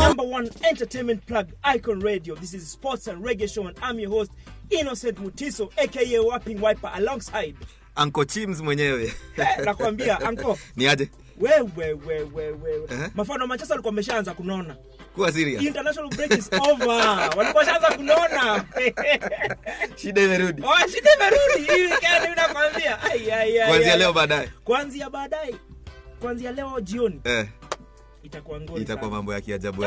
Number one entertainment plug, Icon Radio. This is Sports and Reggae Show, and I'm your host, Innocent Mutiso, aka Wapping Wiper, alongside Uncle Chimz mwenyewe. Nakwambia, Uncle. Ni aje? Wewe. Mafano Manchester walikuwa wameshaanza kunona. Kuwa serious. International break is over. Walikuwa wameshaanza kunona. Shida imerudi. Shida imerudi. Hii kani ninakwambia. Kuanzia leo baadaye. Kuanzia leo jioni. Itakuwa ngori. Itakuwa mambo ya kiajabu.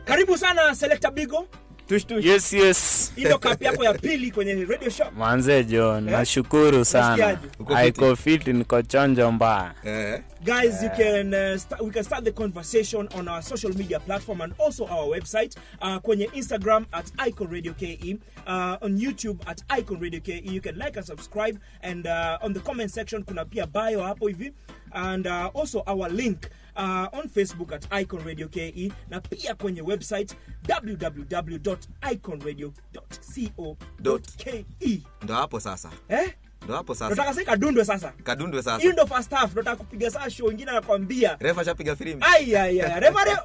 Karibu sana Selector Bigo. Tush. Yes. Ilo kapi yako ya pili kwenye radio show. Manze John, nashukuru sana. Aiko fit niko chonjo mbaya. Guys, you can we can start the conversation on our social media platform and also our website. Kwenye Instagram at Icon Radio KE, on YouTube at Icon Radio KE. You can like and subscribe, and on the comment section kuna pia bio hapo hivi, and also our link on Facebook at Icon Radio KE, na pia kwenye website www.iconradio.co.ke. Ndo hapo sasa. Ndo hapo sasa. Nataka sasa kadundwe sasa. Hiyo ndo first half. Nataka kupiga saa show nyingine anakuambia. Refa shapiga filimbi. Refa.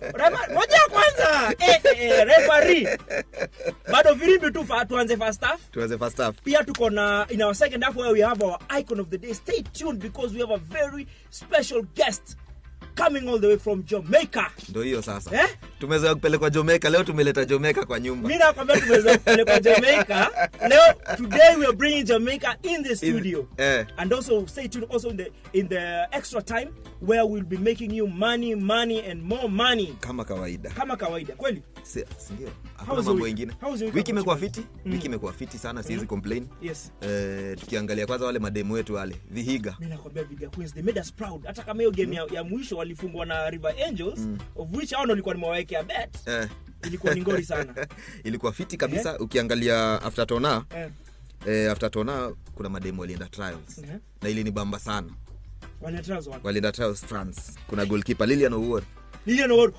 Ngoja kwanza. Referee. Bado filimbi tu tuanze first half. Pia tuko na in our second half where we have our icon of the day. Stay tuned because we have a very special guest coming all the way from Jamaica. Ndio hiyo sasa. Tumezoea kupelekwa Jamaica, leo tumeleta Jamaica kwa nyumba. Mimi nakwambia tumezoea kupelekwa Jamaica. Leo today we are bringing Jamaica in the studio. And also stay tuned also in the extra time where we'll be making you money and more money. Kama kawaida. Kweli? Ndio. Hakuna mambo mengine. Wiki imekuwa fiti. Wiki imekuwa fiti sana, siwezi complain. Yes. Tukiangalia kwanza wale mademo wetu wale, Vihiga. Mimi nakwambia Vihiga Queens, they made us proud. Hata kama hiyo game ya mwisho walifungwa na River Angels, of which hao nilikuwa nimewawekea bet. Ilikuwa ni ngori sana. Ilikuwa fiti kabisa. Ukiangalia after Tona kuna mademo walienda trials. Na ile ni bamba sana. Walienda trials France. Kuna goalkeeper Lilian Owuor.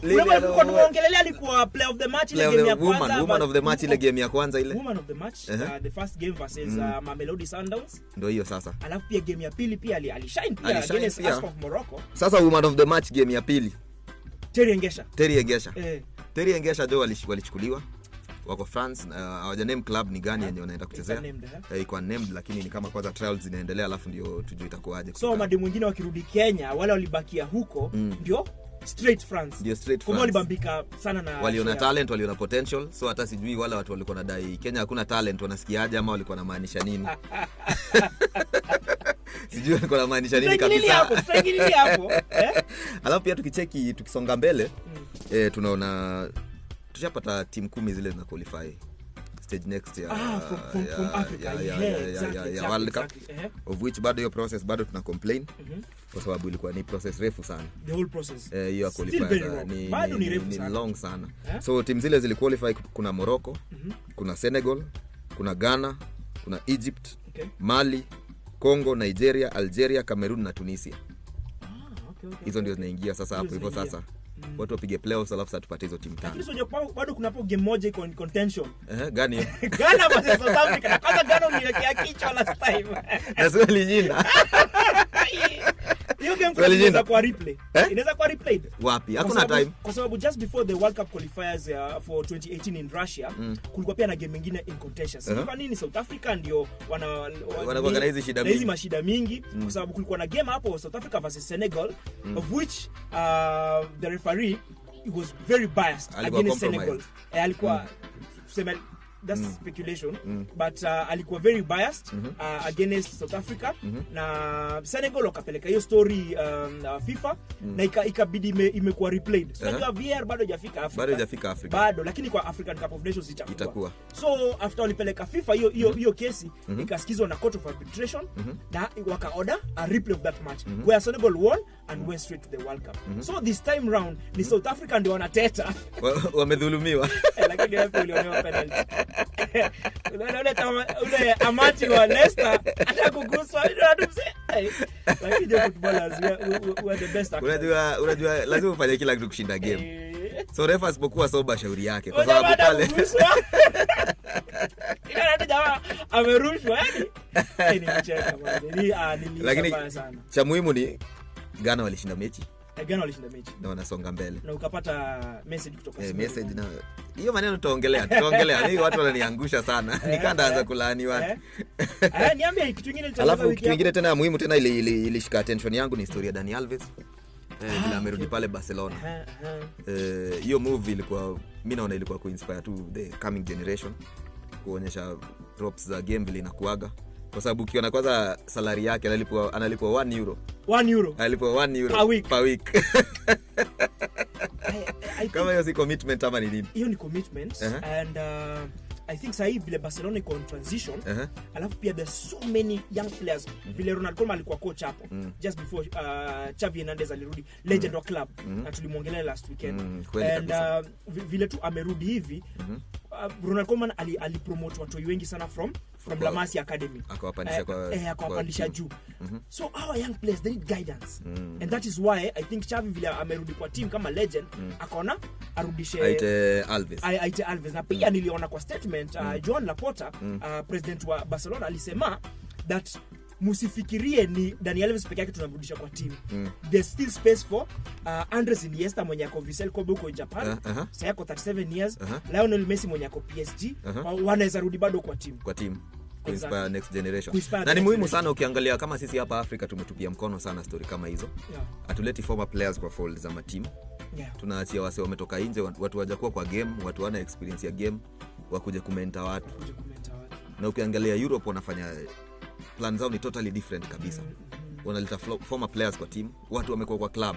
Ulikuwa tunaongelelea alikuwa player of the match ile game ya kwanza. Woman of the match ile game ya kwanza ile. Woman of the match, the first game versus Mamelodi Sundowns. Ndio hiyo sasa. Alafu pia game ya pili pia alishine pia against Ask of Morocco. Sasa woman of the match game ya pili. Terry Engesha. Terry Engesha ndio walichukuliwa. Wako France, hawaja name club ni gani yenye wanaenda kuchezea. Iko named lakini ni kama kwanza trials zinaendelea, alafu ndio tujue itakuwaje. So mademu wengine wakirudi Kenya, wale walibakia huko ndio straight France. Kwa walibambika sana na waliona talent, waliona potential. So hata sijui wale watu walikuwa nadai Kenya hakuna talent wanasikiaje ama walikuwa na maanisha nini. Sijui walikuwa na maanisha nini kabisa. Hapo. Alafu pia tukisonga mbele, tunaona tushapata timu 10 zile zina qualify stage next year from Africa. Yeah, World Cup. Of which bado hiyo process bado tuna complain kwa sababu ilikuwa ni process refu sana. The whole process. Hiyo qualify ni long sana. So timu zile zili qualify, kuna Morocco, kuna Senegal, kuna Ghana, kuna Egypt, Mali, Congo, Nigeria, Algeria, Cameroon na Tunisia. Hizo ndio zinaingia sasa hapo hivyo sasa. Watu wapige playoffs alafu sasa tupate hizo timu tano. Lakini sio bado kuna hapo game moja iko in contention. Gani hiyo? Ghana versus South Africa. Kwanza Ghana uliwekea kichwa last time. Na sio lijinda. Hiyo game inaweza kuwa replay. Inaweza kuwa replayed. Wapi? Hakuna time. Kwa sababu just before the World Cup qualifiers for 2018 in Russia, kulikuwa pia na game nyingine in contention. Sasa kwa nini South Africa ndio wanakuwa hizi shida mingi? Hizi mashida mingi kwa sababu kulikuwa na game hapo South Africa versus Senegal, of which the referee was very biased against Senegal. Alikuwa kusema that's speculation, but alikuwa very biased against South Africa, na Senegal wakapeleka hiyo story FIFA, na ikabidi imekuwa replayed. So VR bado hajafika Africa. Bado, lakini kwa African Cup of Nations itakuwa. So after walipeleka FIFA hiyo kesi ikasikizwa na Court of Arbitration, na waka order a replay of that match where Senegal won and went straight to the World Cup. So this time round ni South Africa ndio wanateta. Wamedhulumiwa. Lakini hapo walionewa penalty. Ule amati wa Leicester hata kuguswa ndio msee. Lakini footballers we are the best. Unajua lazima ufanye kila kitu kushinda game. So refa asipokuwa soba shauri yake kwa sababu pale ila ndio jamaa amerushwa yani. Ni mcheka bwana. Lakini cha muhimu ni Ghana walishinda mechi. Ghana walishinda mechi na wanasonga mbele na ukapata message kutoka message na hiyo maneno tutaongelea ni watu wananiangusha sana nikaanza kulaaniwa niambie kitu kingine alafu kitu kingine tena muhimu tena ilishika attention yangu ni historia Dani Alves bila amerudi pale Barcelona hiyo movie ilikuwa mimi naona ilikuwa kuinspire to the coming generation kuonyesha drops za game vile inakuaga kwa sababu ukiona kwanza salary yake analipwa 1 euro analipwa 1 euro per week kama hiyo si commitment ama ni nini hiyo ni commitment and I think sahi vile Barcelona iko on transition alafu pia there's so many young players vile Ronald Koeman alikuwa coach hapo just before Xavi Hernandez alirudi legend wa club na tulimuongelea last weekend and vile tu amerudi hivi Ronald Koeman alipromote watu wengi sana from La Masia Academy akawapandisha juu so our young players they need guidance and that is why I think Xavi vile amerudi kwa team kama legend akaona arudishe aite Alves na pia niliona kwa statement Joan Laporta president wa Barcelona alisema that musifikirie ni Dani Alves peke yake tunamrudisha kwa team there's still space for Andres Iniesta mwenye ako Vissel Kobe huko Japan sasa yako 37 years Lionel Messi mwenye ako PSG wanaweza rudi bado kwa team kuinspire next generation na ni muhimu sana ukiangalia kama sisi hapa Afrika tumetupia mkono sana story kama hizo atuleti former players kwa fold za team tunaachia wase wametoka nje watu wajakuwa kwa game watu wana experience ya game wakuje kumenta watu na ukiangalia Europe wanafanya plan zao ni totally different kabisa wanaleta former players kwa team watu wamekuwa kwa club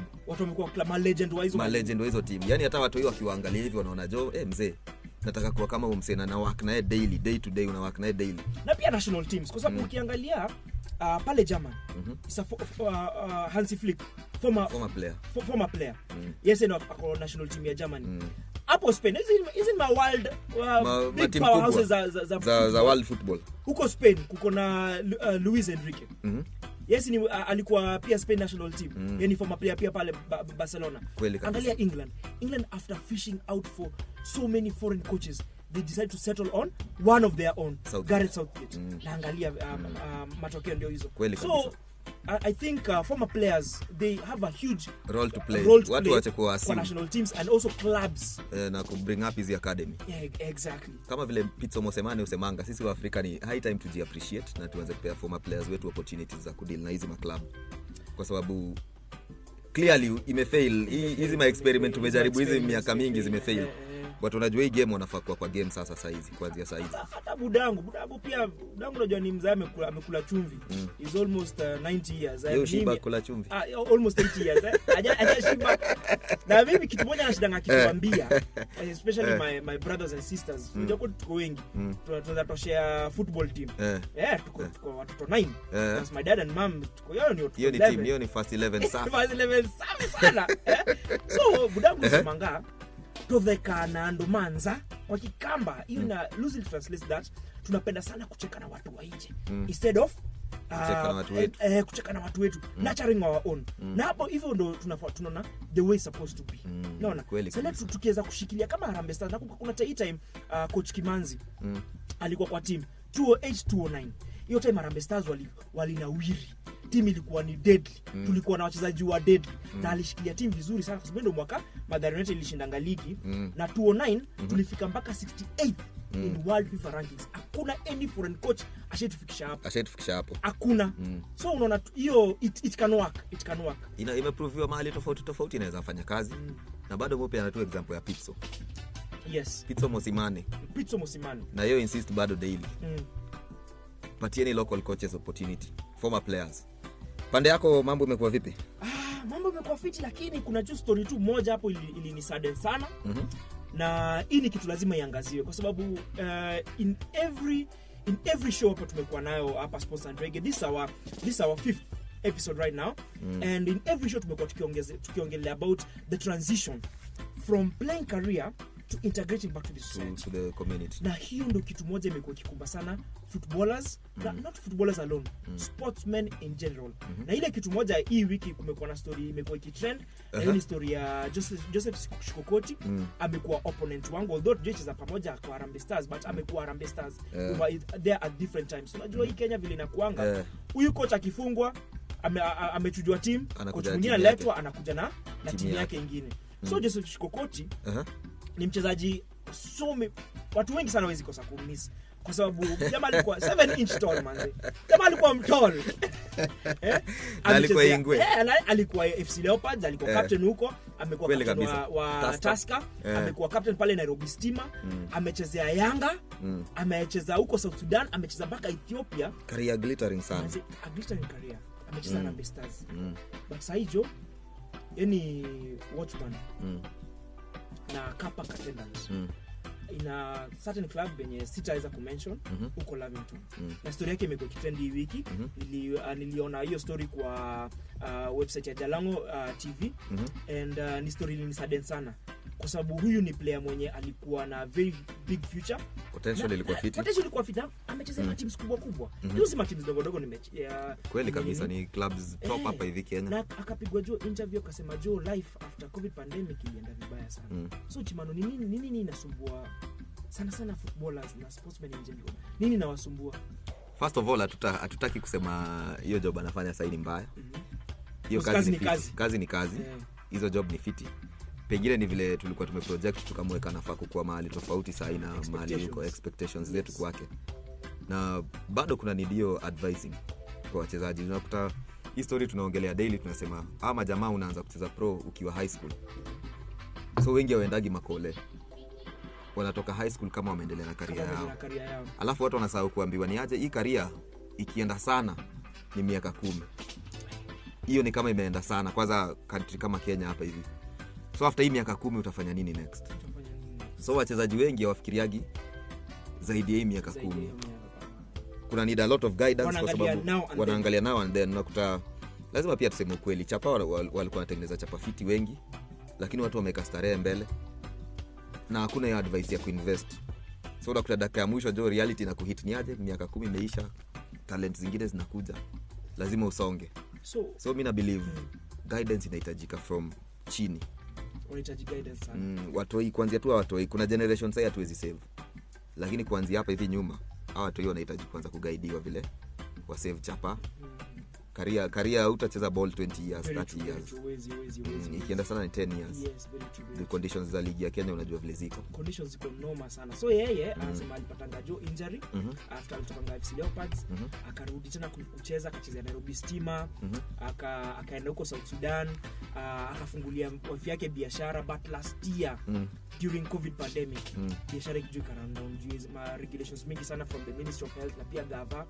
ma legend wa hizo team yani hata watu hiyo wakiwaangalia hivi wanaona mzee nataka kuwa kama huyo msee na work naye daily day to day una work naye daily na pia national teams kwa sababu ukiangalia pale German Hansi Flick former player yes ndo ako national team ya Germany hapo Spain isn't my world big powerhouses za world football huko Spain kuko na Luis Enrique yes ni alikuwa pia Spain national team yani former player pia pale Barcelona angalia England after fishing out for so many foreign coaches they decide to settle on one of their own Gareth Southgate na angalia matokeo ndio hizo so I think former players they have a huge role to play watu waache kuwa for national teams and also clubs na ku bring up his academy exactly kama vile Pitso Mosemane usemanga sisi wa Afrika ni high time to appreciate na tuanze kupea former players wetu opportunities za kudeal na hizi club kwa sababu clearly imefail hizi experiment tumejaribu hizi miaka mingi zimefail watu wanajua hii game wanafaa kwa game sasa hizi kuanzia sasa hizi hata budangu pia budangu unajua ni mzee amekula chumvi is almost 90 years yeye shiba kula chumvi almost 80 years hajashiba na mimi kitu moja nashidanga kikwambia especially my brothers and sisters unajua tuko wengi tunaweza toshea football team tuko watoto 9 that's my dad and mom tuko hiyo ni team hiyo ni first 11 sana so budangu semanga toveka na ndomanza kwa Kikamba hiyo na loosely translate that tunapenda sana kucheka na watu wa nje instead of kucheka na watu wetu nurturing our own na hapo hivyo ndo tunaona the way supposed to be unaona sasa tukiweza kushikilia kama Harambee Stars na kuna time coach Kimanzi alikuwa kwa team 2008-2009 hiyo time Harambee Stars walinawiri team ilikuwa ni deadly tulikuwa na wachezaji wa deadly na alishikilia team vizuri sana kwa sababu ndio mwaka Mathare United ilishindanga ligi na 2009 tulifika mpaka 68 in world FIFA rankings hakuna any foreign coach ashetufikisha hapo hakuna so unaona hiyo it can work imeproviwa mahali tofauti inaweza fanya kazi na bado mope anatoa example ya Pitso Pitso Mosimane na hiyo insist bado daily patieni local coaches opportunity former players pande yako mambo imekuwa vipi mambo imekuwa fiti lakini kuna tu story tu moja hapo ilinisadden sana na hii ni kitu lazima iangaziwe kwa sababu in every show hapo tumekuwa nayo hapa Sports and Reggae this is our 5th episode right now and in every show tumekuwa tukiongelea about the transition from playing career to integrating back to the society to the community na hiyo ndio kitu moja imekuwa kikumba sana footballers not footballers alone sportsmen in general na ile kitu moja hii wiki kumekuwa na story imekuwa ikitrend na hiyo ni story ya Joseph Shikokoti amekuwa opponent wangu although tucheza pamoja kwa Harambee Stars but amekuwa Harambee Stars there at different times unajua hii Kenya vile inakuanga huyu coach akifungwa amechujwa team coach mwingine aletwa anakuja na na timu yake nyingine. So Joseph Shikokoti ni mchezaji watu wengi sana hawezi kosa kumiss kwa sababu jamaa alikuwa 7 inch tall manze. Jamaa alikuwa mtall. Alikuwa ingwe. Alikuwa FC Leopards, alikuwa captain huko, amekuwa captain wa Tusker, amekuwa captain pale Nairobi Stima, amechezea Yanga, amecheza huko South Sudan, amecheza mpaka Ethiopia. Career glittering sana. A glittering career. Amecheza na Harambee Stars. But saijo yani watchman na kapa attendant in a certain club benye sitaweza kumention huko Lavington. Na story yake imekuwa trend hii wiki. Niliona hiyo story kwa website ya Jalango TV and ni story ilinisadden sana kwa sababu huyu ni player mwenye alikuwa na very big future, potential ilikuwa fit, amecheza na teams kubwa. Hizo ma teams dogo kweli kabisa, ni clubs top hapa hivi Kenya. Na akapigwa interview akasema life after covid pandemic ilienda vibaya sana. So Chimano, nini inasumbua sana footballers na sportsmen in general? Nini inawasumbua? First of all, hatutaki kusema hiyo job anafanya sasa ni mbaya. Hiyo kazi ni kazi. Hizo job ni fiti. Pengine ni vile tulikuwa tumeproject tukamweka nafaa kuwa mahali tofauti saa ina mahali yuko expectations zetu kwake. Na bado kuna nidio advising kwa wachezaji. Unakuta hii story tunaongelea daily, tunasema ama jamaa unaanza kucheza pro ukiwa high school. So wengi waendagi makole. Wanatoka high school kama wameendelea na career yao. Alafu watu wanasahau kuambiwa ni aje hii career ikienda sana ni miaka 10. Hiyo ni kama imeenda sana kwanza country kama Kenya hapa hivi. So after hii miaka 10 utafanya nini next? So wachezaji wengi hawafikiriagi zaidi ya hii miaka 10. Kuna need a lot of guidance kwa sababu wanaangalia now and then. Unakuta lazima pia tuseme ukweli, chapa walikuwa wanatengeneza chapa fiti wengi, lakini watu wameka starehe mbele na hakuna ya advice ya kuinvest. So unakuta dakika ya mwisho reality na kuhit ni aje, miaka 10 imeisha, talent zingine zinakuja, lazima usonge. So mimi na believe guidance inahitajika from chini. Unahitaji guidance sana. Watoi kuanzia tu watoi, kuna generation sasa hatuwezi save. Lakini kuanzia hapa hivi nyuma, hawa watoi wanahitaji kwanza kuguidiwa vile wa save chapa. Career utacheza ball 20 years, 30 years. Ikienda sana ni 10 years. Yes, very true. The conditions za ligi ya Kenya unajua vile ziko. Conditions ziko noma sana. So yeye anasema alipata injury after alitoka FC Leopards, akarudi tena kucheza, akacheza Nairobi Stima, akaenda huko South Sudan, akafungulia wife yake biashara, but last year during covid pandemic biashara ikijuka down regulations mingi sana from the Ministry of Health na pia gava,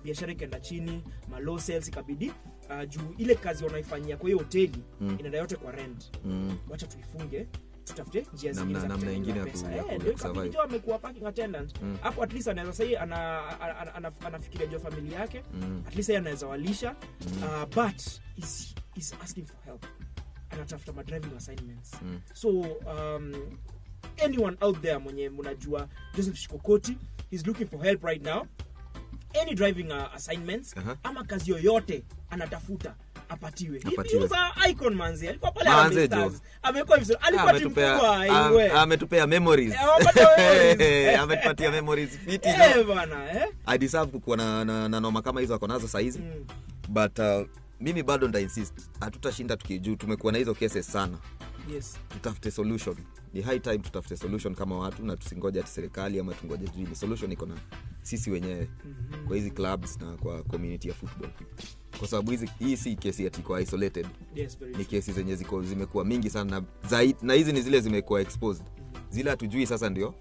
biashara ikaenda chini, low sales ikabidi juu ile kazi wanaifanyia kwa hiyo hoteli inaenda yote kwa rent. Wacha tuifunge, tutafute njia zingine za kutengeneza pesa. Ndio amekuwa parking attendant hapo, at least anaweza sasa anafikiria juu familia yake, at least yeye anaweza walisha, but is asking for help, anatafuta driving assignments. So anyone out there mwenye mnajua Joseph Shikokoti, he's looking for help right now. Any driving assignments ama kazi yoyote anatafuta apatiwe. He was an icon manzi. Alikuwa pale Harambee Stars. Amekuwa vizuri. Alikuwa timkubwa iwe. Ametupea memories. Ametupatia memories fiti. Bana, I deserve kuwa na noma kama hizo ako nazo saizi. But mimi bado nda insist. Hatutashinda tukijuu tumekuwa na hizo cases sana. Yes. Tutafute solution. Ni high time tutafute solution kama watu na tusingoje ati serikali ama tungoje ni solution iko na sisi wenyewe kwa hizi clubs na kwa community ya football. Kwa sababu hii si kesi ati kwa isolated. Yes, ni kesi zenye zimekuwa mingi sana zaidi, na hizi ni zile zimekuwa exposed. Zile hatujui sasa ndio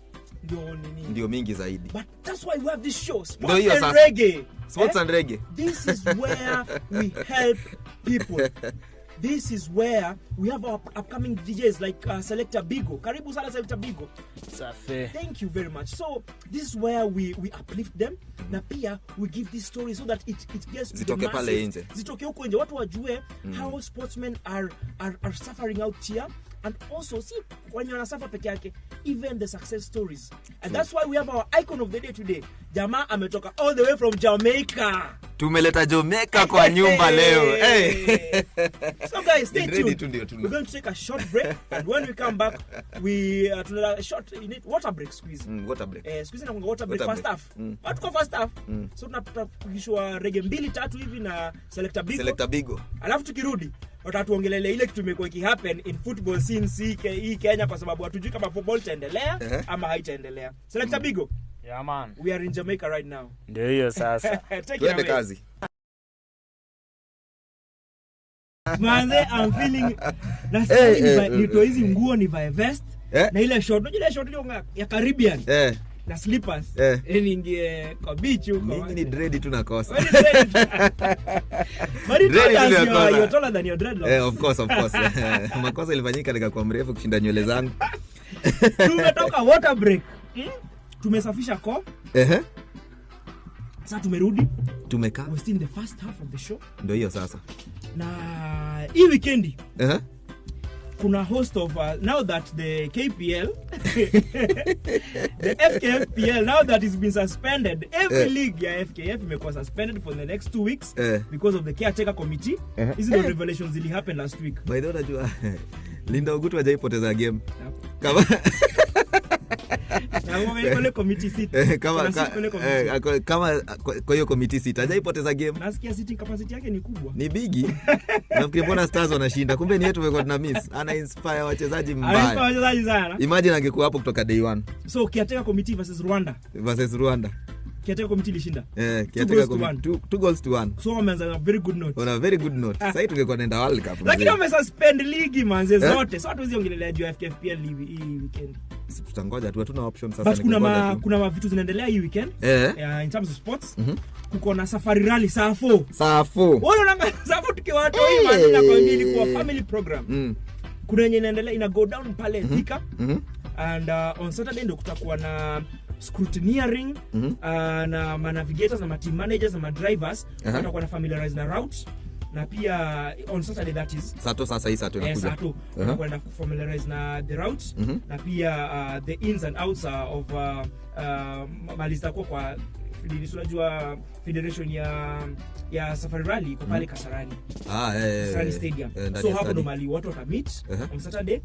mingi zaidi. But that's why we have this show, Sports and Reggae. Sports and Reggae. This is where we help people. This is where we have our upcoming DJs like Selector Bigo. Karibu sana Selector Bigo. Safi. Thank you very much. So this is where we uplift them. Na pia we give this story so that it gets to the masses. Zitoke huko nje watu wajue how sportsmen are suffering out here, and also see when you are suffer peke yake, even the success stories. And that's why we have our icon of the day today. Jamaa ametoka all the way from Jamaica. Tumeleta Jamaica kwa nyumba leo. Hey. So guys, stay tuned. We're going to take a short break, and when we come back, we to a short water break squeeze. Water break. Squeeze na water break first half. What kwa first half? So tunapata kugishwa reggae 2-3 hivi na Selector Bigo. Selector Bigo. Alafu tukirudi watatuongelelea ile kitu imekuwa ikihappen in football scene hii Kenya kwa sababu hatujui kama football itaendelea ama haitaendelea. Selector Bigo. Yeah man. We are in Jamaica right now. Ndio hiyo sasa. Tuende kazi. Manze, I'm feeling nito hizi nguo ni via vest na ile short, unajua ile short ya Caribbean na slippers ningie kwa beach huko. Mimi ni dread tunakosa. Bali you're taller than your dreadlocks. Of course. Makosa ilifanyika nikakuwa mrefu kushinda nywele zangu. Tumetoka water break. Tumesafisha koo. Sasa tumerudi. Tumekaa. We're still in the first half of the show. Ndio hiyo sasa. Na hii weekend kuna host of now that the KPL the FKFPL now that it's been suspended, every league ya FKF imekuwa suspended for the next 2 weeks because of the caretaker committee. These are the revelations that happened last week. By the way, unajua Linda Ogutu hajaipoteza game. Kama ile committee seat kama kwa hiyo committee seat hajaipoteza game. Nasikia sitting capacity yake ni kubwa. Ni bigi. Nafikiri mbona Stars wanashinda. Kumbe ni yetu tumekuwa tuna miss. Ana inspire wachezaji mbaya. Wachezaji sana. Imagine angekuwa hapo kutoka day 1. So caretaker committee versus Rwanda. Caretaker committee ilishinda. Caretaker committee 2 goals to 1. So wameanza na very good note. On a very good note. Sasa tungekuwa naenda World Cup. Lakini wamesuspend league manze zote. So hatuwezi ongelelea juu ya FKFPL hii weekend. Tutangoja tu, hatuna option sasa. But kuna vitu zinaendelea hii weekend in terms of sports. Kuko na safari rally Safo. Wewe unaona Safo tukiwa watu hii manze na kwa mbili kwa family program. Kuna yenye inaendelea ina go down pale Thika. And on Saturday ndio kutakuwa na scrutineering na navigators na team managers na drivers watakuwa na familiarize na route. Na pia on Saturday that is Sato sasa hii Sato inakuja. Sato wanakwenda familiarize na the route na pia the ins and outs of maliza kwa unajua federation ya Safari Rally kwa pale Kasarani. Kasarani Stadium. So hapo ndo mali watu watameet on Saturday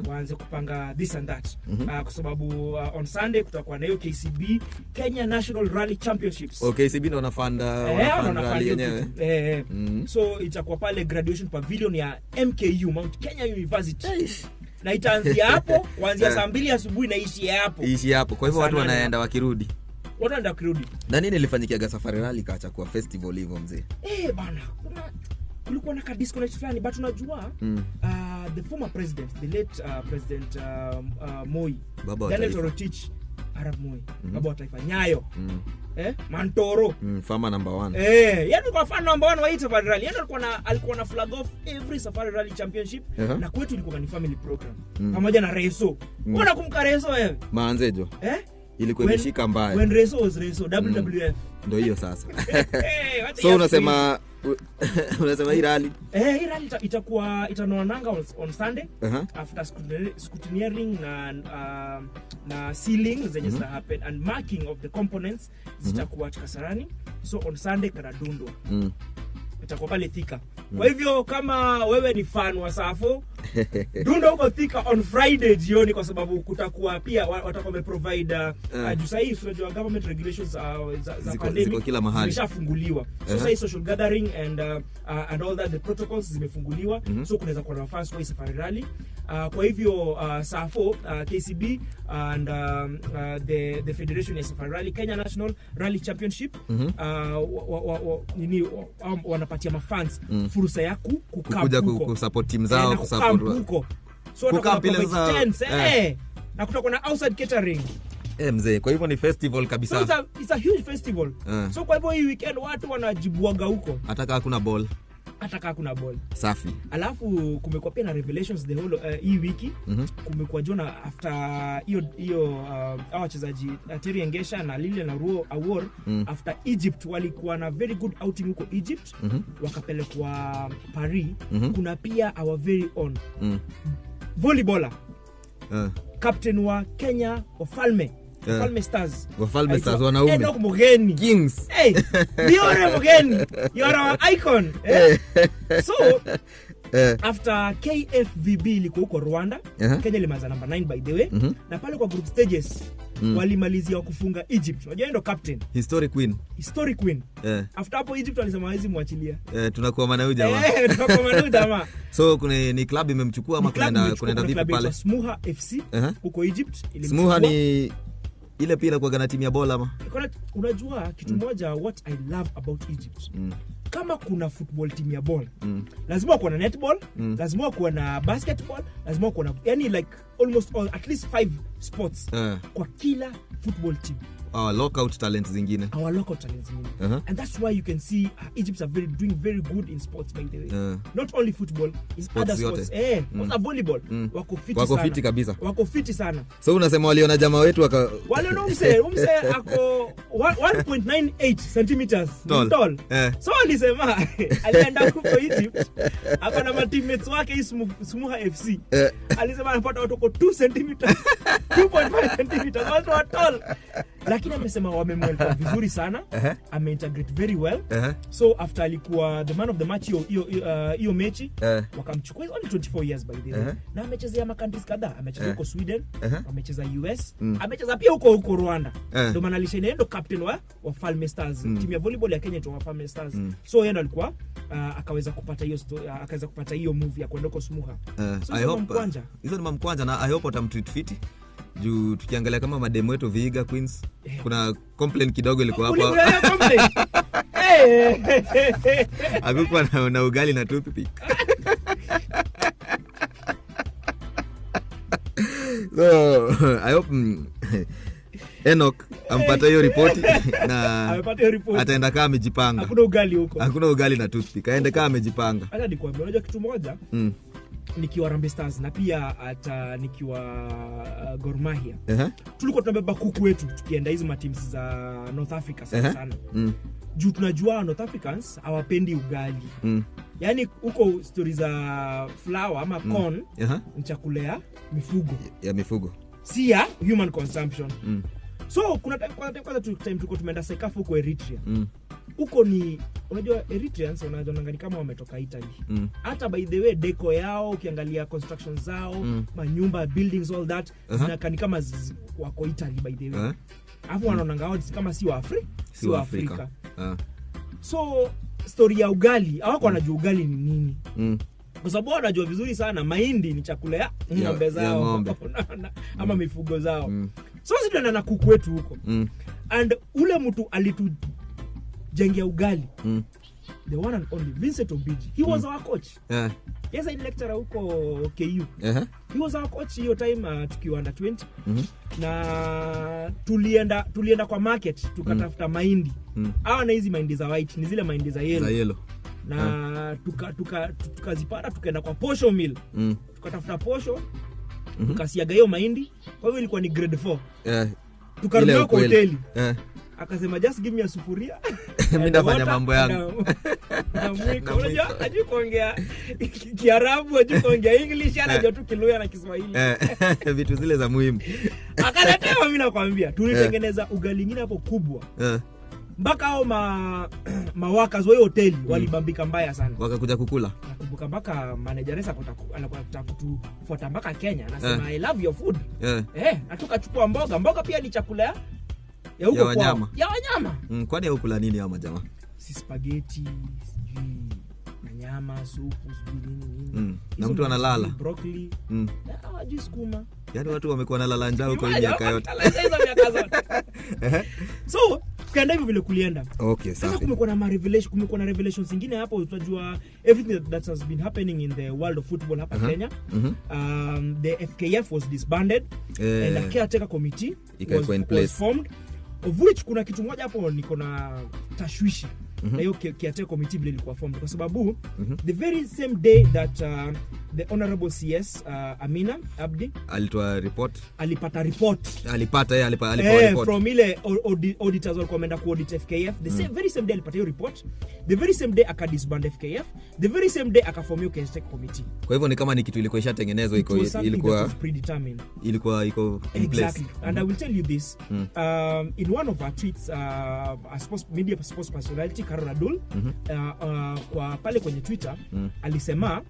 waanze kupanga this and that. Kwa sababu on Sunday kutakuwa na hiyo KCB Kenya National Rally Championships. KCB ndo wanafanda rally yenyewe. So itakuwa pale graduation pavilion ya MKU Mount Kenya University. Na itaanzia hapo kuanzia saa 2 asubuhi na ishi hapo. Kwa hivyo watu wanaenda wakirudi. Wataenda kirudi. Na nini ilifanyikia Safari Rally kaacha kuwa festival hivyo mzee? Bana, kulikuwa na disconnect fulani but unajua the former president, the late president Moi, Daniel Torotich Arab Moi, baba wa taifa Nyayo. Mantoro. Farmer number 1. Yaani kwa fan number 1 wa Safari Rally. Yaani alikuwa na flag off every Safari Rally Championship na kwetu ilikuwa ni family program. Pamoja na Reso. Unakumbuka Reso wewe? Maanzejo. Ilikuwa imeshika mbaya. When Reso was Reso, WWF. Ndio hiyo sasa. So unasema hii rally? Hii rally itanoananga on Sunday after scrutineering na sealing zenye zita happen and marking of the components zitakuwa Kasarani. So on Sunday Karadundwa. Itakuwa pale Thika. Kwa hivyo kama wewe ni fan wa Safo, dunda huko Thika on Friday jioni kwa sababu kutakuwa pia watakuwa provide jusai unajua government regulations za pandemic kila mahali zimeshafunguliwa. So say social gathering and all that the protocols zimefunguliwa. So kunaweza kuwa na fans kwa Safari Rally. Kwa hivyo Safo, KCB and the Federation of Safari Rally Kenya National Rally Championship wanapatia mafans fursa ya kuja kusupport team zao, kusupport huko. So kutakuwa na kutakuwa na outside catering. Mzee, kwa hivyo ni festival kabisa. So it's a huge festival. So kwa hivyo hii weekend watu wanajibuaga huko. Ataka hakuna ball. Safi. Alafu kumekuwa pia na revelations the whole hii wiki. Kumekuwa jona after hiyo wachezaji Terry Engesha na Lilian Aruo Award after Egypt walikuwa na very good outing huko Egypt. Wakapelekwa Paris. Kuna pia our very own volleyballer. Captain wa Kenya Wafalme Stars wanaume. Enoch Mugeni. Kings. Diore Mugeni. You are our icon. So after KFVB liko huko Rwanda, Kenya limaza number 9 by the way. Na pale kwa group stages walimalizia kufunga Egypt. Unajua ndio captain. Historic win. After hapo Egypt walisema hawezi muachilia. Tunakuwa maana huyu jamaa. Tunakuwa maana huyu jamaa. So ni club imemchukua ama kunaenda vipi pale? Smuha FC huko Egypt. Smuha ni ile pia kwa gana timu ya bola ama? Unajua kitu moja what I love about Egypt. Kama kuna football team ya ball, lazima kuwa na netball, lazima kuwa na basketball, lazima kuwa na yani like almost all at least 5 sports kwa kila football team. Our lockout talents zingine. And that's why you can see Egypt are doing very good in sports by the way. Not only football, in other sports. Volleyball. Wako fiti kabisa. Wako fiti sana. So unasema waliona jamaa wetu waliona umse ako 1.98 centimeters tall. So alisema alienda huko Egypt, akona ma teammates wake Smuha FC. Alisema anapata watu 2 centimeters, 2.5 centimeters, watu wa tall. Lakini amesema wamemwelekea vizuri sana, ameintegrate very well. So after alikuwa the man of the match hiyo mechi, wakamchukua. He's only 24 years by the way. Na amechezea countries kadhaa, amecheza huko Sweden, amecheza US, amecheza pia huko Rwanda. Ndio maana alishaenda captain wa Falme Stars, timu ya volleyball ya Kenya tu wa Falme Stars. So yeye ndo alikuwa akaweza kupata hiyo move ya kwenda huko Smuha. So I hope hizo ni mamkwanja na I hope utamtreat fiti. Juu tukiangalia kama mademo wetu Vihiga Queens, kuna complaint kidogo ilikuwa hapa. Hakukuwa na ugali na toothpick. So I hope Enoch ampata hiyo ripoti na ataenda kama amejipanga. Hakuna ugali huko. Hakuna ugali na toothpick. Aende kama amejipanga. Hata nikwambia unajua kitu moja? Nikiwa Harambee Stars na pia hata nikiwa Gor Mahia. Tulikuwa tunabeba kuku wetu tukienda hizo teams za North Africa sana. Juu tunajua North Africans hawapendi ugali. Yaani huko stories za flour ama corn ni chakula ya mifugo. Si ya human consumption. So kuna kwanza time tulikuwa tumeenda Sekafu huko Eritrea. Huko ni unajua Eritreans wanajonanga kama wametoka Italy. Hata by the way deco yao ukiangalia construction zao, manyumba, buildings, all that zinakani kama wako Italy by the way. Alafu wanaonanga kama si wa Afrika. So story ya ugali, hawako wanajua ugali ni nini. Kwa sababu wanajua vizuri sana mahindi ni chakula ya ng'ombe zao ama mifugo zao. So sisi tunaenda na kuku wetu huko. And ule mtu alitujengea ugali. The one and only Vincent Obiji. He was our coach. Yes, I lecturer huko KU. He was our coach hiyo time tukiwa under 20. Na tulienda kwa market tukatafuta mahindi. Hawa na hizi mahindi za white, ni zile mahindi za yellow. Na tukazipata tukaenda kwa posho mill. Tukatafuta posho, tukasiaga hiyo mahindi. Kwa hivyo ilikuwa ni grade 4. Tukarudi kwa hoteli. Akasema just give me a sufuria. Mimi nafanya mambo yangu. Unajua hajui kuongea Kiarabu, hajui kuongea English, anajua tu Kiluya na Kiswahili. Vitu zile za muhimu. Akaletea mimi nakwambia, tulitengeneza ugali nyingine hapo kubwa. Mpaka hao mawaka wa hoteli walibambika mbaya sana. Wakakuja kukula. Nakumbuka mpaka manageresa alikuwa kutufuata mpaka Kenya. Anasema I love your food. Tukachukua mboga pia ni chakula ya huko kwao. Ya wanyama. Kwani hukula nini hao majamaa? Si spaghetti, sijui na nyama, supu, sijui nini. Na mtu analala. Broccoli. Hajui sukuma. Yaani watu wamekuwa nalala njaa huko miaka yote. So kaenda hivyo vile kulienda. Okay, safi. Sasa kumekuwa na revelations zingine hapo, utajua everything that has been happening in the world of football hapa Kenya. The FKF was disbanded and a caretaker committee was formed, of which kuna kitu moja hapo niko na tashwishi. Na hiyo caretaker committee vile ilikuwa formed kwa sababu the very same day that the honorable CS Amina Abdi alipata report from ile auditors walikuwa wameenda kuaudit FKF. The very same day alipata hiyo report, the very same day akadisband FKF, the very same day akaform hiyo caretaker committee. Kwa hivyo ni kama ni kitu ilikuwa ishatengenezwa, ilikuwa predetermined, ilikuwa iko in place. And I will tell you this, in one of our tweets, a media sports personality Karol Adul kwa pale kwenye Twitter alisema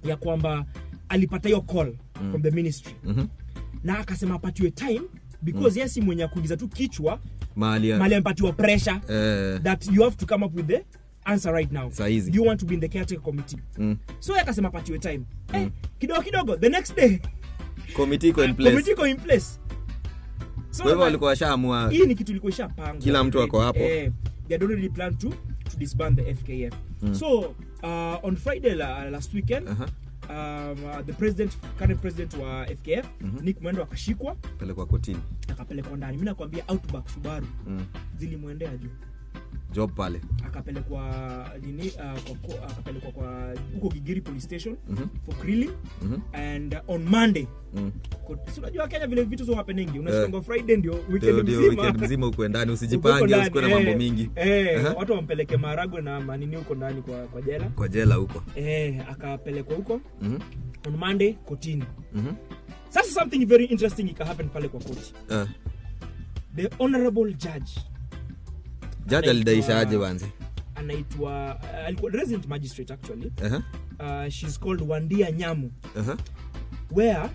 ya kwamba alipata hiyo call from the ministry. Na akasema apatiwe time because yes mwenye kuingiza tu kichwa mali ampatiwa pressure that you have to come up with the answer right now. So easy. Do you want to be in the caretaker committee? So akasema patiwe time. Kidogo the next day committee iko in place. So wewe walikuwa washaamua hii ni kitu ilikuwa ishapangwa. Kila mtu wako hapo. They had already planned to disband the FKF. So on Friday last weekend the current president wa FKF Nick Mwendo akashikwa pelekwa kotini akapelekwa ndani. Mimi nakwambia Outback Subaru zilimwendea juu job pale akapelekwa akapelekwa kwa huko Gigiri police station for grilling and on Monday unajua Kenya vile vitu so happening unashanga Friday ndio weekend mzima uko ndani usijipange usiku na mambo mingi watu wampeleke Maragwe na manini huko ndani kwa jela huko akapelekwa huko on Monday kotini. Sasa something very interesting ika happen pale kwa koti. The honorable judge alidaisha aje wanze anaitwa alikuwa resident magistrate actually. She's called Wandia Nyamu. Where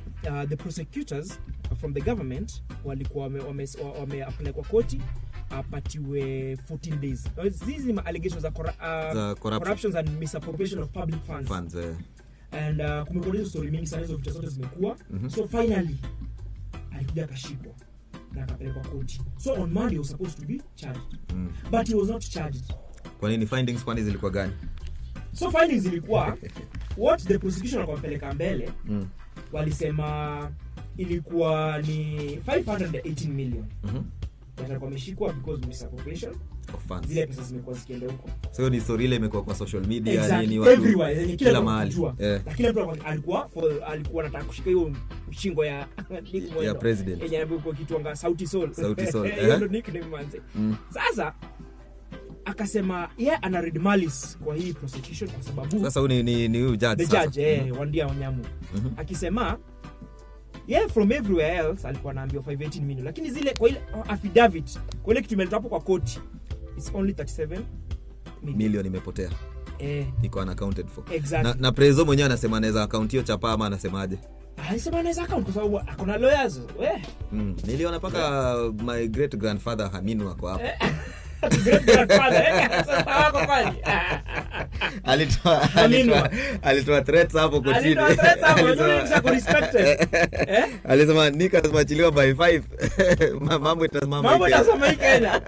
the prosecutors from the government walikuwa wame kwa koti apatiwe 14 days. These allegations are corruptions and misappropriation of public funds. And kumekuwa story mingi sana hizo vitu zote zimekuwa. So finally alikuja kashikwa na akapelekwa koti. So on Monday he was supposed to be charged. But he was not charged. Kwa nini findings kwani zilikuwa gani? So findings zilikuwa what the prosecution wakampeleka mbele walisema ilikuwa ni 518 million. Alikuwa ameshikwa because of misappropriation of funds. Zile pesa zimekuwa zikienda huko. So ni story ile imekuwa kwa social media exactly. Nini watu everywhere kila mahali. Na kila mtu alikuwa anataka kushika hiyo shingo ya president. Yenye alikuwa kitwanga Sauti Sol. Ndio nickname manze. Sasa akasema ana read malice kwa hii prosecution kwa sababu sasa ni huyu judge sasa. The judge Wandia Nyamu akisema from everywhere else alikuwa anaambiwa 518 million lakini zile kwa ile affidavit kwa ile kitu imeletwa hapo kwa court it's only 37 million imepotea. Iko unaccounted for. Exactly. Na prezo mwenyewe anasema anaweza account hiyo chapa ama anasemaje? Anasema anaweza account kwa sababu akona lawyers. Niliona paka my great grandfather Haminu wako hapo. Great grandfather sasa wako kwani? Alitoa threats hapo kotini. Alitoa respected. Alisema nikazimachiliwa by 5. Mambo itasimama Kenya.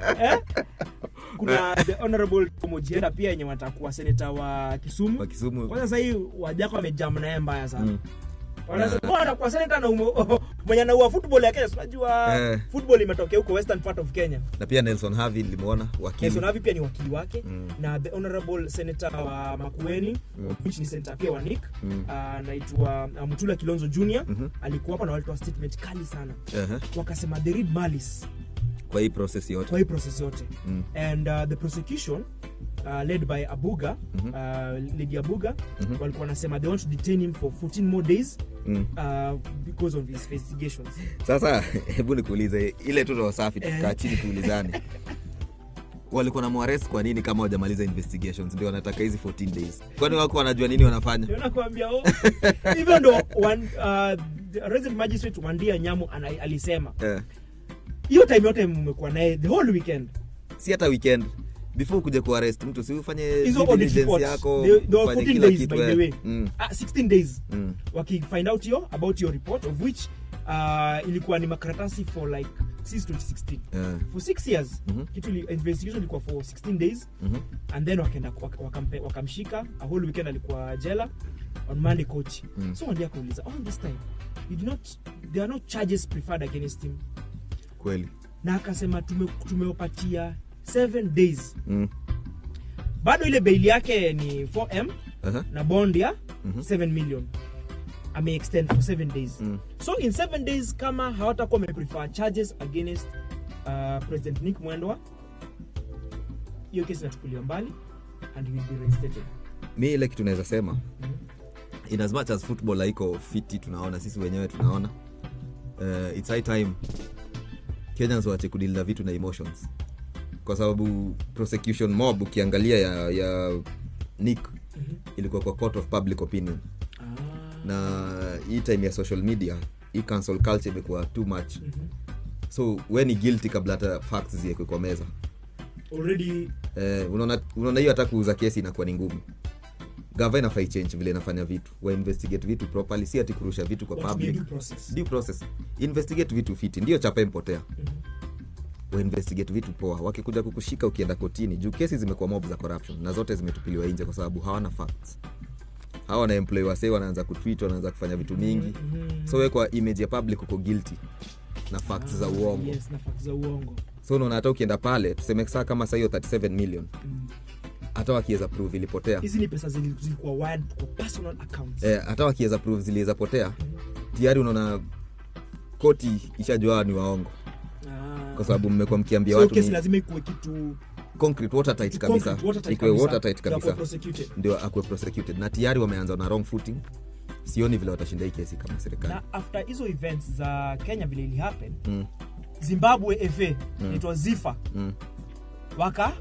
Kuna the honorable Mojiera pia yenye watakuwa senator wa Kisumu. Kwa sasa hii wajako wamejam naye mbaya sana. Wanasema kwa senator na mwenye anaua football ya Kenya. Unajua football imetokea huko western part of Kenya. Na pia Nelson Havi limeona wakili. Nelson Havi pia ni wakili wake na the honorable senator wa Makueni which ni senator pia wa Nick anaitwa Mutula Kilonzo Junior alikuwa hapa na walitoa statement kali sana. Wakasema they read malice kwa hii process yote. And the prosecution led by Abuga Lady Abuga walikuwa wanasema they want to detain him for 14 more days because of his investigations. Sasa hebu nikuulize ile tu roho safi tukaa chini tuulizane. Walikuwa na muarrest kwa nini kama hawajamaliza investigations ndio wanataka hizi 14 days? Kwani wako wanajua nini wanafanya? Ndio nakwambia even though resident magistrate Wandia Nyamu alisema hiyo time yote mmekuwa naye the whole weekend. Si hata weekend. Before kuja kuarrest mtu si ufanye diligence yako ufanye kila kitu by the way. 16 days. Waki-find out about your report of which ilikuwa ni makaratasi for like since 2016. For 6 years. Kitu investigation ilikuwa for 16 days. And then wakaenda wakamshika a whole weekend alikuwa jela on Monday coach. So Wandia kauliza all this time there are no charges preferred against him. Kweli. Na akasema tumewapatia 7 days. Bado ile bail yake ni 4M na bond ya 7 million. Ame extend for 7 days. So in 7 days kama hawatakuwa prefer charges against President Nick Mwendwa, hiyo kesi inachukuliwa mbali and he will be reinstated. Mimi ile kitu naweza sema in as much as football haiko fiti tunaona sisi wenyewe tunaona it's high time Kenyans waache kudeal na vitu na emotions. Kwa sababu prosecution mob ukiangalia ya Nick ilikuwa kwa court of public opinion. Na hii time ya social media, hii cancel culture imekuwa too much. So when ni guilty kabla hata facts ziwekwe kwa meza already. Unaona hiyo hata kuuza kesi inakuwa ni ngumu. Gava inafai change vile inafanya vitu, wa investigate vitu properly, si ati kurusha vitu kwa public. Due process. Investigate vitu fiti, ndio chapa impotea. Wa investigate vitu poa, wakikuja kukushika ukienda kotini juu kesi zimekuwa mob za corruption na zote zimetupiliwa nje kwa sababu hawana facts. Hawa na employee wase wanaanza kutweet, wanaanza kufanya vitu mingi. So wewe kwa image ya public uko guilty na facts za uongo. Yes, na facts za uongo. So unaona hata ukienda pale tuseme saa kama saa hiyo 37 million. Hata wakiweza prove ilipotea. Hizi ni pesa zilikuwa wired kwa personal accounts. Hata wakiweza prove ziliweza potea. Tayari unaona koti ishajua ni waongo. Kwa sababu mmekuwa mkiambia watu kesi lazima ikuwe kitu concrete, watertight kabisa. Ikuwe watertight kabisa. Ndio akwe prosecuted. Na tayari wameanza na wrong footing. Sioni vile watashinda hii kesi kama serikali. Na after hizo events za Kenya vile ili happen, Zimbabwe FA inaitwa ZIFA. Waka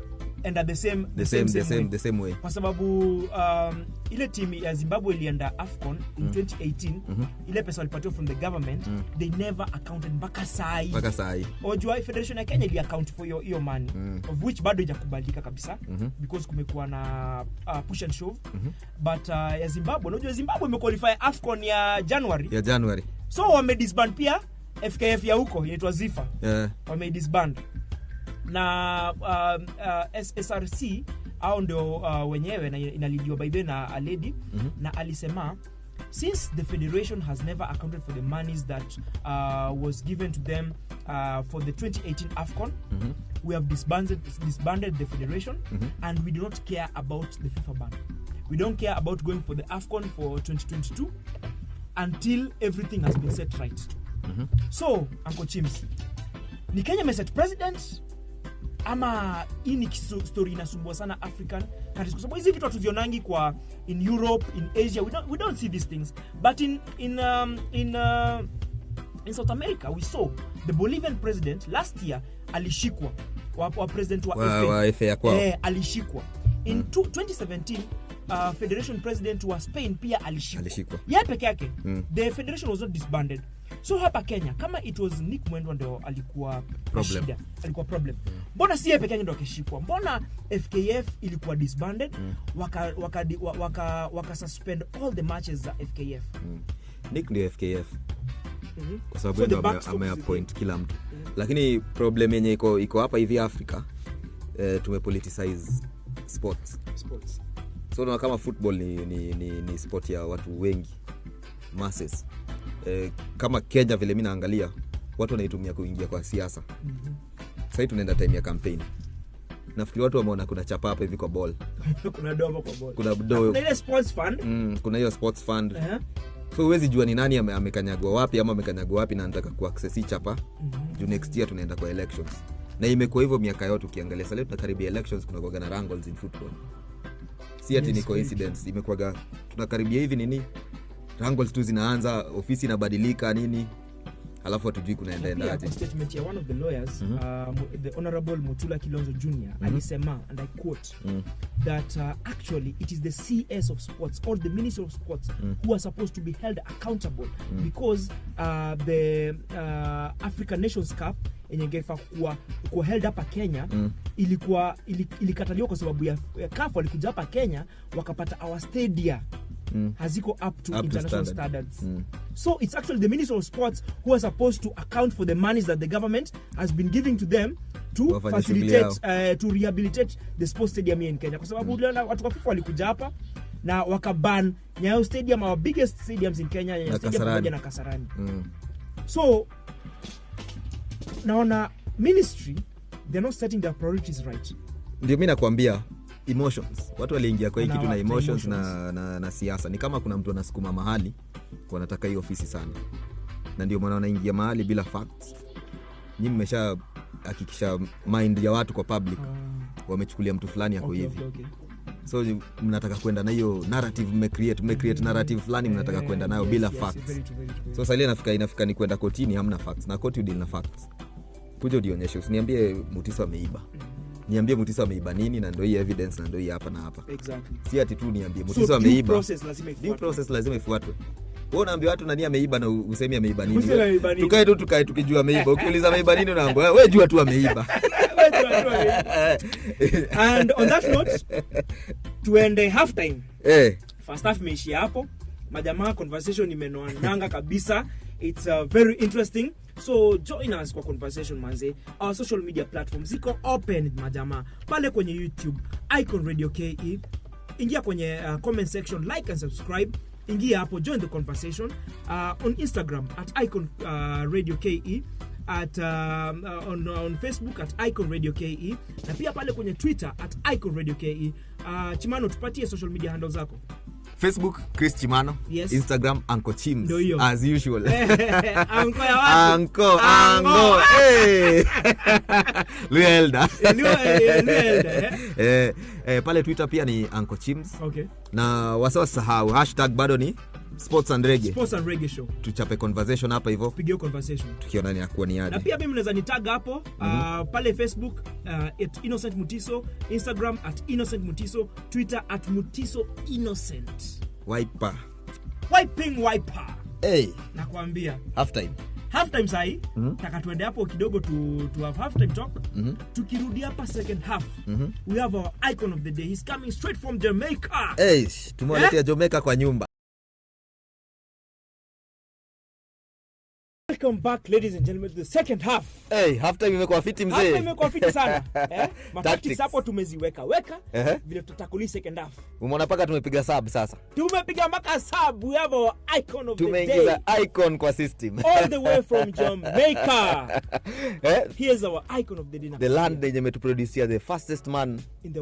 and at the same way. Kwa sababu ile team ya Zimbabwe ilienda AFCON in 2018, ile pesa walipatiwa from the government, they never accounted mpaka sai. Ojua federation ya Kenya ili account for your money, of which bado haijakubalika kabisa, because kumekuwa na push and shove. But ya Zimbabwe, unajua Zimbabwe imequalify AFCON ya January. So wame disband pia FKF ya huko inaitwa ZIFA. Wame disband. Na SRC au ndio wenyewe na inalidiwa by the na a lady, na alisema since the federation has never accounted for the monies that was given to them for the 2018 AFCON, we have disbanded the federation, and we do not care about the FIFA ban. We don't care about going for the AFCON for 2022 until everything has been set right. So Uncle Chimz, ni Kenya meset president ama hii ni story inasumbua sana African countries, kwa sababu hizi vitu hatuzionangi kwa in Europe, in Asia, we don't see these things, but in South America we saw the Bolivian president last year alishikwa, wa president wa FA kwao alishikwa in 2017. Federation president wa Spain pia alishikwa. Yeye peke yake. The federation was not disbanded. So hapa Kenya kama it was Nick Mwendwa ndio alikuwa problem. Mbona si yeye peke yake ndio akishikwa? Mbona FKF ilikuwa disbanded, waka suspend all the matches za FKF? Nick ndio FKF. Kwa sababu ndio ameappoint kila mtu. Lakini problem yenye iko hapa hivi Africa, tumepoliticize sports. So na kama football ni sport ya watu wengi, masses. Kama Kenya vile mimi naangalia, watu wanaitumia kuingia kwa siasa. Sasa tunaenda time ya campaign. Nafikiri watu wameona kuna chapa hapa hivi kwa ball. Kuna domo kwa ball. Kuna ile sports fund. Kuna hiyo sports fund. So huwezi jua ni nani amekanyagwa wapi ama amekanyagwa wapi na anataka kuaccess hii chapa. Juu next year tunaenda kwa elections. Na imekuwa hivyo miaka yote ukiangalia. Sasa leo tunakaribia elections, kuna kuwa na wrangles in football. Si ati ni coincidence, imekuwa tunakaribia hivi nini? Wrangles tu zinaanza, ofisi inabadilika nini? Alafu hatujui kunaenda aje. Statement ya one of the lawyers, the Honorable Mutula Kilonzo Jr. alisema, and I quote, that actually it is the CS of sports or the Minister of Sports who are supposed to be held accountable, because the African Nations Cup yenyegefa kuwa held hapa Kenya ilikataliwa kwa sababu ya CAF walikuja hapa Kenya wakapata our stadia haziko up to international standards. So it's actually the Minister of Sports who are supposed to account for the monies that the government has been giving to them to facilitate to rehabilitate the sports stadium in Kenya, kwa sababu watu wa FIFA walikuja hapa na wakaban Nyayo Stadium, our biggest stadiums in Kenya, Nyayo Stadium pamoja na Kasarani. So naona ministry, they're not setting their priorities right. Ndio mimi nakwambia emotions. Watu waliingia kwa hii kitu na emotions na siasa. Ni kama kuna mtu anasukuma mahali wanataka hiyo ofisi sana. Na ndio maana wanaingia mahali bila facts. Nyinyi mmesha hakikisha mind ya watu kwa public wamechukulia mtu fulani yako hivi. So mnataka kwenda na hiyo narrative mmecreate narrative fulani mnataka kwenda nayo bila facts. So sasa ile inafika ni kwenda kotini hamna facts, na koti deal na facts. Kuja udionyeshe, usiniambie Mutiso ameiba. Niambie Mutiso ameiba nini, na ndio hii evidence, na ndio hii hapa na hapa. Exactly. Si ati tu niambie Mutiso ameiba. Due process lazima ifuatwe. Due process lazima ifuatwe. Wewe unaambia watu nani ameiba na usemi ameiba nini? Tukae tukijua ameiba. Ukiuliza ameiba nini unaambia wewe jua tu ameiba. And on that note, tuende half time. First half imeishia hapo. Majamaa conversation imenoananga kabisa. It's very interesting. So join us kwa conversation manze. Our social media platforms ziko open majamaa. Pale kwenye YouTube, Icon Radio KE. Ingia kwenye comment section, like and subscribe. Ingia hapo, join the conversation. On Instagram at Icon Radio KE. At on Facebook at Icon Radio KE. Na pia pale kwenye Twitter at Icon Radio KE. Chimano, tupatie social media handles zako. Facebook Chris Chimano, yes. Instagram Uncle Chimz as usual. Uncle ya wapi? Uncle. Hey. Luelda. Pale Twitter pia ni Uncle Chimz. Okay. Na wasahau hashtag bado ni Sports and Reggae. Sports and Reggae show. Tuchape conversation hapa hivyo. Pigio conversation. Tukiona ni akuwa ni aje. Na pia mimi mnaweza nitag hapo pale Facebook at Innocent Mutiso, Instagram at Innocent Mutiso, Twitter at Mutiso Innocent. Wiper. Wiper. Hey. Nakwambia. Half time sahi. Taka tuende hapo kidogo to have half time talk. Tukirudi hapa second half. We have our icon of the day. He's coming straight from Jamaica. Hey, tumewaletea Jamaica kwa nyumba. Welcome back, ladies and gentlemen, to the second half. Hey, half time imekuwa fiti mzee. Half time imekuwa fiti sana. Tactics hapo tumeziweka. Vile tutakuli second half. Umeona paka tumepiga sub sasa. Tumepiga maka sub. We have our icon of the day. Tumeingiza icon kwa system. All the way from Jamaica. Here's our icon of the day. The land yenye imetuproducia the fastest man in the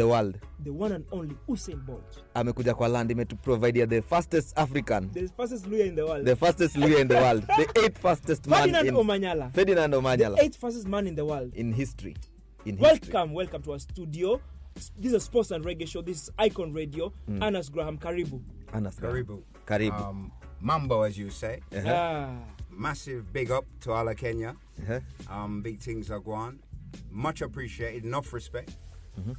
world. The one and only Usain Bolt. Amekuja kwa land imetuprovide the fastest African. The fastest Luya in the world. The fastest Luya in the world. The 8th fastest man Ferdinand Omanyala. The 8th fastest man in the world. In history. Welcome to our studio. This is a Sports and Reggae show. This is Icon Radio. Anas Graham, karibu. Karibu. Mambo, as you say. Massive big up to all Kenya. Big things are going. Much appreciated. Enough respect.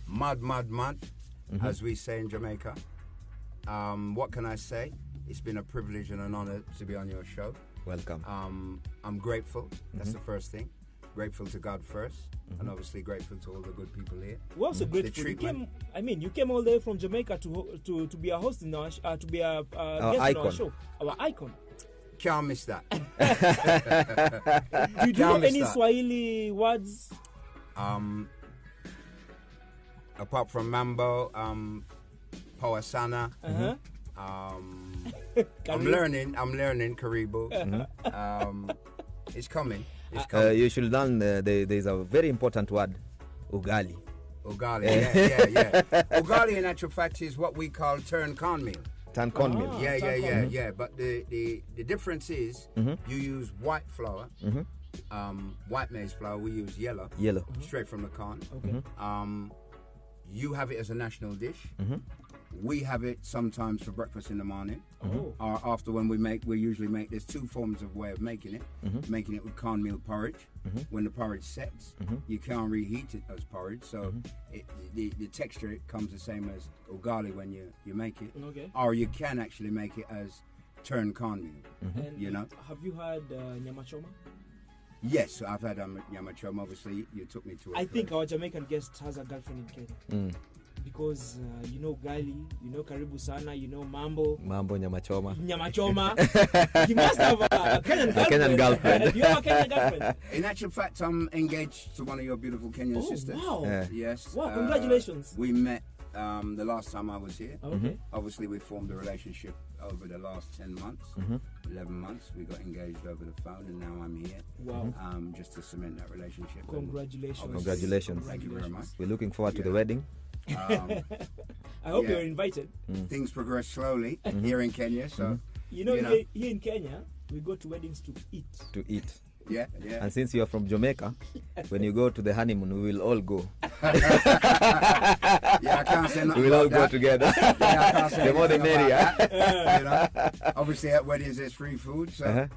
Mad. As we say in Jamaica. What can I say? It's been a privilege and an honor to be on your show. Welcome. I'm grateful. That's the first thing. Grateful to God first, and obviously grateful to all the good people here. We're also grateful. You came all the way from Jamaica to be a host in our to be a guest icon. on our show. Our icon. Can't miss that. Do you know any Swahili words? Apart from Mambo, Pawasana. I'm learning Karibu. It's coming. You should learn there's a very important word, ugali. Yeah. Ugali in actual fact is what we call turn cornmeal. Yeah. But the difference is you use white flour, white maize flour. We use yellow, straight from the corn. Okay. You have it as a national dish. We have it sometimes for breakfast in the morning. Or after when we usually make, there's two forms of way of making it. Making it with cornmeal porridge. When the porridge sets, you can't reheat it as porridge. So the texture, it comes the same as ugali when you make it. Okay. Or you can actually make it as turned cornmeal. You know. Have you had nyama choma? Yes, I've had nyama choma. Obviously, you took me to it. I think our Jamaican guest has a girlfriend in Kenya. Because you know Gali, you know Karibu Sana, you know Mambo nyama choma. He must have a Kenyan girlfriend. Do you have a Kenyan girlfriend? In actual fact, I'm engaged to one of your beautiful Kenyan sisters. Wow. Yes. Wow, congratulations. We met the last time I was here. Okay. Obviously, we formed a relationship over the last 10 months, 11 months. We got engaged over the phone, and now I'm here. Wow. Just to cement that relationship. Congratulations. Thank you very much. We're looking forward to the wedding. I hope you're invited. Things progress slowly here in Kenya, so here in Kenya we go to weddings to eat. Yeah. And since you're from Jamaica, when you go to the honeymoon, we will all go. I can't say nothing. We will all go together. I can't say the more the merrier. Obviously at weddings there's free food, so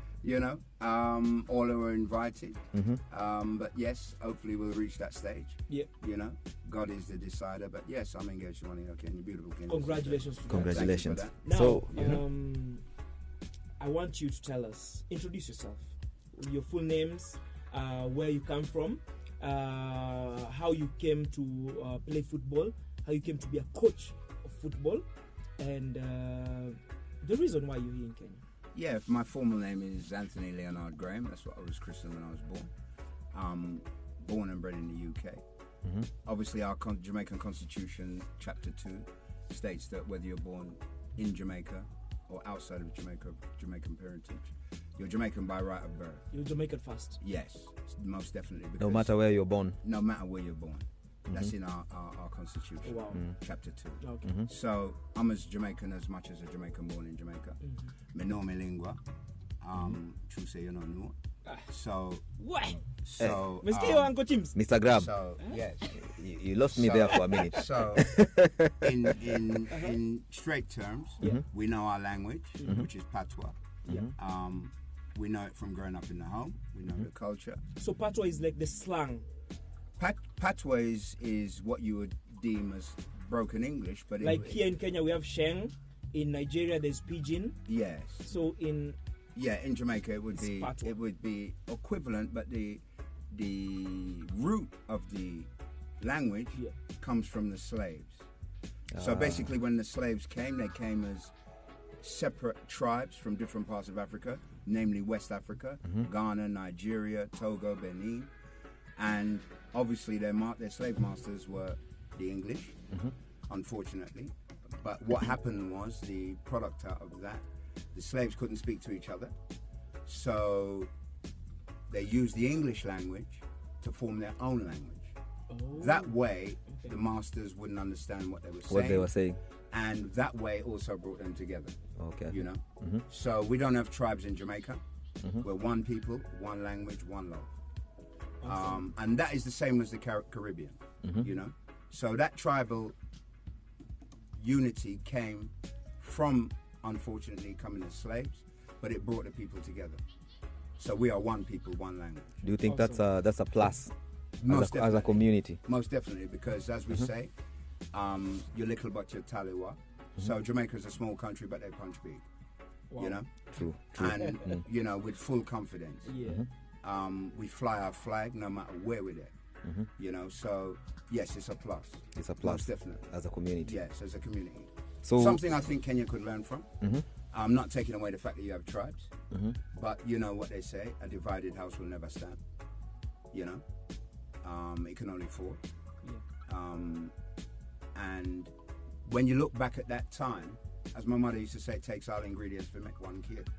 all are invited. But yes, hopefully we'll reach that stage. Yeah. God is the decider. But yes, I'm engaged to one of your beautiful Kenyans. Congratulations. Congratulations. Now, So, I want you to tell us, introduce yourself, your full names, where you come from, how you came to play football, how you came to be a coach of football, and the reason why you're here in Kenya. Yeah, my formal name is Anthony Leonard Graham. That's what I was christened when I was born. Born and bred in the UK. Obviously, our Jamaican Constitution, Chapter 2, states that whether you're born in Jamaica or outside of Jamaica, Jamaican parentage, you're Jamaican by right of birth. You're Jamaican first. Yes, most definitely. No matter where you're born. No matter where you're born. That's in our Constitution, Wow. Chapter 2. Okay. So I'm as Jamaican as much as a Jamaican born in Jamaica. Me know me lingua. True say you don't know. So What? so Uncle Chimz. Mr. Grab, so yes. you lost me there for a minute. So in straight terms, we know our language, which is patois. We know it from growing up in the home. We know the culture. So patois is like the slang. Patois is what you would deem as broken English, but Like here in Kenya we have Sheng. In Nigeria there's Pidgin. yes, So in Jamaica it would be patois. equivalent, but the root of the language comes from the slaves. So basically, when the slaves came, they came as separate tribes from different parts of Africa, namely West Africa, Ghana, Nigeria, Togo, Benin, and obviously their slave masters were the English, unfortunately. But what happened was, the product out of that, the slaves couldn't speak to each other, so they used the English language to form their own language. That way, the masters wouldn't understand what they were saying. And that way also brought them together. Okay. You know? So we don't have tribes in Jamaica. We're one people, one language, one love. And that is the same as the Caribbean, you know? So that tribal unity came from, unfortunately, coming as slaves, but it brought the people together. So we are one people, one language. Do you think that's a plus as a community? Most definitely, because as we say, you're little but you're taliwa. So Jamaica is a small country, but they punch big. Wow. You know? True. And, you know, with full confidence. Yeah. We fly our flag no matter where we're at. You know, so yes, it's a plus. It's a plus. Most definitely. As a community. Yes, as a community. So something I think Kenya could learn from. I'm not taking away the fact that you have tribes, but you know what they say: a divided house will never stand. You know, it can only fall. And when you look back at that time, as my mother used to say, it takes all ingredients to make one kid.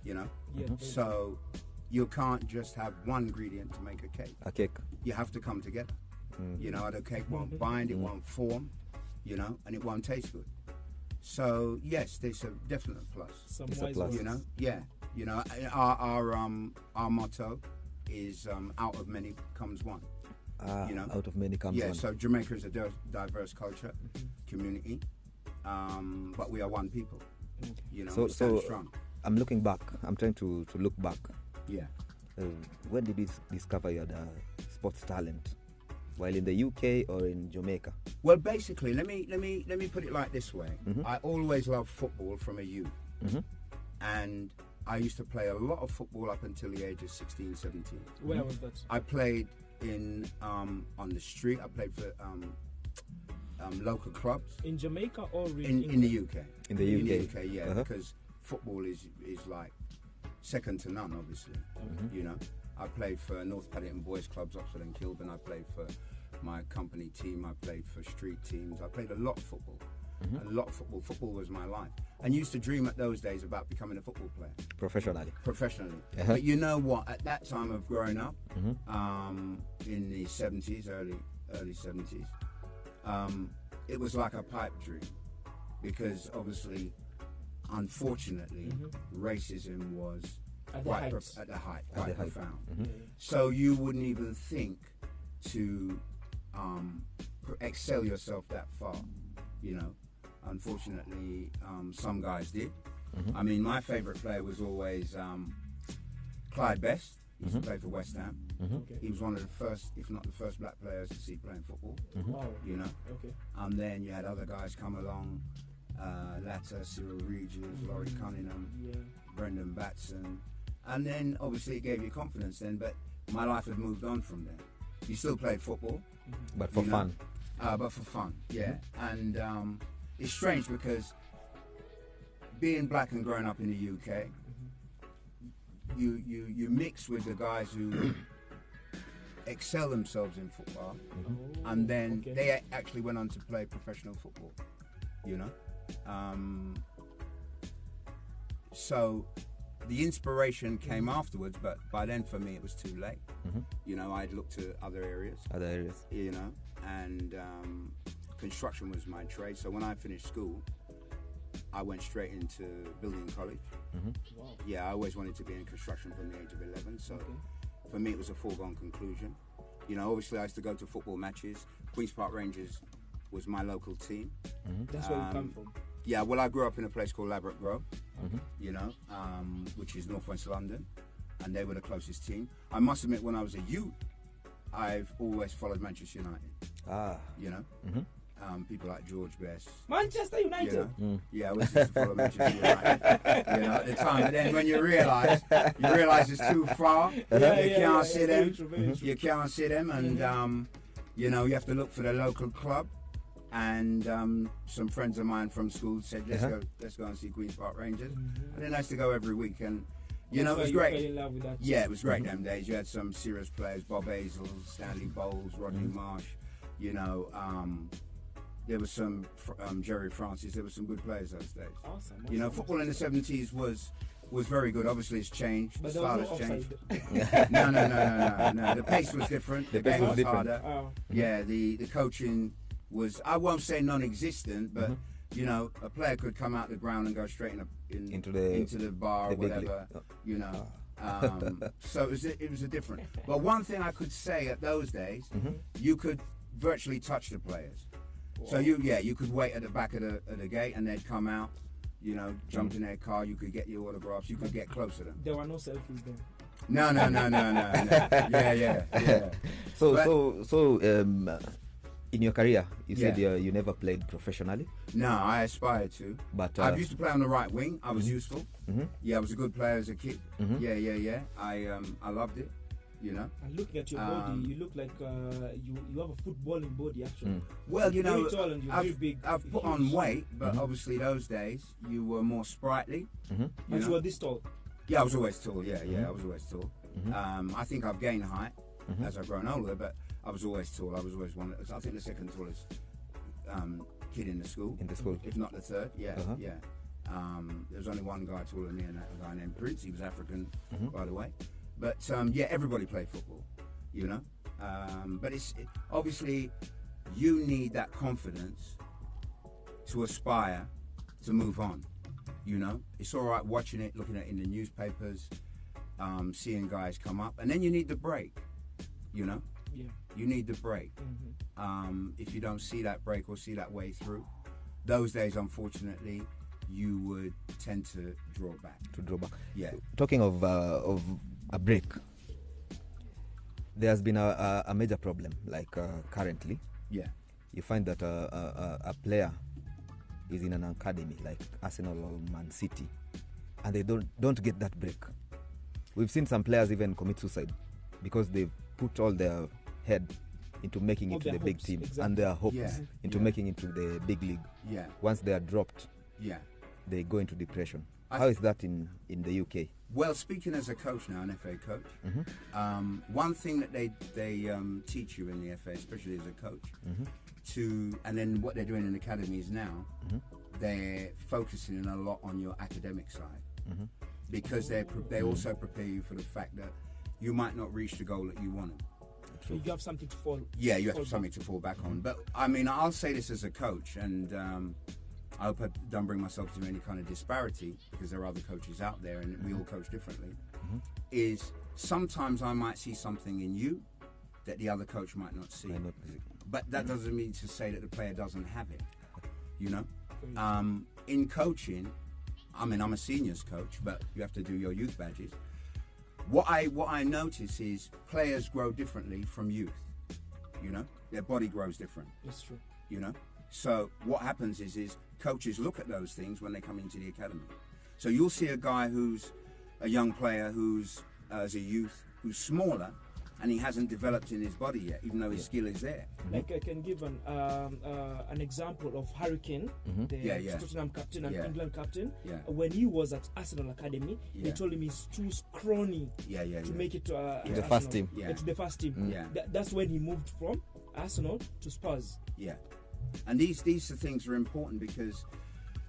You know, so you can't just have one ingredient to make a cake. A cake. You have to come together. You know, the cake won't bind, it won't form, you know, and it won't taste good. So yes, there's a definite plus. It's a plus. You know, yeah. You know, our motto is out of many comes one. You know, out of many comes one. Yeah. So Jamaica is a diverse culture, community, but we are one people. You know, so stand strong. I'm looking back. I'm trying to look back. Yeah. When did you discover you had a sports talent? While in the UK or in Jamaica? Well, basically, let me put it like this way. I always loved football from a youth. And I used to play a lot of football up until the age of 16, 17. Where was that? I played in on the street. I played for local clubs. In Jamaica or in the UK? In the UK, yeah, because football is like second to none, obviously. You know, I played for North Paddington Boys Clubs, Oxford and Kilburn. I played for my company team. I played for street teams. I played a lot of football. A lot of football. Football was my life. And used to dream at those days about becoming a football player. Professionally. But you know what? At that time of growing up, in the 70s, early 70s, it was like a pipe dream. Because obviously, unfortunately, racism was at the height, quite profound. So you wouldn't even think to excel yourself that far, you know. Unfortunately, some guys did. I mean, my favourite player was always Clyde Best. He used to play for West Ham. He was one of the first, if not the first, black players to see playing football. You know. And then you had other guys come along, Latta, Cyril Regis, Laurie Cunningham. Brendan Batson, and then obviously it gave you confidence then. But my life had moved on from there. You still played football, but for fun. But for fun, yeah. And it's strange because being black and growing up in the UK, you mix with the guys who excel themselves in football, and then they actually went on to play professional football, you know. So the inspiration came afterwards, but by then for me it was too late. You know, I'd looked to other areas, you know, and construction was my trade. So when I finished school, I went straight into building college. Wow. Yeah, I always wanted to be in construction from the age of 11, so for me it was a foregone conclusion. You know, obviously I used to go to football matches. Queen's Park Rangers was my local team. That's where you come from. Yeah, well, I grew up in a place called Ladbroke Grove, you know, which is northwest London, and they were the closest team. I must admit, when I was a youth, I've always followed Manchester United. You know, people like George Best. Manchester United. You know? Yeah, I was used to follow Manchester United. You know, at the time, but then when you realise it's too far. You can't see them. You can't see them, and you know, you have to look for the local club. And some friends of mine from school said, let's go and see Queen's Park Rangers. And then I used to go every week, and you know, it was great. Fell in love with that. Yeah, it was great them days. You had some serious players: Bob Hazel, Stanley Bowles, Rodney Marsh. You know, there was some Jerry Francis. There were some good players those days. Awesome. You know, football in the 70s was very good. Obviously, it's changed. But the there style was has no changed. offside. No. The pace was different. The game was harder. Yeah, the coaching was, I won't say non-existent, but you know, a player could come out the ground and go straight into the bar or whatever. You know. So it was a different. But one thing I could say at those days, you could virtually touch the players. Wow. So you could wait at the back of the gate, and they'd come out, you know, jump in their car. You could get your autographs. You could get close to them. There were no selfies then. No. Yeah. So in your career, you said you never played professionally. No, I aspired to. But I used to play on the right wing. I was useful. Yeah, I was a good player as a kid. Yeah. I loved it. You know. And looking at your body, you look like you have a footballing body actually. Well, you know, very tall and you're very big. I've put on weight, but obviously those days you were more sprightly. But you were this tall. Yeah, I was always tall. Yeah, I was always tall. I think I've gained height as I've grown older, but I was always tall. I was always I think the second tallest kid in the school. If not the third. Yeah. There was only one guy taller than me, and that guy named Prince. He was African, by the way. But everybody played football, you know. But obviously you need that confidence to aspire to move on. You know, it's all right watching it, looking at it in the newspapers, seeing guys come up, and then you need the break. You know, you need the break. If you don't see that break or see that way through, those days, unfortunately, you would tend to draw back. Yeah. Talking of a break, there has been a major problem. Like currently, you find that a player is in an academy like Arsenal or Man City, and they don't get that break. We've seen some players even commit suicide because they've put all their head into making it to the big team and their hopes into making it to the big league. Once they are dropped, they go into depression. How is that in the UK? Well, speaking as a coach now, an FA coach, one thing that they teach you in the FA, especially as a coach, and then what they're doing in academies now, they're focusing a lot on your academic side, because they also prepare you for the fact that you might not reach the goal that you wanted. So you have something to fall. Yeah, you have something to fall back on. But I mean, I'll say this as a coach, and I hope I don't bring myself to any kind of disparity, because there are other coaches out there and we all coach differently, is sometimes I might see something in you that the other coach might not see. But that doesn't mean to say that the player doesn't have it, you know? In coaching, I mean, I'm a seniors coach, but you have to do your youth badges. What I notice is players grow differently from youth, you know? Their body grows different. That's true. You know? So what happens is coaches look at those things when they come into the academy. So you'll see a guy who's a young player who's as a youth who's smaller, and he hasn't developed in his body yet, even though his skill is there. Like I can give an example of Hurricane, the Tottenham captain and England captain. When he was at Arsenal Academy, he told him he's too scrawny to make it to the first team. To the first team. That's when he moved from Arsenal to Spurs. And these things are important because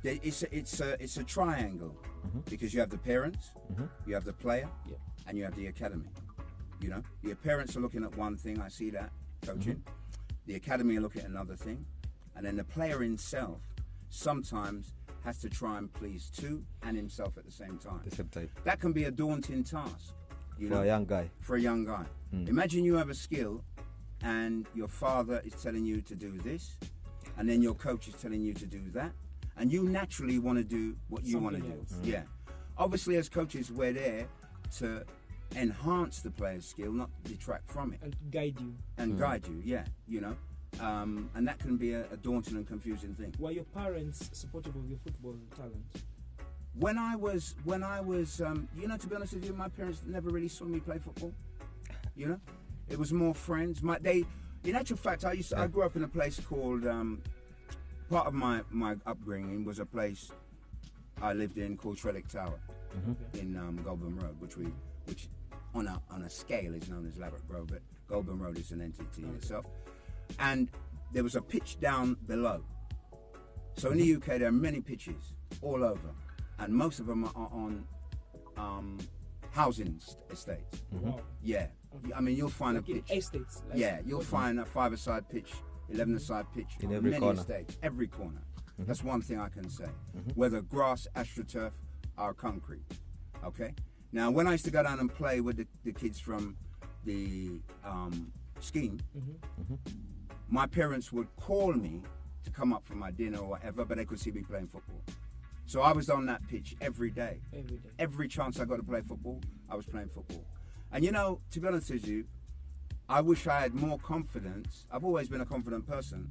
it's a triangle, because you have the parents, you have the player, and you have the academy. You know, your parents are looking at one thing, I see that, coaching. The academy are looking at another thing. And then the player himself sometimes has to try and please two and himself at the same time. That can be a daunting task. For a young guy. For a young guy. Imagine you have a skill and your father is telling you to do this, and then your coach is telling you to do that, and you naturally want to do what you want to do. Obviously, as coaches, we're there to enhance the player's skill, not detract from it. And guide you. You know. And that can be a daunting and confusing thing. Were your parents supportive of your football talent? When I was, you know, to be honest with you, my parents never really saw me play football. You know, it was more friends. In actual fact, I grew up in a place called, part of my upbringing was a place I lived in called Trellick Tower in Goulburn Road, which on a scale is known as Laverick Grove, but Goulburn Road is an entity in itself. And there was a pitch down below. So in the UK, there are many pitches all over, and most of them are on housing estates. Yeah, I mean, you'll find like a pitch. Estates. Like you'll find a 5-a-side pitch, 11-a-side pitch in on every many corner. estates, every corner. That's one thing I can say. Whether grass, astroturf, or concrete. Okay. Now, when I used to go down and play with the kids from the scheme, my parents would call me to come up for my dinner or whatever, but they could see me playing football. So I was on that pitch every day. Every chance I got to play football, I was playing football. And you know, to be honest with you, I wish I had more confidence. I've always been a confident person,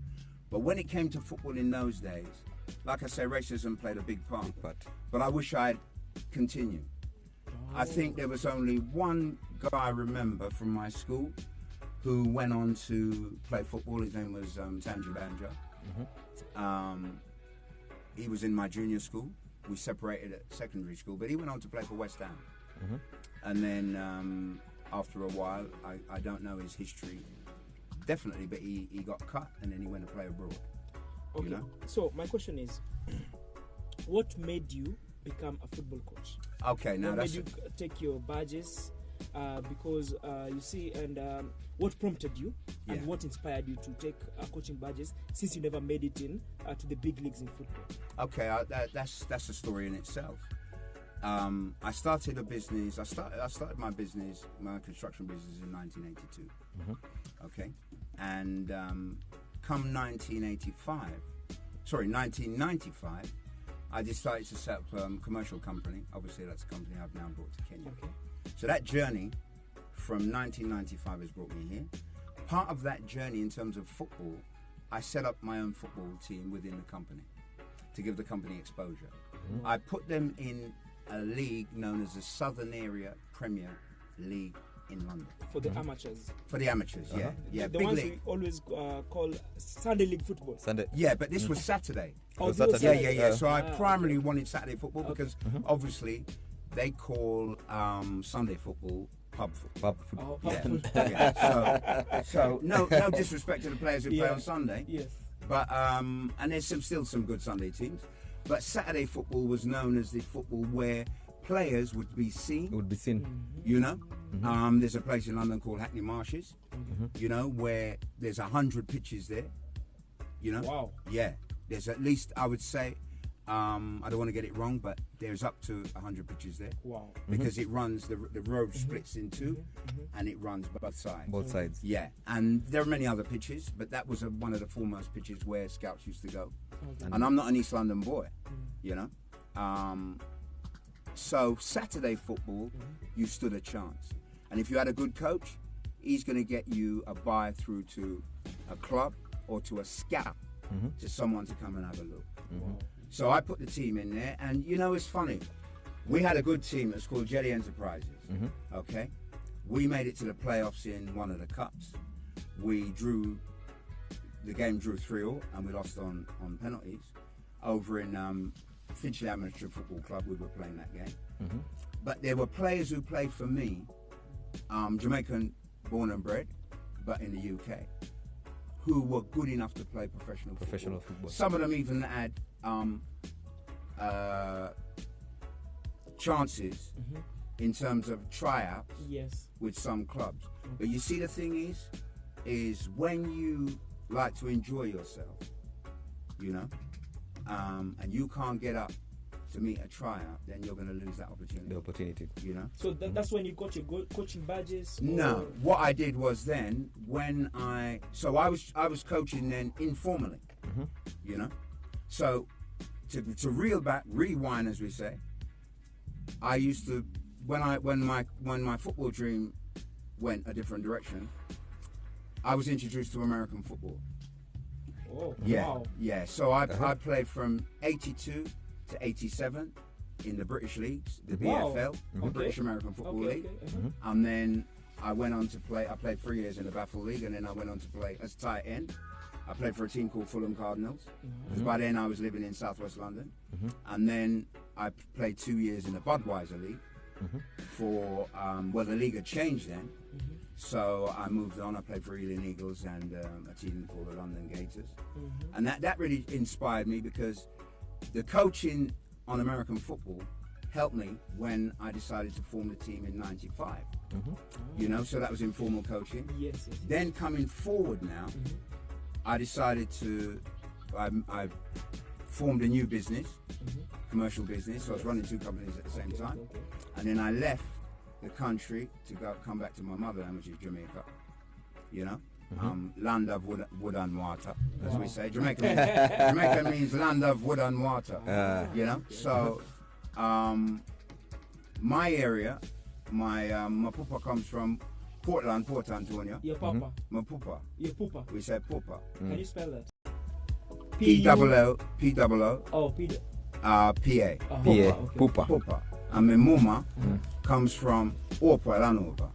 but when it came to football in those days, like I say, racism played a big part. But I wish I'd continued. I think there was only one guy I remember from my school who went on to play football. His name was Tanji Banjo. He was in my junior school. We separated at secondary school, but he went on to play for West Ham. And then after a while, I don't know his history definitely, but he got cut and then he went to play abroad. Okay, you know? So my question is, what made you become a football coach? Okay, now what that's... made you take your badges? Because you see, and what prompted you, and what inspired you to take coaching badges, since you never made it in to the big leagues in football? Okay, that's a story in itself. I started a business. I started my construction business in 1982. Okay, and come 1995, I decided to set up a commercial company. Obviously, that's a company I've now brought to Kenya. Okay. So that journey from 1995 has brought me here. Part of that journey in terms of football, I set up my own football team within the company to give the company exposure. I put them in a league known as the Southern Area Premier League in London. For the amateurs? For the amateurs, yeah. The big ones league. we always call Sunday League football. Yeah, but this was Saturday. Oh, Saturday. Yeah. So I primarily wanted Saturday football because obviously they call Sunday football pub football. So no disrespect to the players who play on Sunday. Yes. But and there's still some good Sunday teams. But Saturday football was known as the football where players would be seen. You know, there's a place in London called Hackney Marshes. You know, where there's 100 pitches there. You know. Wow. Yeah. There's at least, I would say, I don't want to get it wrong, but there's up to 100 pitches there. Wow. Because it runs, the road splits in two, and it runs both sides. Both sides. Yeah. And there are many other pitches, but that was one of the foremost pitches where scouts used to go. And I'm not an East London boy, you know. So Saturday football, you stood a chance. And if you had a good coach, he's going to get you a buy through to a club or to a scout, to someone to come and have a look. So I put the team in there, and you know, it's funny. We had a good team. It's called Jelly Enterprises. Okay, we made it to the playoffs in one of the cups. The game drew 3-3, and we lost on penalties. Over in Finchley Amateur Football Club, we were playing that game. But there were players who played for me, Jamaican born and bred, but in the UK, who were good enough to play professional football. Some of them even had chances in terms of tryouts with some clubs. But you see, the thing is when you like to enjoy yourself, you know, and you can't get up to meet a tryout, then you're going to lose that opportunity. The opportunity, you know. So that's when you got your coaching badges. Or? No, what I did was then when I was coaching then informally, you know. So to rewind, as we say, I used to when my football dream went a different direction, I was introduced to American football. Oh, yeah, wow. Yeah. So I played from 82 to 87 in the British leagues, the BFL, the British American Football League. And then I went on to play. I played 3 years in the Baffle League, and then I went on to play as tight end. I played for a team called Fulham Cardinals, because by then I was living in Southwest London. And then I played 2 years in the Budweiser League for the league had changed then. So I moved on. I played for Ealing Eagles and a team called the London Gators. And that really inspired me, because the coaching on American football helped me when I decided to form the team in '95. You know, so that was informal coaching. Yes. Then coming forward now, I decided I formed a new business, commercial business. So I was running 2 companies at the same time. And then I left the country to come back to my motherland, which is Jamaica. You know, land of wood and water, as we say. Jamaica means land of wood and water. You know, so my area, my pupa comes from Portland, Port Antonio. Your papa. My pupa. Your pupa. We say pupa. Can you spell that? P-double-O. Oh, P-A. Pupa. Pupa. And my mama comes from Orpwell and Over.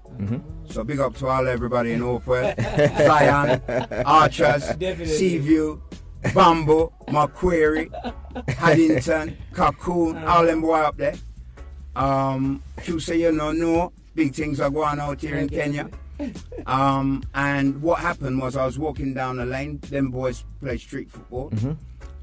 So big up to everybody in Orpwell, Zion, Archers, Seaview, Bambo, Macquarie, Haddington, Cocoon, all them boy up there. You say you know, big things are going out here in Kenya. And what happened was I was walking down the lane, them boys play street football.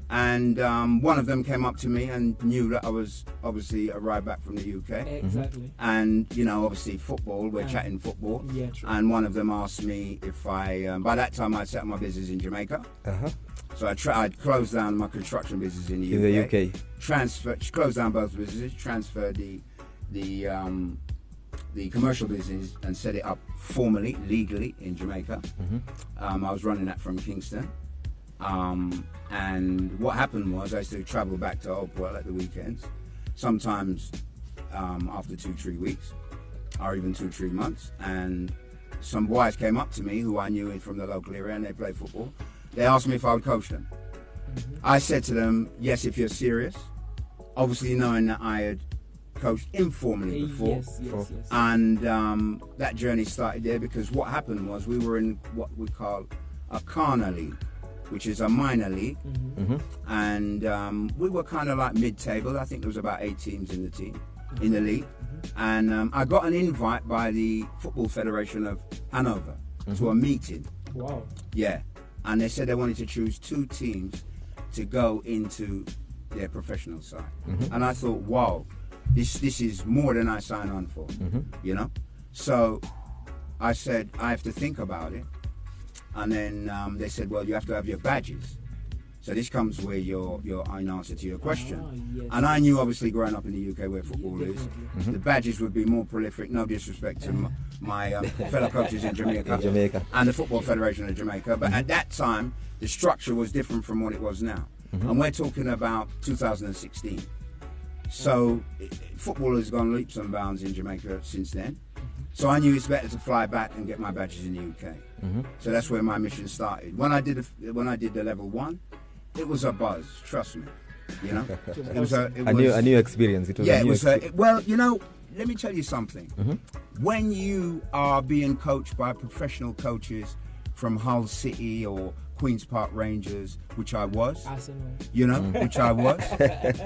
And one of them came up to me and knew that I was obviously arrived back from the UK. Exactly. And, you know, obviously football, we're chatting football. Yeah, true. And one of them asked me if by that time I'd set up my business in Jamaica. So I'd closed down my construction business in the UK. Closed down both businesses, transferred the commercial business and set it up formally, legally in Jamaica. I was running that from Kingston. And what happened was I used to travel back to Oldport at the weekends, sometimes after 2-3 weeks, or even 2-3 months. And some boys came up to me who I knew from the local area, and they played football. They asked me if I would coach them. I said to them, yes, if you're serious. Obviously knowing that I had coached informally before. Yes. And that journey started there, because what happened was we were in what we call a Kana League, which is a minor league. And we were kind of like mid-table. I think there was about 8 teams in the league. And I got an invite by the Football Federation of Hanover to a meeting. Wow. Yeah. And they said they wanted to choose 2 teams to go into their professional side. And I thought, wow, this is more than I signed on for, you know? So I said, I have to think about it. And then they said, well, you have to have your badges. So this comes where your in answer to your question. Yes. And I knew, obviously, growing up in the UK where football is, the badges would be more prolific. No disrespect to my fellow coaches in Jamaica and the Football Federation of Jamaica. But at that time, the structure was different from what it was now. And we're talking about 2016. So football has gone leaps and bounds in Jamaica since then. So I knew it's better to fly back and get my badges in the UK. So that's where my mission started. When I did the level 1, it was a buzz, trust me. You know, it was a new experience. It was yeah, a new experience. Well, you know, let me tell you something. When you are being coached by professional coaches from Hull City or Queen's Park Rangers, which I was, Arsenal. you know, which I was.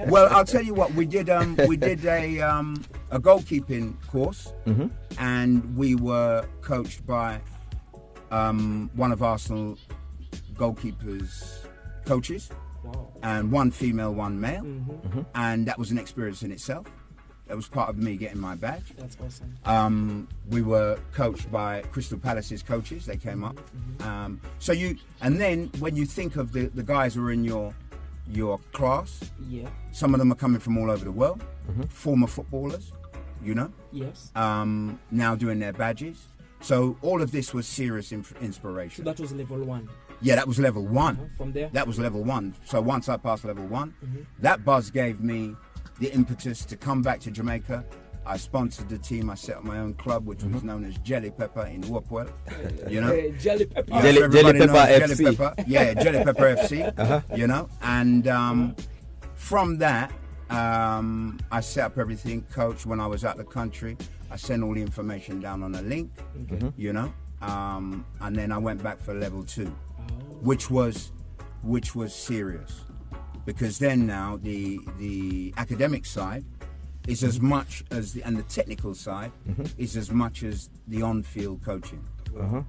Well, I'll tell you what, we did a goalkeeping course, and we were coached by one of Arsenal goalkeepers' coaches, and one female, one male, and that was an experience in itself. That was part of me getting my badge. That's awesome. We were coached by Crystal Palace's coaches. They came up. And then when you think of the guys who are in your class, some of them are coming from all over the world, former footballers, you know. Yes. Now doing their badges. So all of this was serious inspiration. So that was level 1. Yeah, that was level 1. From there? That was level 1. So once I passed level 1, that buzz gave me the impetus to come back to Jamaica. I sponsored the team. I set up my own club, which was known as Jelly Pepper in Whopwell. You know, Jelly Pepper. Yeah, Jelly Pepper FC. Jelly Pepper. Yeah, Jelly Pepper FC. You know, and from that, I set up everything. Coach, when I was out the country, I sent all the information down on a link. You know, and then I went back for level 2, which was serious. Because then now the academic side is as much as and the technical side is as much as the on-field coaching,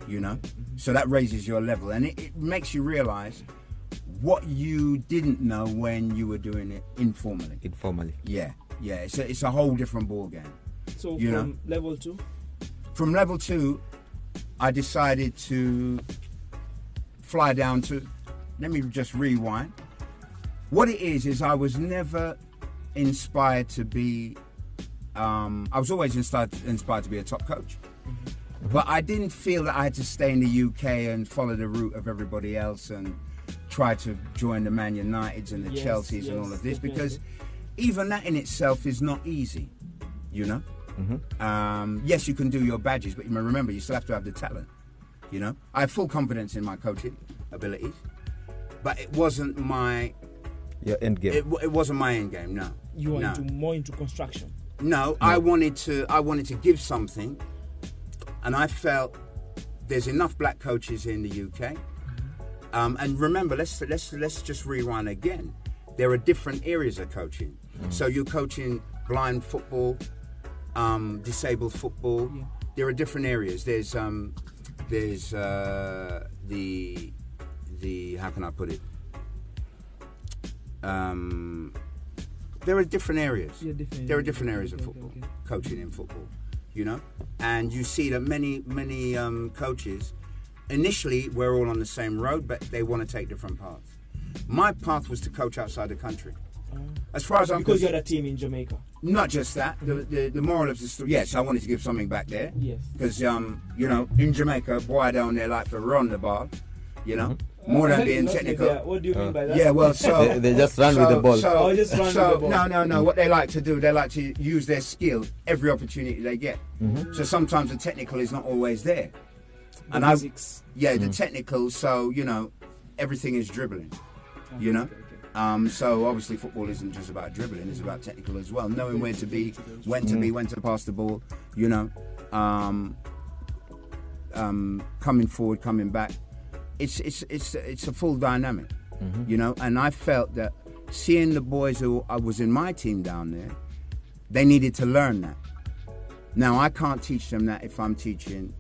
you know. So that raises your level, and it makes you realize what you didn't know when you were doing it informally. Yeah. It's a whole different ball game. So you from know? level 2? From level 2, I decided to fly down to. Let me just rewind. What it is I was never inspired to be. I was always inspired to be a top coach, but I didn't feel that I had to stay in the UK and follow the route of everybody else and try to join the Man Uniteds and the Chelseas and all of this, because even that in itself is not easy, you know. Yes, you can do your badges, but you must remember you still have to have the talent. You know, I have full confidence in my coaching abilities, but it wasn't my. Your end game. It wasn't my end game. No. You were more into construction. No, I wanted to give something, and I felt there's enough black coaches in the UK. And remember, let's just rewind again. There are different areas of coaching. So you're coaching blind football, disabled football. There are different areas. There's the how can I put it? There are different areas. There are different areas of football, coaching in football, you know. And you see that many coaches, initially we're all on the same road, but they want to take different paths. My path was to coach outside the country. As far as I'm because you had a team in Jamaica. Not just that. The moral of the story. Yes, I wanted to give something back there. Yes. Because you know, in Jamaica, boy down there like to run the ball, you know. More than being technical. What do you mean by that? Yeah, well, so they just run with the ball. Just run with the ball. No. What they like to do, they like to use their skill every opportunity they get. So sometimes the technical is not always there. The physics. The technical. So you know, everything is dribbling. You know. So obviously football isn't just about dribbling; it's about technical as well. Knowing where to be, when to pass the ball. You know, coming forward, coming back. It's a full dynamic, you know. And I felt that seeing the boys who I was in my team down there, they needed to learn that. Now I can't teach them that if I'm teaching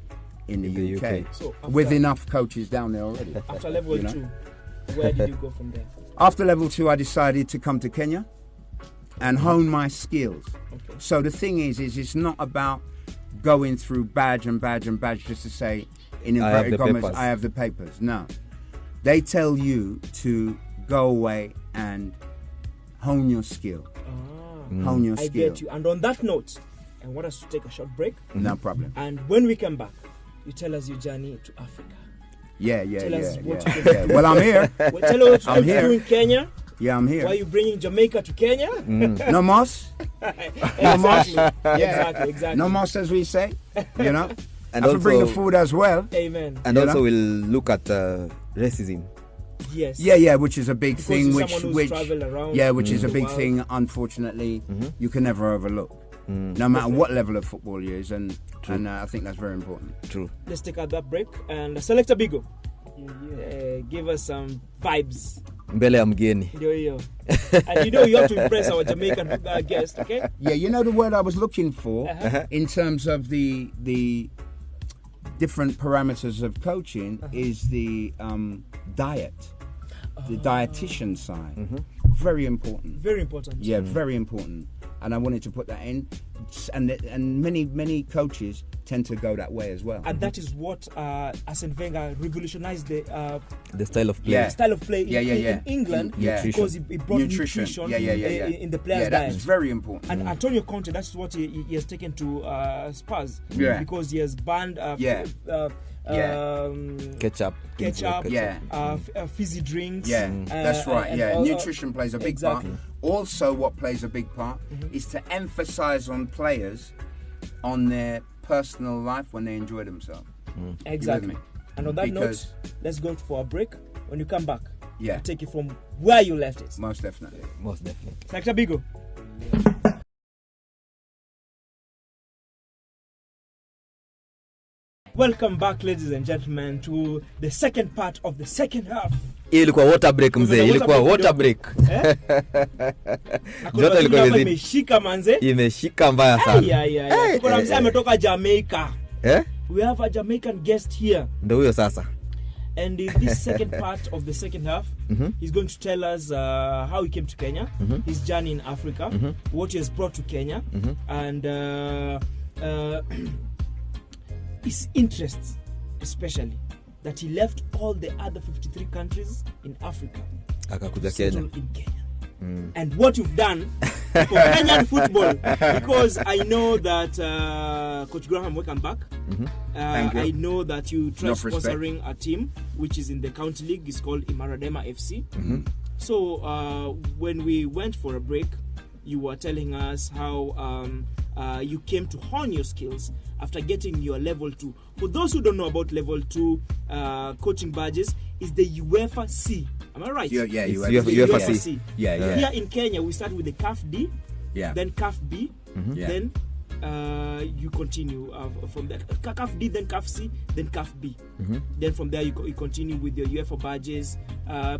in the UK. So with enough coaches down there already. After level 2, where did you go from there? After level 2, I decided to come to Kenya and hone my skills. Okay. So the thing is it's not about going through badge just to say, in inverted commas, I have the papers. No. They tell you to go away and hone your skill. Hone your skill. I get you. And on that note, I want us to take a short break. No problem. And when we come back, you tell us your journey to Africa. Yeah. Well, I'm here. Tell us what you're doing in Kenya. Yeah, I'm here. Why are you bringing Jamaica to Kenya? No moss. No moss. Exactly. No moss, as we say. You know. And also also bring the food as well. Amen. And also we'll look at racism Yes. Yeah, which is a big Because thing. you're someone who's traveled around which is a the big world. thing. Unfortunately, you can never overlook, no matter what level of football you is, and I think that's very important. True. Let's take out that break and Selector Bigo. Give us some vibes. Mbele ya mgeni. Yo. And you have to impress our Jamaican guest, okay? Yeah, you know the word I was looking for in terms of the different parameters of coaching is the diet, the dietitian side. Very important. Very important. Yeah, very important. And I wanted to put that in, and many coaches tend to go that way as well. And that is what Arsene Wenger revolutionized the style of play. Yeah. style of play in England because he brought nutrition in the players' diet. That's very important. And Antonio Conte, that's what he has taken to Spurs because he has banned ketchup, fizzy drinks. That's right. Nutrition plays a big part. Exactly. Also, what plays a big part is to emphasize on players on their personal life when they enjoy themselves. Exactly. And on that note, let's go for a break. When you come back, Yeah. take it from where you left it. Most definitely. Most definitely. Selector Bigo. Welcome back, ladies and gentlemen, to the second part of the second half. Hii ilikuwa water break mzee, ilikuwa water break. Joto ilikuwa imeshika manze. Imeshika mbaya sana. Tuko na mzee ametoka Jamaica. Eh? We have a Jamaican guest here. Ndio huyo sasa. And in this second part of the second half, he's going to tell us how he came to Kenya, his journey in Africa, what he has brought to Kenya, and his interests, especially that he left all the other 53 countries in Africa Akakuja to settle Kenya. in Kenya. And what you've done for Kenyan football, because I know that Coach Graham, welcome back. Thank you. I know that you tried Enough respect. sponsoring a team which is in the county league. It's called Imaradema FC. So when we went for a break, you were telling us how you came to hone your skills after getting your level 2. For those who don't know about level 2 coaching badges, is the UEFA C. Am I right? Yeah, It's UEFA UFC. C. Yeah. Here in Kenya, we start with the CAF D, Yeah. then CAF B, Yeah. then you continue from that. CAF D, then CAF C, then CAF B. Then from there, you continue with your UEFA badges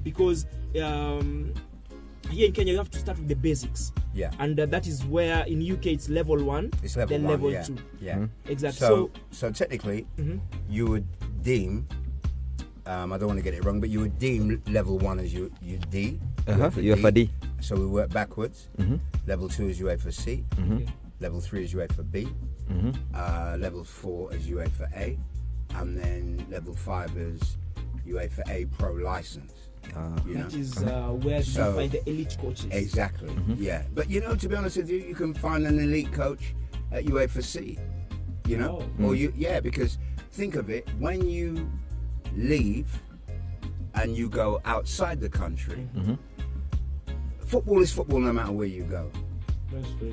because here in Kenya, you have to start with the basics. Yeah. And that is where in UK it's level 1, It's level then 1, level yeah. 2. Yeah. Exactly. So technically, you would deem, I don't want to get it wrong, but you would deem level 1 as you D. UEFA D. So we work backwards. Level 2 is UEFA C. Okay. Level 3 is UEFA B. Level 4 is UEFA A. And then level 5 is UEFA A Pro license. You know? That is where you find the elite coaches. Exactly. Yeah. But to be honest with you, you can find an elite coach at UEFA C. You know? Or because think of it, when you leave and you go outside the country, football is football no matter where you go.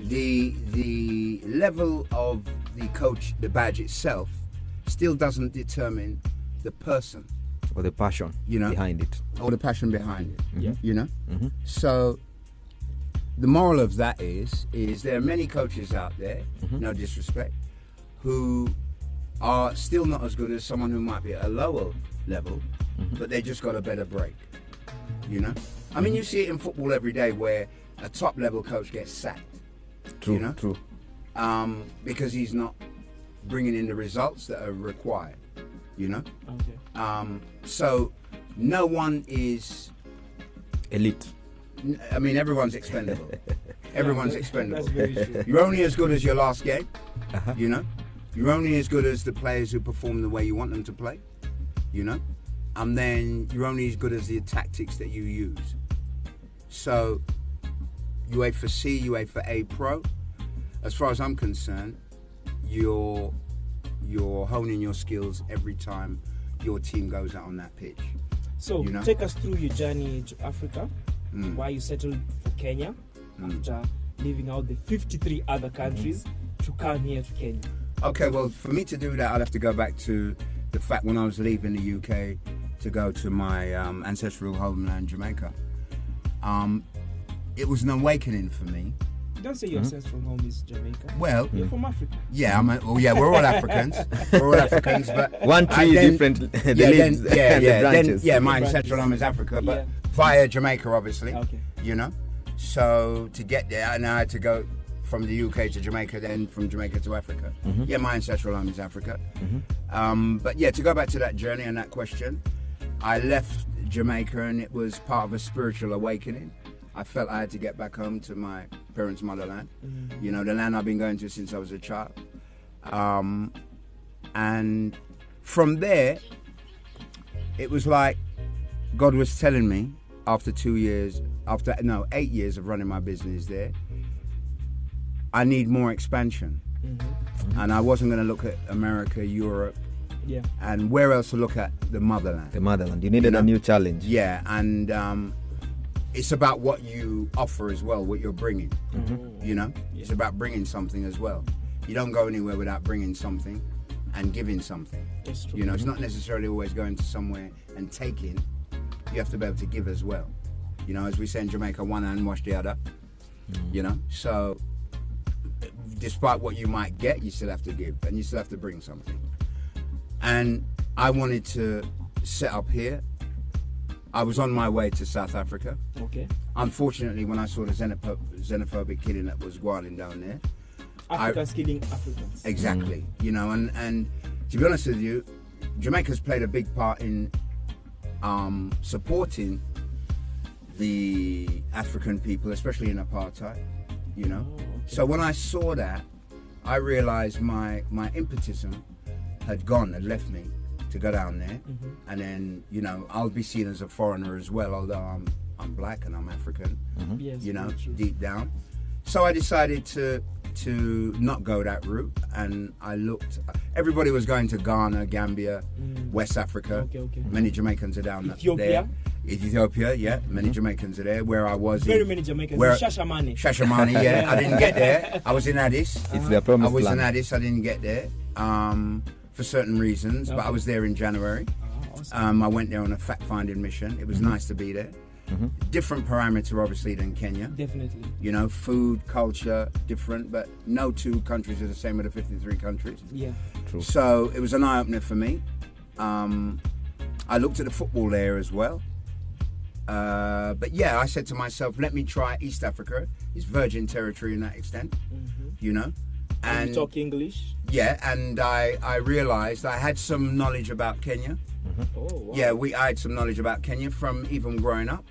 The level of the coach, the badge itself, still doesn't determine the person. Or the passion behind it. Or the passion behind it. Yeah. You know? So the moral of that is there are many coaches out there, no disrespect, who are still not as good as someone who might be at a lower level, but they just got a better break. You know? I mean, you see it in football every day where a top level coach gets sacked. True. Because he's not bringing in the results that are required. You know? Okay. So no one is Elite. I mean, everyone's expendable. Everyone's expendable. That's very true. You're only as good as your last game. You know? You're only as good as the players who perform the way you want them to play. You know? And then you're only as good as the tactics that you use. So UEFA C, UEFA A Pro, as far as I'm concerned, you're honing your skills every time your team goes out on that pitch. So take us through your journey to Africa, why you settled for Kenya after leaving out the 53 other countries to come here to Kenya. Okay, well, for me to do that, I'd have to go back to the fact when I was leaving the UK, to go to my ancestral homeland, Jamaica. It was an awakening for me. Don't say your ancestral home is Jamaica. Well, you're from Africa. Yeah, we're all Africans. We're all Africans, but different branches. My ancestral home is Africa, but via Jamaica, obviously. Okay. You know, so to get there, and I had to go from the UK to Jamaica, then from Jamaica to Africa. Yeah, my ancestral home is Africa. But yeah, to go back to that journey and that question, I left Jamaica, and it was part of a spiritual awakening. I felt I had to get back home to my parents' motherland. You know, the land I've been going to since I was a child. And from there, it was like God was telling me after 8 years of running my business there, I need more expansion. And I wasn't going to look at America, Europe, and where else to look at the motherland. The motherland. You needed a new challenge. Yeah, and it's about what you offer as well, what you're bringing. You know, it's about bringing something as well. You don't go anywhere without bringing something and giving something. That's true. You know, it's not necessarily always going to somewhere and taking. You have to be able to give as well. You know, as we say in Jamaica, one hand wash the other. You know, so despite what you might get, you still have to give, and you still have to bring something. And I wanted to set up here. I was on my way to South Africa. Okay. Unfortunately, when I saw the xenophobic killing that was going on down there, Africans killing Africans. Exactly. You know, and to be honest with you, Jamaica's played a big part in supporting the African people, especially in apartheid. You know, so when I saw that, I realized my impetism had left me to go down there, and then, you know, I'll be seen as a foreigner as well, although I'm black and I'm African, yes, you know, deep down. So I decided to not go that route, and I looked. Everybody was going to Ghana, Gambia, West Africa. Okay. Many Jamaicans are down Ethiopia. there. Ethiopia, yeah. Many Jamaicans are there. Where I was, many Jamaicans. Shashamane. Shashamane, yeah. I didn't get there. I was in Addis. It's their promised land. I was in Addis. I didn't get there for certain reasons, but I was there in January. Awesome. I went there on a fact-finding mission. It was nice to be there. Different parameter, obviously, than Kenya. Definitely. You know, food, culture, different, but no two countries are the same with the 53 countries. Yeah. True. So it was an eye-opener for me. I looked at the football there as well. But yeah, I said to myself, let me try East Africa. It's virgin territory in that extent, you know. And you talk English? Yeah, and I realized I had some knowledge about Kenya. Oh, wow. Yeah, I had some knowledge about Kenya from even growing up.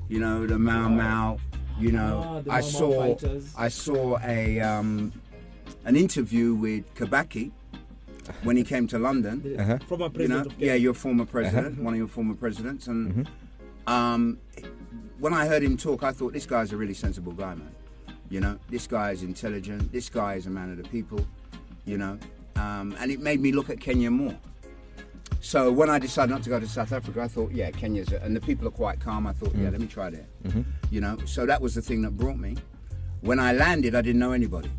You know, the Mau Mau, you know. I saw an interview with Kibaki when he came to London. Former president, you know, of Kenya. yeah, your former president, one of your former presidents. And when I heard him talk, I thought, this guy's a really sensible guy, man. You know, this guy is intelligent. This guy is a man of the people, you know. And it made me look at Kenya more. So when I decided not to go to South Africa, I thought, yeah, and the people are quite calm. I thought, yeah, let me try there. You know, so that was the thing that brought me. When I landed, I didn't know anybody.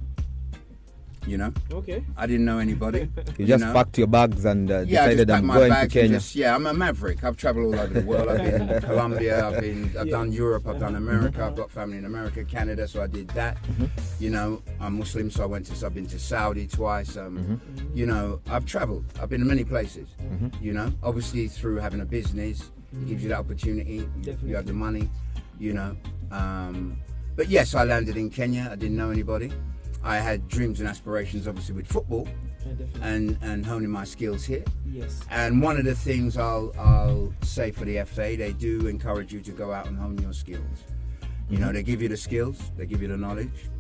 You know? Okay. I didn't know anybody. You just packed your bags and decided I'm going to Kenya. I'm a maverick. I've traveled all over the world. I've been in Colombia, I've done Europe, I've done America, I've got family in America, Canada, so I did that. You know, I'm Muslim, so I've been to Saudi twice. You know, I've traveled. I've been to many places. You know, obviously through having a business, it gives you that opportunity. You have the money, you know. But yes, I landed in Kenya. I didn't know anybody. I had dreams and aspirations, obviously, with football, and honing my skills here. Yes. And one of the things I'll say for the FA, they do encourage you to go out and hone your skills. You know, they give you the skills, they give you the knowledge.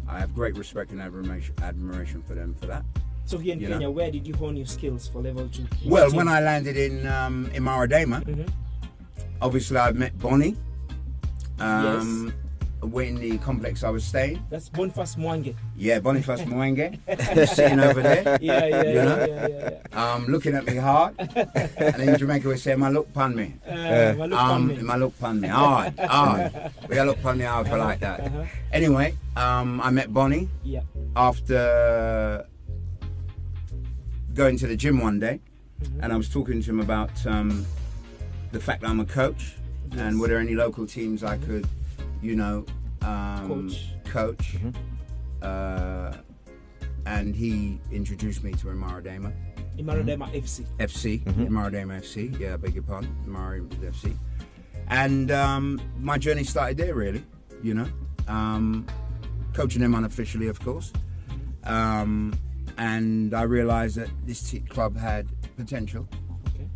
I have great respect and admiration for them for that. So here in Kenya, where did you hone your skills for level 2? Well, when I landed in Maradema, obviously I met Bonnie. Yes. In the complex I was staying. That's Boniface Mwange. Yeah, Boniface Mwange. Sitting over there. Yeah. Looking at me hard. And in Jamaica we say, look pan me. Look pan me. Hard. We got look pan me hard for like that. Anyway, I met Bonnie. Yeah. After going to the gym one day. And I was talking to him about the fact that I'm a coach, and were there any local teams I could, coach. And he introduced me to Imaradema. Imaradema FC. Imaradema FC. Yeah, I beg your pardon. Imaradema FC. And my journey started there, really. Coaching them unofficially, of course. And I realized that this club had potential. Okay.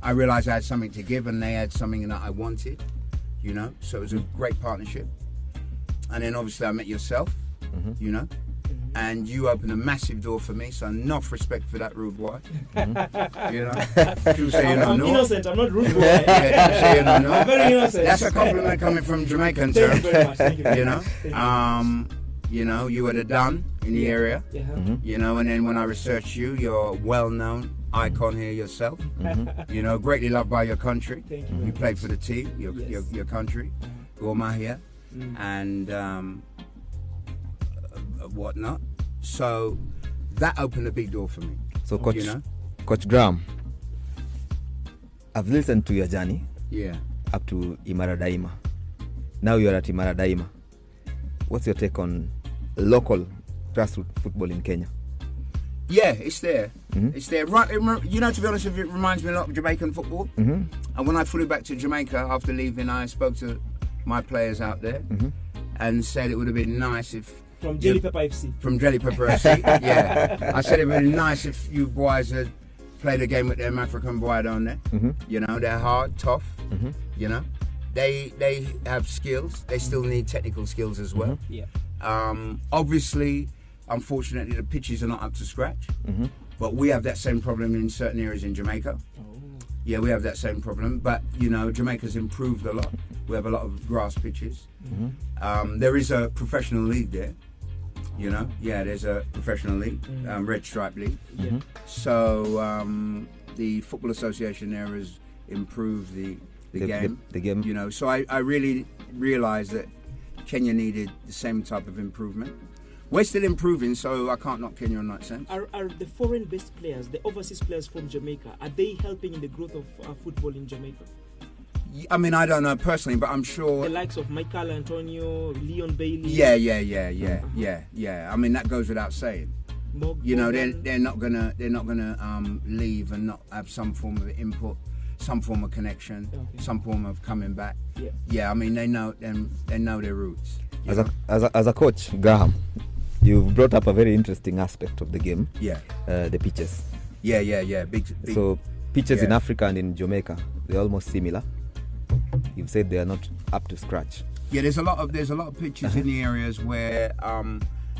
I realized I had something to give, and they had something that I wanted. So it was a great partnership. And then obviously I met yourself. And you opened a massive door for me, so enough respect for that rude boy. I'm innocent, I'm not rude boy. I'm very innocent. That's a compliment coming from Jamaican terms. Thank you very much. Thank you very much. You were the Don in the area. And then when I researched you, you're a well-known icon here yourself. Greatly loved by your country. Thank you. You played for the team, your country, Gormahia, and whatnot. So that opened a big door for me. So Coach Graham, I've listened to your journey. Yeah. Up to Imaradaima. Now you're at Imaradaima. What's your take on local grassroots football in Kenya? Yeah, it's there. It's there. Right, to be honest with you, it reminds me a lot of Jamaican football. And when I flew back to Jamaica after leaving, I spoke to my players out there and said it would have been nice if... From Jelly Pepper FC. From Jelly Pepper FC, yeah. I said it would be nice if you boys had played a game with them African boy down there. They're hard, tough. They have skills. They still need technical skills as well. Obviously, unfortunately, the pitches are not up to scratch. But we have that same problem in certain areas in Jamaica. Yeah, we have that same problem. But, Jamaica's improved a lot. We have a lot of grass pitches. There is a professional league there. There's a professional league, Red Stripe League. So the Football Association there has improved the game. The game. So I really realised that Kenya needed the same type of improvement. We're still improving, so I can't knock Kenya in that sense. Are the foreign-based players, the overseas players from Jamaica, are they helping in the growth of football in Jamaica? I mean, I don't know personally, but I'm sure... The likes of Michael Antonio, Leon Bailey... Yeah. I mean, that goes without saying. They're not gonna leave and not have some form of input, some form of connection, some form of coming back. I mean, they know their roots. As a coach, Graham, you've brought up a very interesting aspect of the game. The pitches. Big. So pitches in Africa and in Jamaica, they're almost similar. You've said they are not up to scratch. Yeah, there's a lot of pitches in the areas where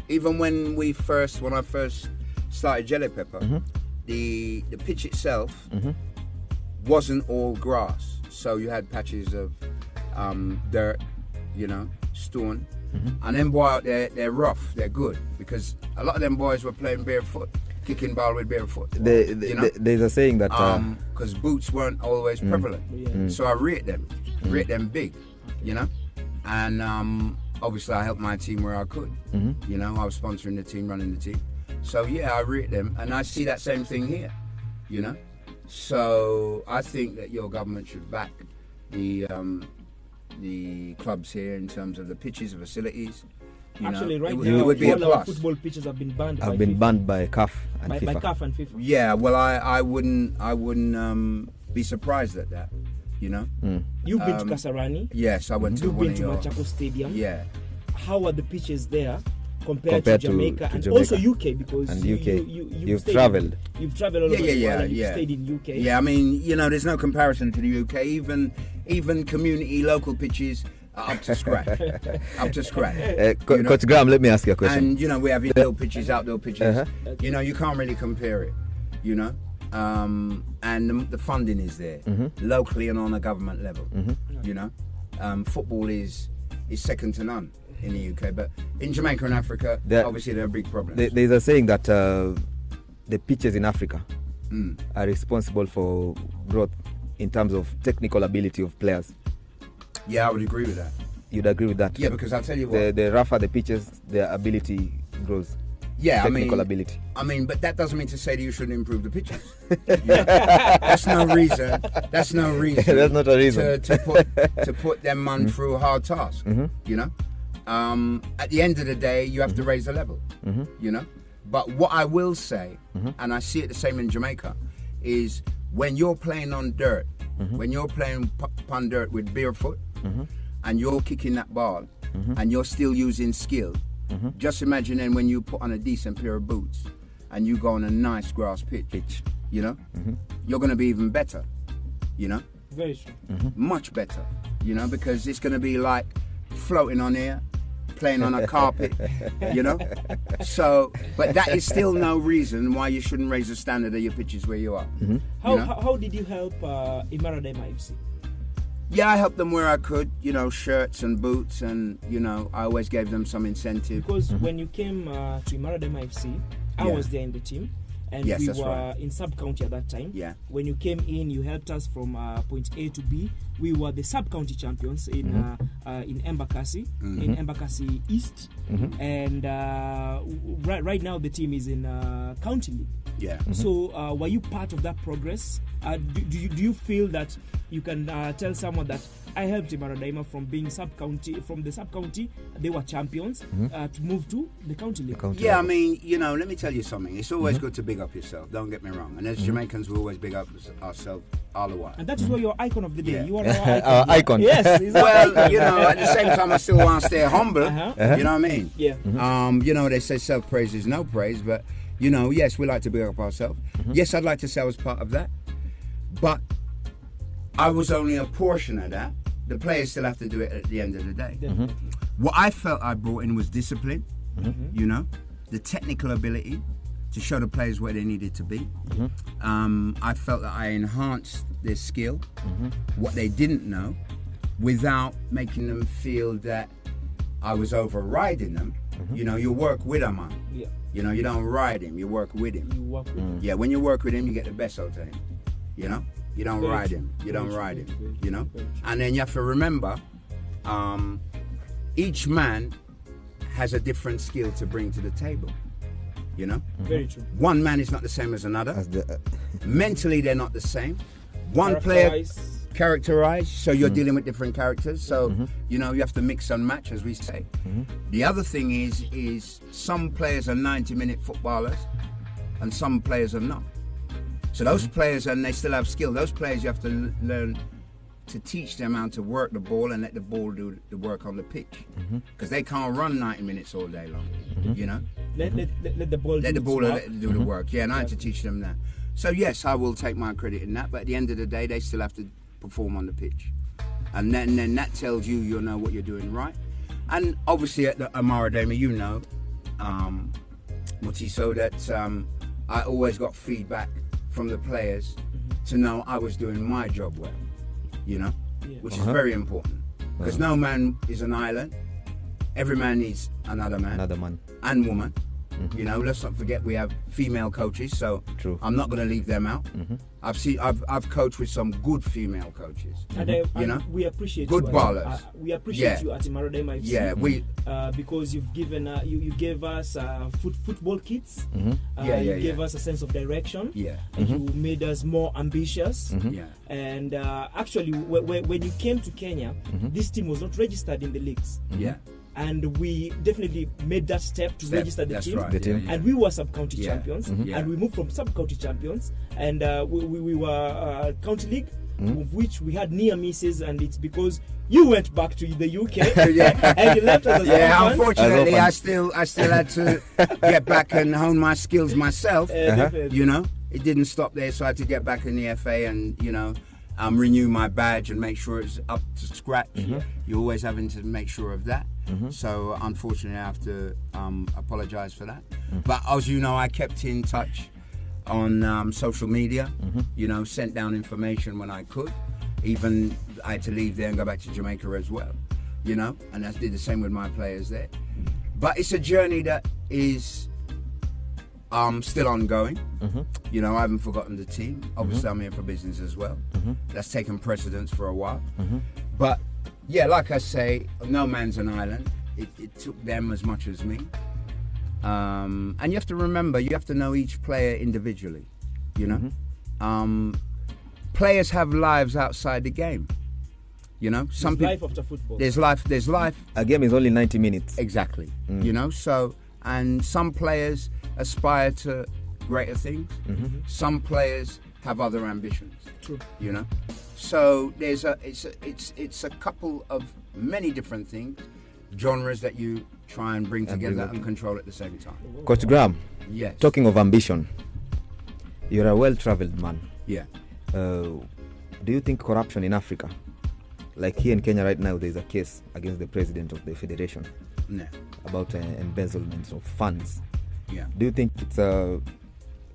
even when I first started Jelly Pepper, the pitch itself wasn't all grass. So you had patches of dirt, stone. And them boys out there, they're rough, they're good, because a lot of them boys were playing barefoot, kicking ball with barefoot. There's a saying that because boots weren't always prevalent, so I rate them big, and obviously I helped my team where I could. I was sponsoring the team, running the team, so I rate them, and I see that same thing here, so I think that your government should back the clubs here in terms of the pitches, the facilities. Actually, right now, it would be a plus. Football pitches have been banned. Banned by CAF and FIFA. By CAF and FIFA. Yeah, well, I wouldn't be surprised at that. You've been to Kasarani. Yes, I went to one of your... You've been to Machako Stadium. Yeah. How are the pitches there compared to Jamaica and Jamaica. Also UK, because you've travelled. You've travelled all over the world and you've stayed in UK. Yeah, I mean, there's no comparison to the UK. Even community local pitches are up to scratch. Coach Graham, let me ask you a question. And we have indoor pitches, outdoor pitches. You can't really compare it. And the funding is there locally and on a government level. Football is second to none in the UK, but in Jamaica and Africa, obviously there are big problems. There's a saying that the pitches in Africa are responsible for growth in terms of technical ability of players. Yeah, I would agree with that. You'd agree with that? Yeah, because I'll tell you what. The rougher the pitches, their ability grows. technical ability. I mean, but that doesn't mean to say that you shouldn't improve the pitches. That's no reason. That's no reason. That's not a reason to put them man through a hard task. You know, at the end of the day, you have to raise the level. You know, but what I will say, and I see it the same in Jamaica, is when you're playing on dirt, when you're playing on dirt with barefoot, and you're kicking that ball, and you're still using skill. Just imagine then when you put on a decent pair of boots and you go on a nice grass pitch, you know, you're going to be even better, you know. Very true. Much better, you know, because it's going to be like floating on air, playing on a carpet, you know. So, but that is still no reason why you shouldn't raise the standard of your pitches where you are. How did you help Imaradema FC? Yeah, I helped them where I could, you know, shirts and boots, and, you know, I always gave them some incentive. Because when you came to Imaradema FC, I was there in the team, and we were in sub-county at that time. Yeah. When you came in, you helped us from point A to B. We were the sub-county champions in Embakasi, in Embakasi East, and right now the team is in County League. Yeah. So were you part of that progress? Do you feel that you can tell someone that I helped Imaradema from being from the sub-county, they were champions, to move to the county league? I mean, you know, let me tell you something. It's always good to big up yourself, don't get me wrong. And as Jamaicans, we always big up ourselves all the while. And that is why you're icon of the day. Yeah. You are our icon. Yes. Well, you know, at the same time, I still want to stay humble. You know what I mean? Yeah. You know, they say self-praise is no praise, but, you know, yes, we like to big up ourselves. Yes, I'd like to say I was part of that. But I was only a portion of that. The players still have to do it at the end of the day. What I felt I brought in was discipline, you know, the technical ability to show the players where they needed to be. I felt that I enhanced their skill, what they didn't know, without making them feel that I was overriding them. You know, you work with a man. Yeah. You know, you don't ride him, you work with him. You work with him. Yeah, when you work with him, you get the best out of him. You know? You don't ride him. You don't ride him. You know? And then you have to remember, each man has a different skill to bring to the table. You know? Very true. One man is not the same as another. Mentally, they're not the same. One player characterized, so you're dealing with different characters. So, you know, you have to mix and match, as we say. The other thing is some players are 90-minute footballers and some players are not. So those players, and they still have skill, those players you have to learn to teach them how to work the ball and let the ball do the work on the pitch. Because they can't run 90 minutes all day long, you know? Let the ball do the work. Yeah, and I had to teach them that. So yes, I will take my credit in that, but at the end of the day, they still have to perform on the pitch. And then that tells you, you'll know what you're doing right. And obviously at the Imaradema, you know, Mutiso, that I always got feedback from the players to know I was doing my job well, you know, which is very important. Because no man is an island. Every man needs another man and woman. You know, let's not forget we have female coaches, so I'm not going to leave them out. I've coached with some good female coaches. And you know, we appreciate good ballers. We appreciate you at Imaradema FC. Yeah, because you've given you gave us football kits. You gave us a sense of direction. Yeah, and you made us more ambitious. Yeah, and actually, when you came to Kenya, this team was not registered in the leagues. Yeah. And we definitely made that step to register the team. Right. And we were sub-county champions. And we moved from sub-county champions. And we were county league, of which we had near misses. And it's because you went back to the UK. And you left us as unfortunately, I still had to get back and hone my skills myself. You know, it didn't stop there. So I had to get back in the FA and, you know, renew my badge and make sure it's up to scratch. You're always having to make sure of that. So unfortunately, I have to apologize for that. But as you know, I kept in touch on social media. You know, sent down information when I could. Even I had to leave there and go back to Jamaica as well. You know, and I did the same with my players there. But it's a journey that is still ongoing. You know, I haven't forgotten the team. Obviously, I'm here for business as well. That's taken precedence for a while. But yeah, like I say, no man's an island. It took them as much as me. And you have to remember, you have to know each player individually, you know. Players have lives outside the game, you know. There's life after football. There's life. A game is only 90 minutes. Exactly, you know. So, and some players aspire to greater things. Some players have other ambitions. True. You know. So it's a couple of many different things, genres that you try and bring together and control at the same time. Coach Graham, yes. Talking of ambition, you're a well-traveled man. Yeah. Do you think corruption in Africa, like here in Kenya right now, there's a case against the president of the federation about embezzlement of funds. Yeah. Do you think it's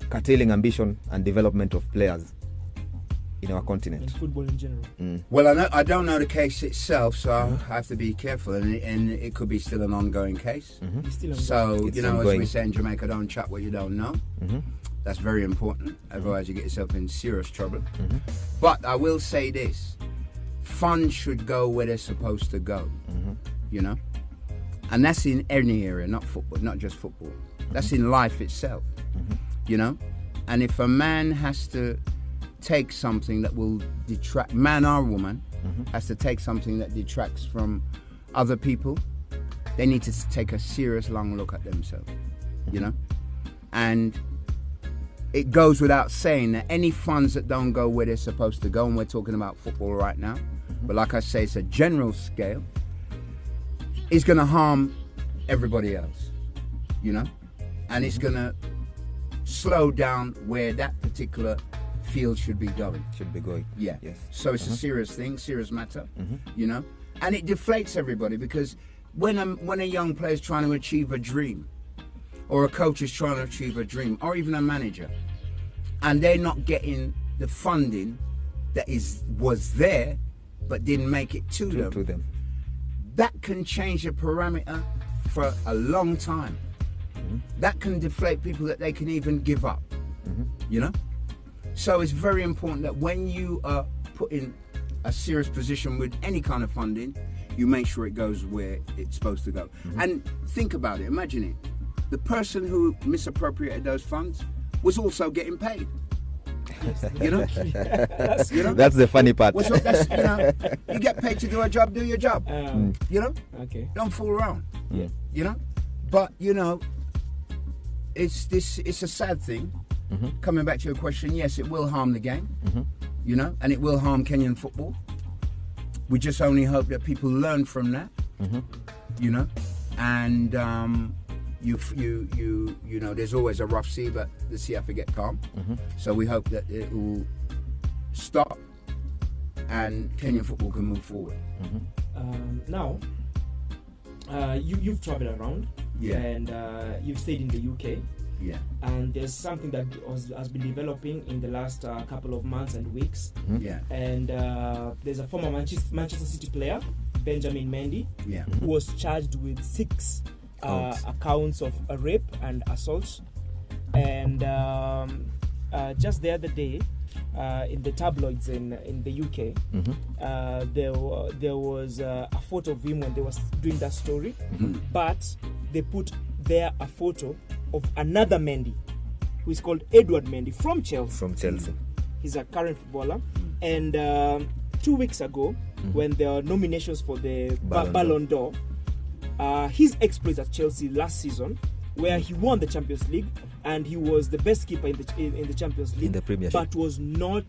curtailing ambition and development of players in our continent? In football in general. Well, I don't know the case itself, so I have to be careful, and it could be still an ongoing case. It's still ongoing. So, It's you know, ongoing. as we say in Jamaica, don't chat what you don't know. That's very important, otherwise you get yourself in serious trouble. But I will say this, funds should go where they're supposed to go, you know? And that's in any area, not football, not just football. That's in life itself, you know? And if a man has to take something that will detract, man or woman, has to take something that detracts from other people, they need to take a serious long look at themselves, you know? And it goes without saying that any funds that don't go where they're supposed to go, and we're talking about football right now, but like I say, it's a general scale, is going to harm everybody else, you know? And it's going to slow down where that particular field should be going. Yeah. Yes. So it's a serious thing, serious matter, you know? And it deflates everybody, because when a young player is trying to achieve a dream, or a coach is trying to achieve a dream, or even a manager, and they're not getting the funding that was there but didn't make it to them, that can change the parameter for a long time. That can deflate people that they can even give up, you know? So it's very important that when you are put in a serious position with any kind of funding, you make sure it goes where it's supposed to go. And think about it, imagine it. The person who misappropriated those funds was also getting paid. You know? That's the funny part. You know, you get paid to do a job, do your job. You know? Okay. Don't fool around. Yeah. You know? But, you know, it's a sad thing. Coming back to your question, yes, it will harm the game. You know, and it will harm Kenyan football. We just only hope that people learn from that. You know? And you know, there's always a rough sea, but the sea have to get calm. So we hope that it will stop and Kenyan football can move forward. Now, you've traveled around, and you've stayed in the UK. Yeah. And there's something that has been developing in the last couple of months and weeks. Yeah. And there's a former Manchester City player, Benjamin Mendy, who was charged with 6 accounts of rape and assault. And just the other day, in the tabloids in the UK, there was a photo of him when they was doing that story, but they put there a photo of another Mendy, who is called Edward Mendy from Chelsea. He's a current footballer, and 2 weeks ago, when there were nominations for the Ballon d'Or, his exploits at Chelsea last season, where he won the Champions League and he was the best keeper in the Champions League, in the Premiership, but was not.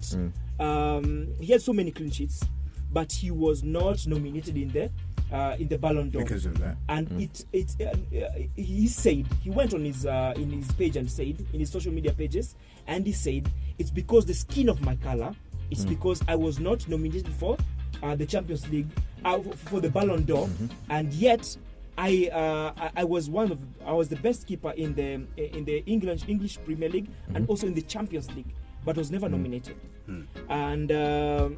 He had so many clean sheets, but he was not nominated in the Ballon d'Or because of that. And he said, he went on his in his page and said, in his social media pages, and he said, it's because the skin of my color. It's because I was not nominated for the Champions League, for the Ballon d'Or, and yet I was the best keeper in the English Premier League and also in the Champions League, but was never nominated. And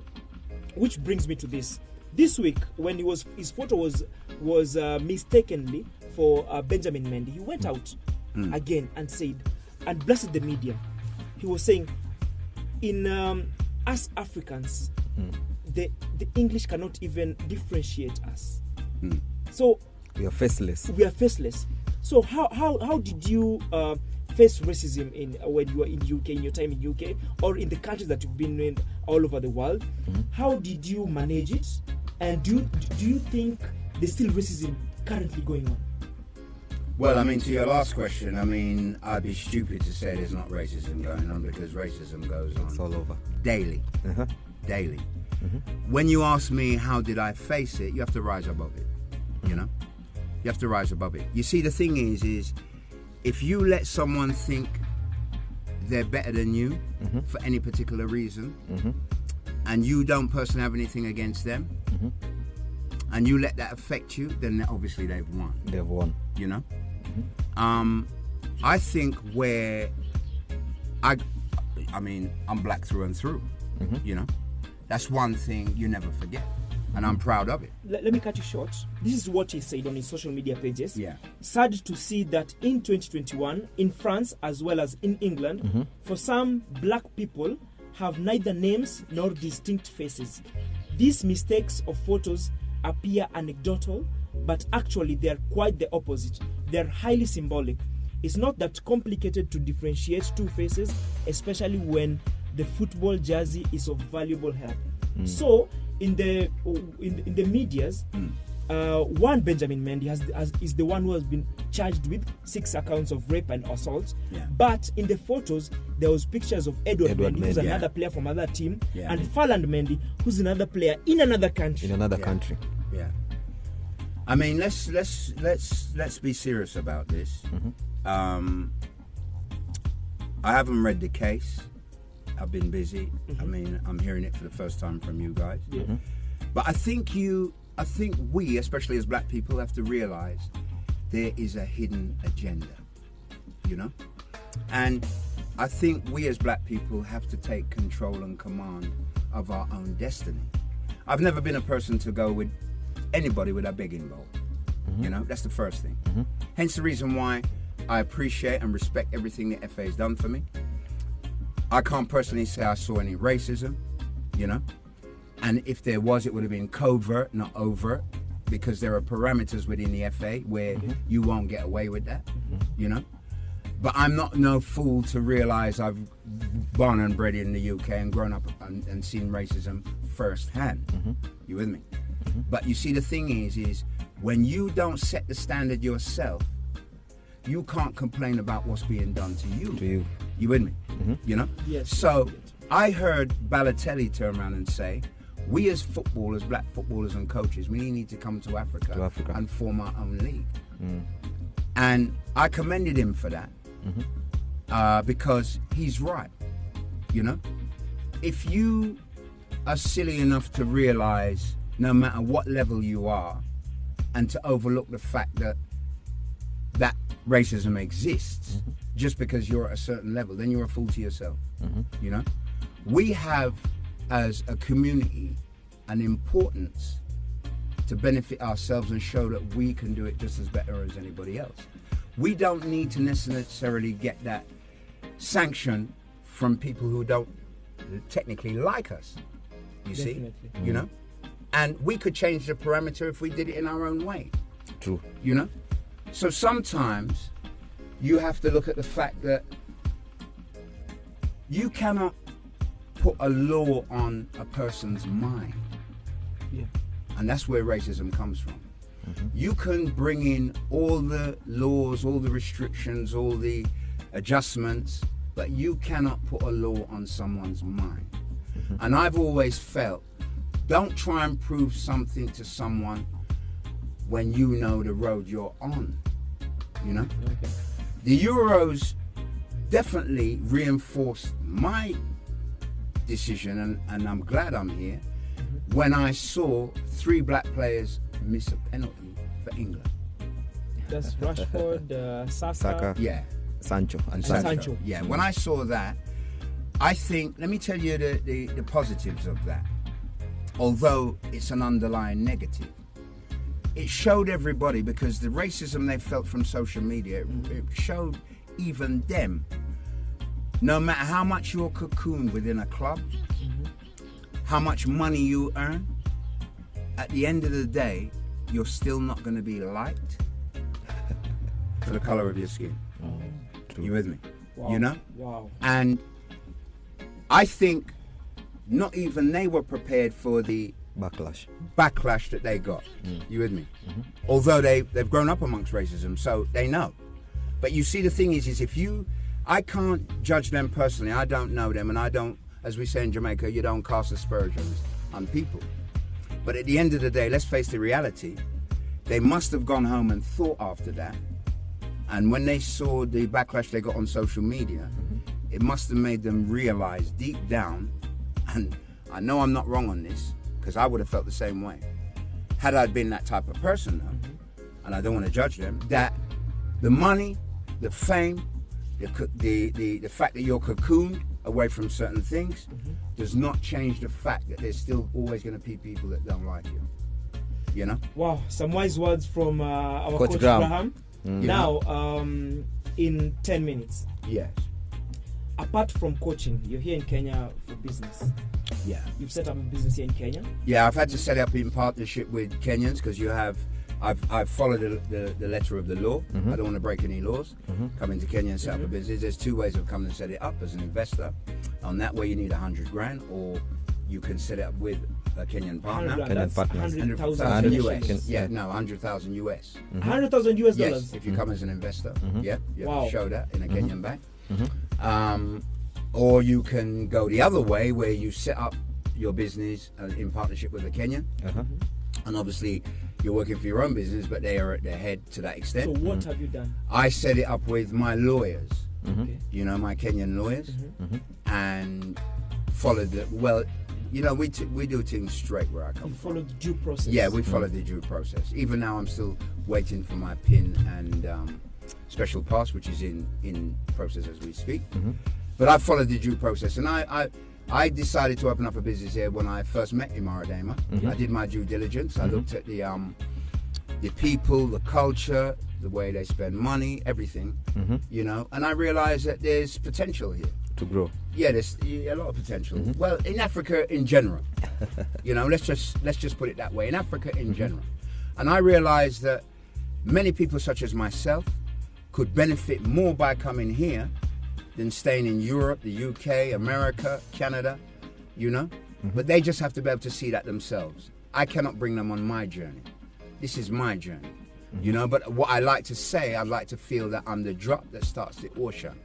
which brings me to this. This week, when his photo was mistakenly for Benjamin Mendy, he went out again and said, and blessed the media. He was saying, in us Africans, the English cannot even differentiate us. So we are faceless. So how did you face racism when you were in UK, in your time in UK, or in the countries that you've been in all over the world? How did you manage it? And do you think there's still racism currently going on? Well, I mean, to your last question, I mean, I'd be stupid to say there's not racism going on, because racism goes on. It's all over. Daily. Daily. When you ask me how did I face it, you have to rise above it, you know? You have to rise above it. You see, the thing is if you let someone think they're better than you for any particular reason, and you don't personally have anything against them, and you let that affect you, then obviously they've won. They've won. You know? I think where I mean, I'm black through and through, you know? That's one thing you never forget, and I'm proud of it. Let me cut you short. This is what he said on his social media pages. Yeah. Sad to see that in 2021, in France as well as in England, for some black people have neither names nor distinct faces. These mistakes of photos appear anecdotal, but actually they are quite the opposite. They are highly symbolic. It's not that complicated to differentiate two faces, especially when the football jersey is of valuable help. So in the medias, one Benjamin Mendy is the one who has been charged with 6 accounts of rape and assault. Yeah. But in the photos, there was pictures of Edward Mendy, who's another player from another team, and Farland Mendy, who's another player in another country. Country. Yeah. I mean, let's be serious about this. I haven't read the case. I've been busy. I mean, I'm hearing it for the first time from you guys. But I think we, especially as black people, have to realize there is a hidden agenda, you know? And I think we as black people have to take control and command of our own destiny. I've never been a person to go with anybody with a begging bowl. You know, that's the first thing. Hence the reason why I appreciate and respect everything the FA has done for me. I can't personally say I saw any racism, you know, and if there was, it would have been covert, not overt, because there are parameters within the FA where you won't get away with that, you know. But I'm not no fool to realize I've born and bred in the UK and grown up and seen racism firsthand. You with me? But you see, the thing is when you don't set the standard yourself, you can't complain about what's being done to you. You with me? You know? Yes. So I heard Balotelli turn around and say, we as footballers, black footballers and coaches, we need to come to Africa and form our own league. And I commended him for that because he's right. You know? If you are silly enough to realize no matter what level you are and to overlook the fact that racism exists just because you're at a certain level, then you're a fool to yourself. You know, we have as a community an importance to benefit ourselves and show that we can do it just as better as anybody else. We don't need to necessarily get that sanction from people who don't technically like us, you see, you know, and we could change the parameter if we did it in our own way. True. You know, so sometimes you have to look at the fact that you cannot put a law on a person's mind. And that's where racism comes from. You can bring in all the laws, all the restrictions, all the adjustments, but you cannot put a law on someone's mind. And I've always felt, don't try and prove something to someone when you know the road you're on, you know? The Euros definitely reinforced my decision, and I'm glad I'm here, when I saw 3 black players miss a penalty for England. That's Rashford, Saka. Yeah. Sancho. Yeah, when I saw that, I think, let me tell you the positives of that. Although it's an underlying negative, it showed everybody, because the racism they felt from social media, it showed even them, no matter how much you're cocooned within a club, how much money you earn, at the end of the day, you're still not going to be liked. for the color of your skin. You with me? Wow. You know? Wow. And I think not even they were prepared for the backlash that they got. You with me? Although they've grown up amongst racism, so they know. But you see, the thing is I can't judge them personally. I don't know them, and I don't, as we say in Jamaica, you don't cast aspersions on people. But at the end of the day, let's face the reality. They must have gone home and thought after that. And when they saw the backlash they got on social media, it must have made them realize deep down, and I know I'm not wrong on this, because I would have felt the same way. Had I been that type of person, though, and I don't want to judge them, that the money, the fame, the fact that you're cocooned away from certain things does not change the fact that there's still always going to be people that don't like you. You know? Wow, some wise words from our Coach Graham. Now, in 10 minutes. Yes. Apart from coaching, you're here in Kenya for business. Yeah. You've set up a business here in Kenya? Yeah, I've had to set up in partnership with Kenyans because I've followed the letter of the law. I don't want to break any laws. Come into Kenya and set up a business. There's two ways of coming and set it up as an investor. On that way, you need 100 grand, or you can set it up with a Kenyan partner. 100,000 US. Yeah, no, 100,000 US. 100,000 US dollars? Yes, if you come as an investor. Yeah, you have to show that in a Kenyan bank. Or you can go the other way where you set up your business in partnership with a Kenyan. And obviously, you're working for your own business, but they are at their head to that extent. So what have you done? I set it up with my lawyers, you know, my Kenyan lawyers, and followed the, well, you know, we do things straight where I come from. You followed the due process? Yeah, we followed the due process. Even now, I'm still waiting for my PIN and special pass, which is in process as we speak. But I followed the due process, and I decided to open up a business here when I first met Imara Dema. I did my due diligence. I looked at the people, the culture, the way they spend money, everything, you know, and I realized that there's potential here. To grow. Yeah, there's a lot of potential. Well, in Africa in general, you know, let's just put it that way. In Africa in general. And I realized that many people such as myself could benefit more by coming here than staying in Europe, the UK, America, Canada, you know? But they just have to be able to see that themselves. I cannot bring them on my journey. This is my journey, you know? But what I like to say, I'd like to feel that I'm the drop that starts the ocean,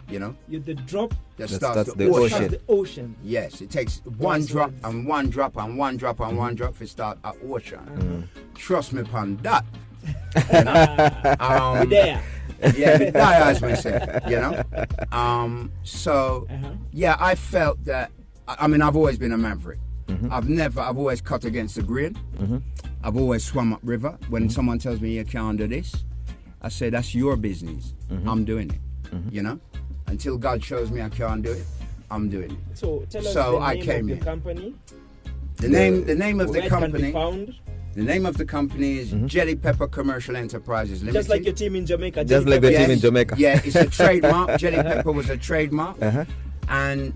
you know? You're the drop that starts the ocean. The ocean. Yes, it takes one drop and one drop and one drop and one drop to start an ocean. Trust me upon that. You know? There. Yeah, the die, as we say, you know. So yeah, I felt that. I mean, I've always been a maverick. I've always cut against the grain. I've always swum up river. When someone tells me you can't do this, I say that's your business. I'm doing it. You know, until God shows me I can't do it, I'm doing it. So tell us the name of your company. The name of the company. Can be found? The name of the company is Jelly Pepper Commercial Enterprises Limited. Just like your team in Jamaica. Just like the team in Jamaica. Yeah, it's a trademark. Jelly Pepper was a trademark. And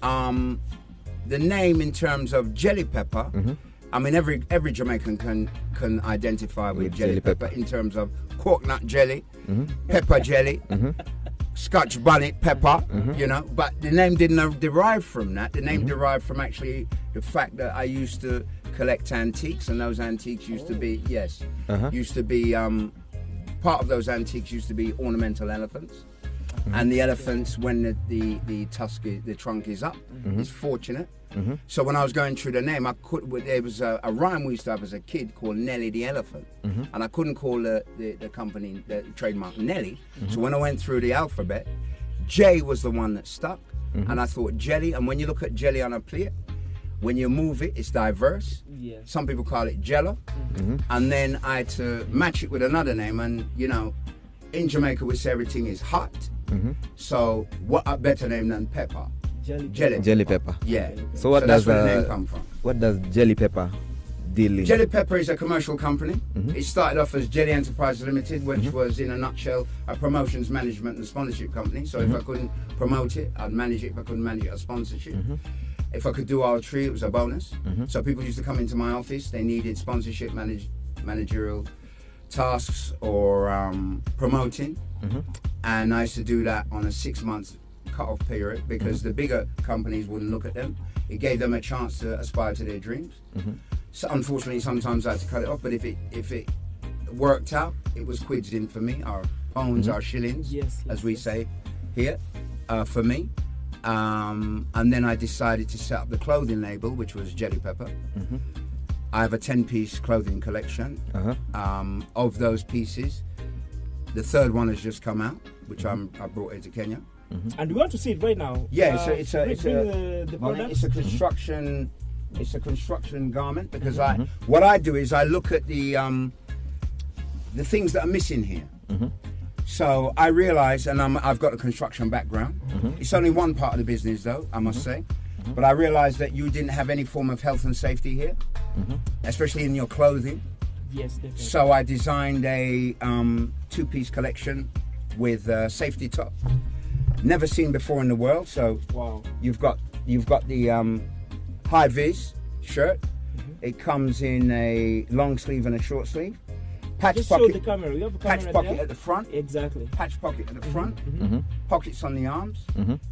the name in terms of Jelly Pepper, I mean, every Jamaican can identify with Jelly Pepper in terms of coconut jelly, pepper jelly, Scotch bonnet pepper, you know. But the name didn't derive from that. The name derived from actually the fact that I used to collect antiques, and those antiques used to be part of those antiques used to be ornamental elephants, and the elephants, when the trunk is up, is fortunate. So when I was going through the name, there was a rhyme we used to have as a kid called Nelly the Elephant, and I couldn't call the company, the trademark, Nelly. So when I went through the alphabet, J was the one that stuck, and I thought jelly. And when you look at jelly on a plate, when you move it, it's diverse. Yeah. Some people call it jello. And then I had to match it with another name. And, you know, in Jamaica, we say everything is hot. So what a better name than pepper? Jelly Pepper. Yeah. So what that's does where the name come from? What does Jelly Pepper deal in? Jelly Pepper is a commercial company. It started off as Jelly Enterprises Limited, which was, in a nutshell, a promotions management and sponsorship company. So if I couldn't promote it, I'd manage it. If I couldn't manage it, I'd sponsorship. If I could do all three, it was a bonus. So people used to come into my office. They needed sponsorship, managerial tasks or promoting, and I used to do that on a 6-month cut-off period because the bigger companies wouldn't look at them. It gave them a chance to aspire to their dreams. So unfortunately, sometimes I had to cut it off. But if it worked out, it was quids in for me. Our pounds, our shillings, as we say here, for me. And then I decided to set up the clothing label, which was Jelly Pepper. I have a 10-piece clothing collection. Of those pieces, the third one has just come out, which I brought into Kenya. And we want to see it right now. Yeah, it's a construction garment because what I do is I look at the things that are missing here. So I realize, and I've got a construction background. It's only one part of the business, though, I must say. But I realized that you didn't have any form of health and safety here, especially in your clothing. Yes, definitely. So I designed a 2-piece collection with safety top, never seen before in the world. So you've got the high vis shirt. It comes in a long sleeve and a short sleeve. Patch Just pocket. show the camera. You have a camera Patch pocket there? at the front. Exactly. Patch pocket at the front. Pockets on the arms.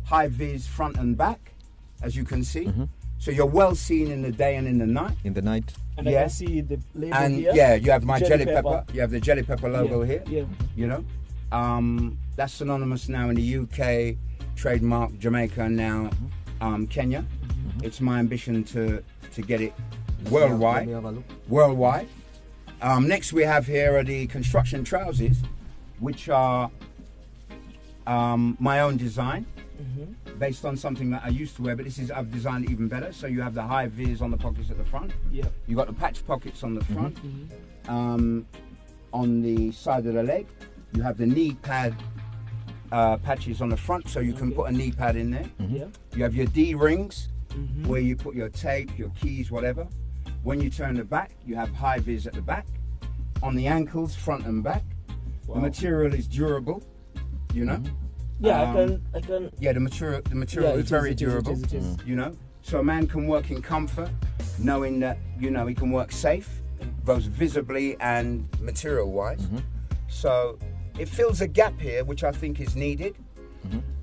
High vis front and back, as you can see. So you're well seen in the day and in the night. In the night. And I can see the label And here. you have my jelly pepper. You have the jelly pepper logo here. You know, that's synonymous now in the UK, trademark Jamaica, and now Kenya. It's my ambition to get it worldwide. Next we have here are the construction trousers, which are my own design, based on something that I used to wear, but I've designed it even better. So you have the high vis on the pockets at the front. You got the patch pockets on the front. On the side of the leg, you have the knee pad patches on the front, so you can put a knee pad in there. You have your D rings, where you put your tape, your keys, whatever. When you turn the back, you have high vis at the back. On the ankles, front and back. The material is durable, you know. I can. Yeah, the material is very durable, you know. So a man can work in comfort, knowing that, you know, he can work safe, both visibly and material-wise. So it fills a gap here, which I think is needed.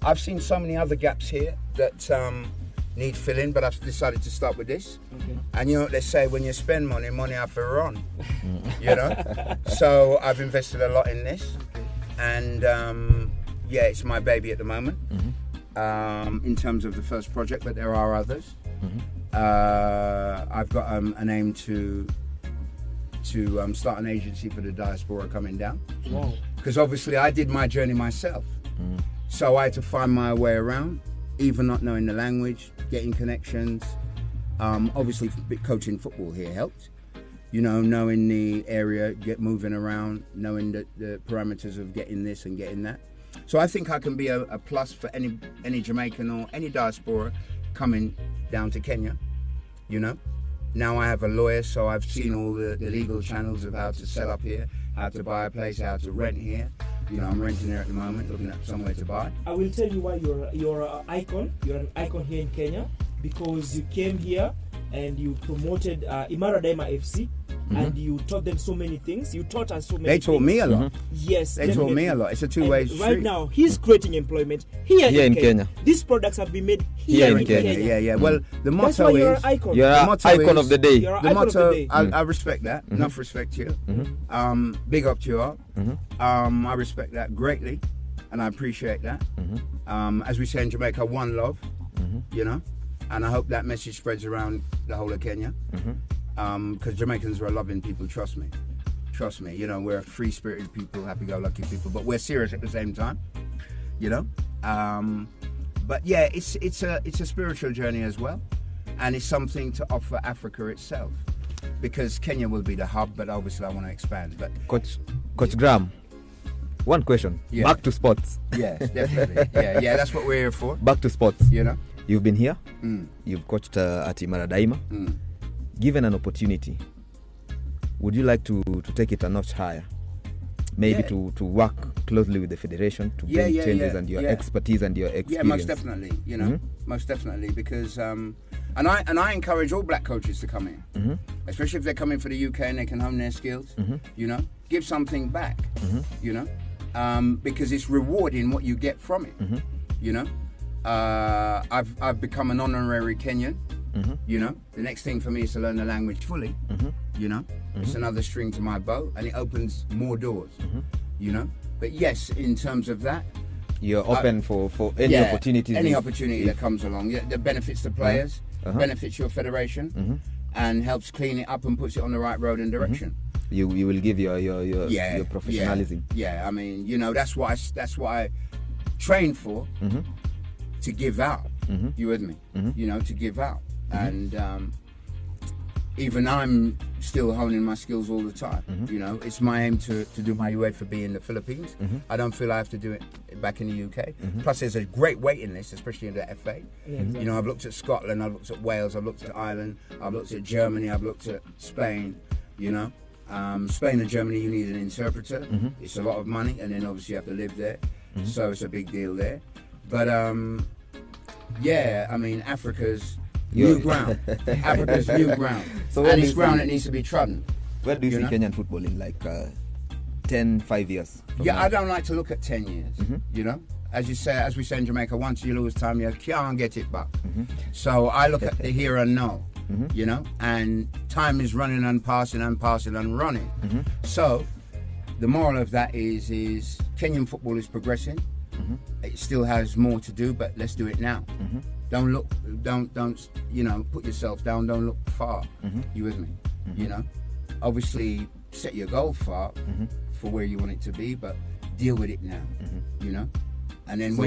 I've seen so many other gaps here that need filling, but I've decided to start with this. And you know what they say, when you spend money, money have to run. You know? So I've invested a lot in this. And yeah, it's my baby at the moment, in terms of the first project, but there are others. I've got an aim to start an agency for the diaspora coming down. Because obviously I did my journey myself. So I had to find my way around, even not knowing the language, getting connections. Obviously coaching football here helped. You know, knowing the area, moving around, knowing the parameters of getting this and getting that. So I think I can be a plus for any Jamaican or any diaspora coming down to Kenya, you know. Now I have a lawyer, so I've seen all the legal channels of how to set up here, how to buy a place, how to rent here. You know, I'm renting here at the moment, looking at somewhere to buy. I will tell you why you're an icon. You're an icon here in Kenya because you came here and you promoted Imara Daima FC. And you taught them so many things. You taught us so many things. They taught me a lot. Yes, they taught me a lot. It's a two-way street. Right now, he's creating employment here in Kenya. These products have been made here in Kenya. Yeah. Well, the motto That's why you're an icon. You're an icon of the day. You're an icon of the day. I respect that. Enough respect to you. Big up to you all. I respect that greatly, and I appreciate that. As we say in Jamaica, one love. You know, and I hope that message spreads around the whole of Kenya. Because Jamaicans are loving people, trust me. Trust me, you know, we're free-spirited people, happy-go-lucky people, but we're serious at the same time, you know. But yeah, it's a spiritual journey as well, and it's something to offer Africa itself, because Kenya will be the hub, but obviously I want to expand. But Coach Graham, one question. Back to sports. Yes, definitely. yeah, that's what we're here for. Back to sports. You know, you've been here. You've coached at Imara Daima. Given an opportunity, would you like to take it a notch higher? Maybe to work closely with the federation to bring changes and your expertise and your experience. Yeah, most definitely. You know, most definitely, because and I encourage all black coaches to come in, especially if they're coming for the UK and they can hone their skills. You know, give something back, you know, because it's rewarding what you get from it, you know. I've become an honorary Kenyan, you know. The next thing for me is to learn the language fully, you know. It's another string to my bow, and it opens more doors, you know. But yes, in terms of that, you're open for any opportunities. Any opportunity that comes along, that benefits the players, benefits your federation, and helps clean it up and puts it on the right road and direction. You will give your professionalism. Yeah, I mean, you know, that's what I trained for, to give out. You with me? You know, to give out, and even I'm still honing my skills all the time. You know, it's my aim to do my UEFA B in the Philippines. I don't feel I have to do it back in the UK. Plus, there's a great waiting list, especially in the FA. You know, I've looked at Scotland, I've looked at Wales, I've looked at Ireland, I've looked at Germany, I've looked at Spain. You know, Spain and Germany, you need an interpreter. It's a lot of money, and then obviously you have to live there. So it's a big deal there. But yeah, I mean, Africa's new ground. Africa's new ground. So and it's ground that needs to be trodden. Where do you see Kenyan football in like 5 years? Yeah, I don't like to look at 10 years, you know. As we say in Jamaica, once you lose time, you can't get it back. So I look at the here and now, you know, and time is running and passing and passing and running. So the moral of that is Kenyan football is progressing. It still has more to do, but let's do it now. Don't look, don't you know, put yourself down. Don't look far. You with me? You know, obviously set your goal far for where you want it to be, but deal with it now. You know, and then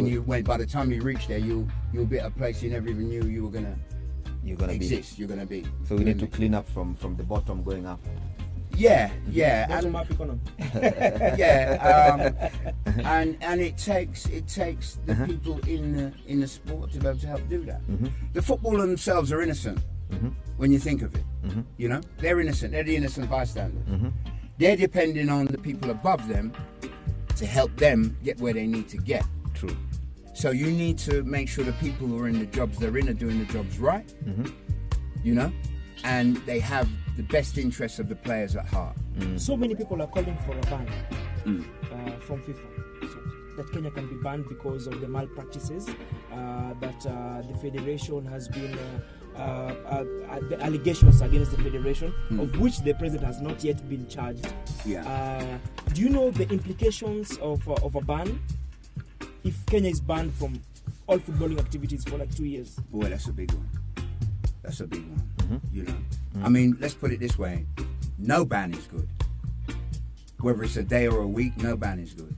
by the time you reach there, you'll be at a place you never even knew you were gonna exist. You're gonna be. So we need to clean up from the bottom going up. Yeah, and it takes the people in the sport to be able to help do that. The footballers themselves are innocent when you think of it. You know, they're innocent. They're the innocent bystanders. They're depending on the people above them to help them get where they need to get. True. So you need to make sure the people who are in the jobs they're in are doing the jobs right. You know, and they have the best interests of the players at heart. So many people are calling for a ban from FIFA, so that Kenya can be banned because of the malpractices, that the federation has been the allegations against the federation, of which the president has not yet been charged. Do you know the implications of a ban if Kenya is banned from all footballing activities for like 2 years? Boy, that's a big one. That's a big one. You know, I mean, let's put it this way: no ban is good. Whether it's a day or a week, no ban is good.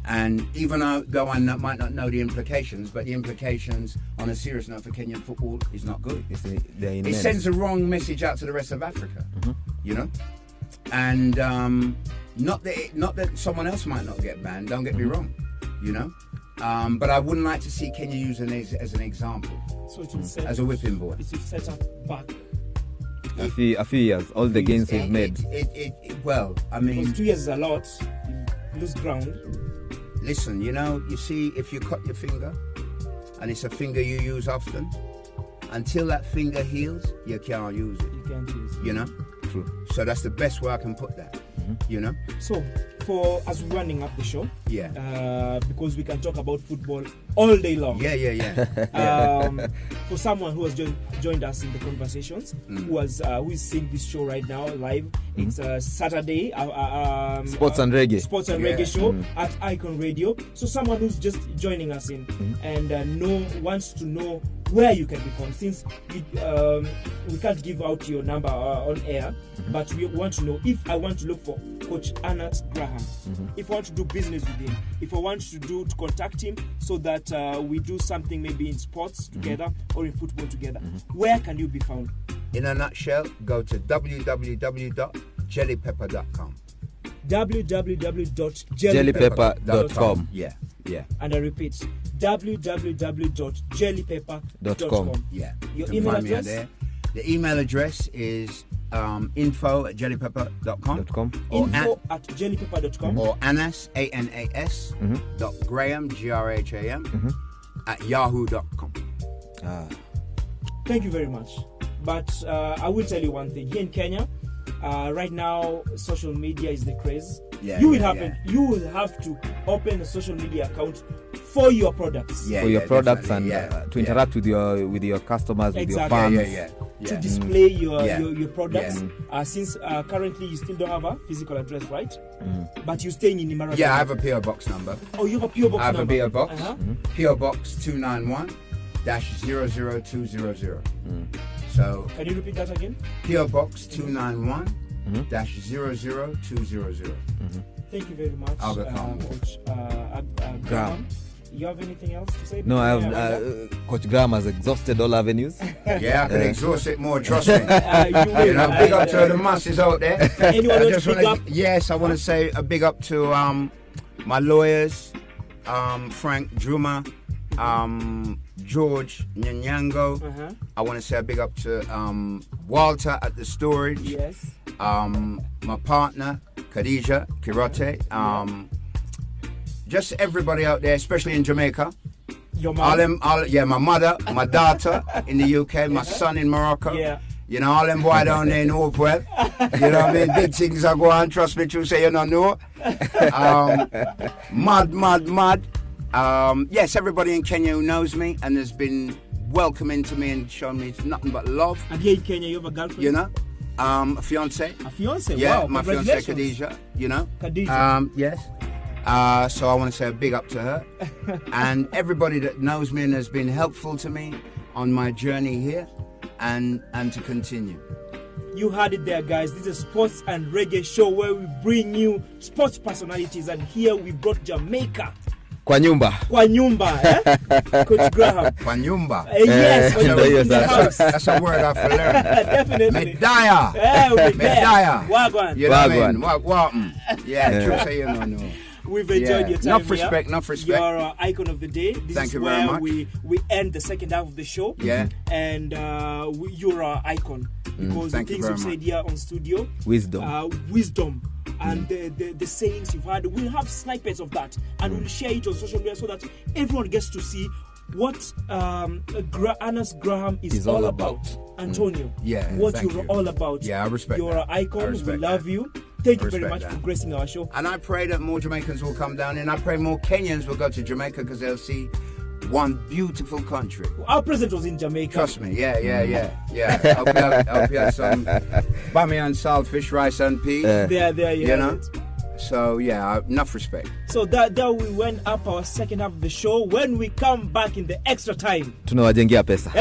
And even though I might not know the implications, but the implications on a serious note for Kenyan football is not good. It sends a wrong message out to the rest of Africa. You know, and not that someone else might not get banned. Don't get me wrong. You know. But I wouldn't like to see Kenya used as an example, so it will set, as a whipping boy. It will set up back a few years, all the gains we've made. Well, I mean, because 2 years is a lot. You lose ground. Listen, you know, you see, if you cut your finger, and it's a finger you use often, until that finger heals, you can't use it. You can't use it. You know? True. So that's the best way I can put that. You know? So, as we're running up the show, because we can talk about football all day long. For someone who has joined us in the conversations, who is seeing this show right now live, it's Saturday Sports and Reggae show at Icon Radio. So someone who's just joining us in and wants to know where you can be found, since we can't give out your number on air, but we want to know, if I want to look for Coach Anat Graham, if I want to do business with him, if I want to contact him so that we do something maybe in sports together or in football together, where can you be found? In a nutshell, go to www.jellypepper.com. www.jellypepper.com. Yeah. And I repeat, www.jellypepper.com. Yeah. Your email address? The email address is info@jellypepper.com. Info@jellypepper.com. Or Anas, ANAS, .Graham, GRHAM, at yahoo.com. Thank you very much. But I will tell you one thing. Here in Kenya, right now social media is the craze. You will have to open a social media account for your products. For your products and to interact with your customers, with your fans. To display your products. Since currently you still don't have a physical address, right? But you're staying in Myra. Yeah, I have a PO box number. Oh, you have a PO box number? I have a PO box. PO box 291-00200. So can you repeat that again? PO box 291-00200. Thank you very much. Coach Graham. You have anything else to say? No, I have. Coach Graham has exhausted all avenues. Yeah, I can exhaust it more, trust me. Big up to the masses out there. Anyone else to big up? Yes, I want to say a big up to my lawyers, Frank Juma, George Nyanyango. I want to say a big up to Walter at the storage. Yes. My partner, Khadija Kirote. Just everybody out there, especially in Jamaica. Your mom? My mother, my daughter in the UK, my son in Morocco. Yeah. You know, all them boys down there in Hopewell. You know what I mean? Big things are going on, trust me, you say you don't know. Mad. Yes, everybody in Kenya who knows me and has been welcoming to me and shown me nothing but love. And here in Kenya, you have a girlfriend? You know? A fiance. A fiance? Yeah, wow, my fiance Khadija, you know? Khadija. Yes. So I want to say a big up to her and everybody that knows me and has been helpful to me on my journey here and to continue. You heard it there, guys. This is Sports and Reggae show where we bring you sports personalities, and here we brought Jamaica. Kwa nyumba, eh? Coach Graham. Kwa nyumba. Yes, that's a word I've learned. Definitely. Medaya. Medaya. Wagwan. You know what I mean? Yeah, true say you don't know. We've enjoyed your time. Enough respect. You're our icon of the day. Thank you very much. We end the second half of the show. Yeah. And you're our icon because the things you've said here on studio. Wisdom. And the sayings you've had, we'll have snippets of that and we'll share it on social media so that everyone gets to see what Ernest Graham is all about. Antonio, what you're all about. Yeah, I respect You're that. an icon. We love you. Thank you very much for gracing our show. And I pray that more Jamaicans will come down, and I pray more Kenyans will go to Jamaica because they'll see one beautiful country. Our president was in Jamaica. Trust me. Yeah. I'll be at some bamiyan, saltfish, rice and pea. There, you know. It. So yeah, enough respect. So that we went up our second half of the show. When we come back in the extra time, tunawajengia pesa.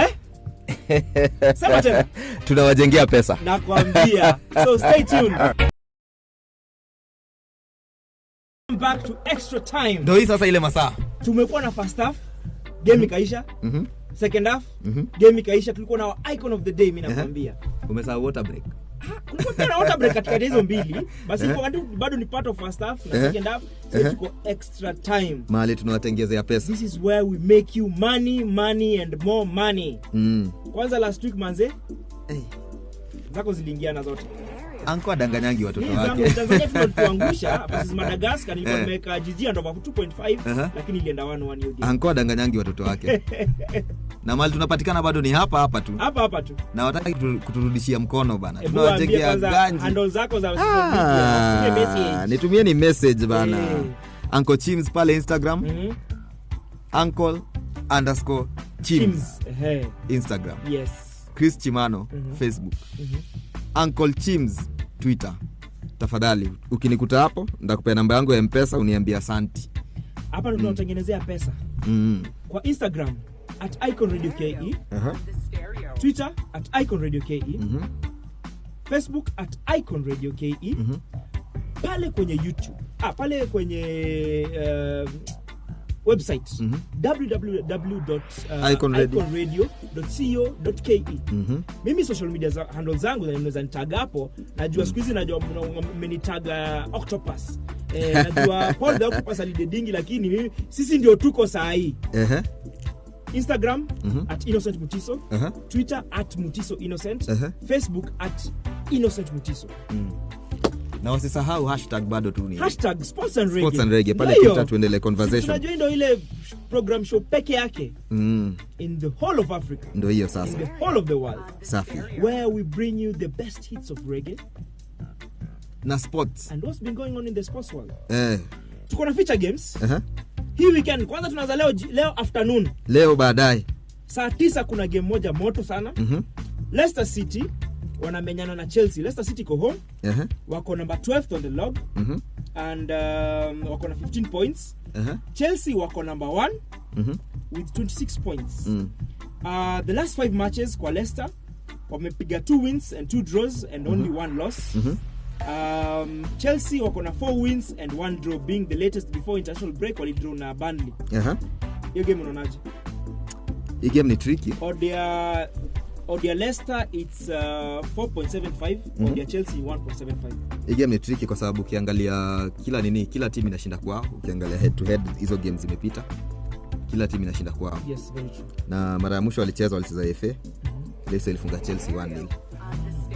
Sema tena. Tunawajengia pesa. Nakwambia. So stay tuned. Back to extra time. Ndio hii sasa ile masaa. Tumekuwa na first half, game ikaisha. Second half, game ikaisha. Tulikuwa na icon of the day, mimi nakwambia. Umesahau water break. Kulikuwa na water break katika hizo mbili. Basi bado ni part of first half na second half. So tuko extra time. Mahali tunawatengezea pesa. This is where we make you money and more money. Kwanza last week manze. Zako ziliingiana zote. Anko adanganyangi watoto wake. Tanzania tunatuangusha versus Madagascar nilikuwa nimeweka GG and over 2.5 lakini ilienda 1-1 hiyo game. Anko adanganyangi watoto wake. Na mali tunapatikana bado ni hapa tu. Hapa tu. Na wataki kuturudishia mkono bana. Tunawajengea ganji. Handle zako za social media. Nitumie message. Nitumie ni message bana. Uncle Chimz pale Instagram. Uncle_Chimz. Instagram. Yes. Chris Chimano Facebook. Uncle Chimz Twitter. Tafadhali ukinikuta hapo ndakupea namba yangu ya M-Pesa uniambia asante. Hapa ndo tunatengenezea pesa. Kwa Instagram @iconradioke, Twitter @iconradioke, Facebook @iconradioke, pale kwenye YouTube, pale kwenye website www.iconradio.co.ke. Mimi social media handles zangu naweza nitag hapo. Najua siku hizi najua mmenitaga Octopus. Najua Paul the Octopus alidedingi lakini sisi ndio tuko saa hii. Instagram @InnocentMutiso, Twitter @MutisoInnocent, Facebook @InnocentMutiso. Na usisahau hashtag bado tu ni #Sports and Reggae pale Twitter tuendelee conversation. Tunajua ndio ile program show peke yake in the whole of Africa. Ndio hiyo sasa. In the whole of the world. Safi. Where we bring you the best hits of reggae, na sports. And what's been going on in the sports world? Tuko na feature games. Hii weekend kwanza tunaanza leo afternoon. Leo baadaye. Saa 9 kuna game moja moto sana. Leicester City wanamenyana na Chelsea. Leicester City go home. Wako number 12th on the log. And wako na 15 points. Chelsea wako number 1 with 26 points. The last 5 matches kwa Leicester wamepiga 2 wins and 2 draws and only 1 loss. Chelsea wako na 4 wins and 1 draw, being the latest before international break walidraw na Burnley. Hiyo game unaonaje? Hii game ni tricky. Odia Leicester it's 4.75, Odia Chelsea 1.75. Hii game ni tricky kwa sababu ukiangalia kila timu inashinda kwao. Ukiangalia head to head hizo games zimepita, kila timu inashinda kwao. Yes, very true. Na mara ya mwisho walicheza FA. Leicester ilifunga Chelsea 1-0.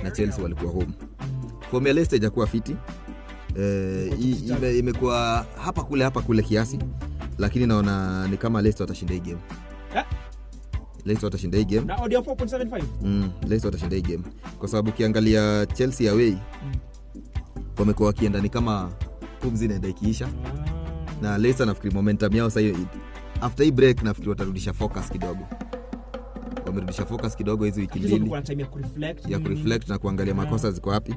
Na Chelsea walikuwa home. Form ya Leicester hajakuwa fiti. Imekuwa hapa kule kiasi, lakini naona ni kama Leicester watashinda hii game. Leicester watashinda hii game. Na odia 4.75. Leicester watashinda hii game kwa sababu ukiangalia Chelsea away wamekuwa wakienda ni kama pumzi inaenda ikiisha. Na Leicester nafikiri momentum yao sasa after hii break nafikiri watarudisha focus kidogo. Wamerudisha focus kidogo hizo wiki mbili. Kuna time ya kureflect na kuangalia makosa ziko wapi.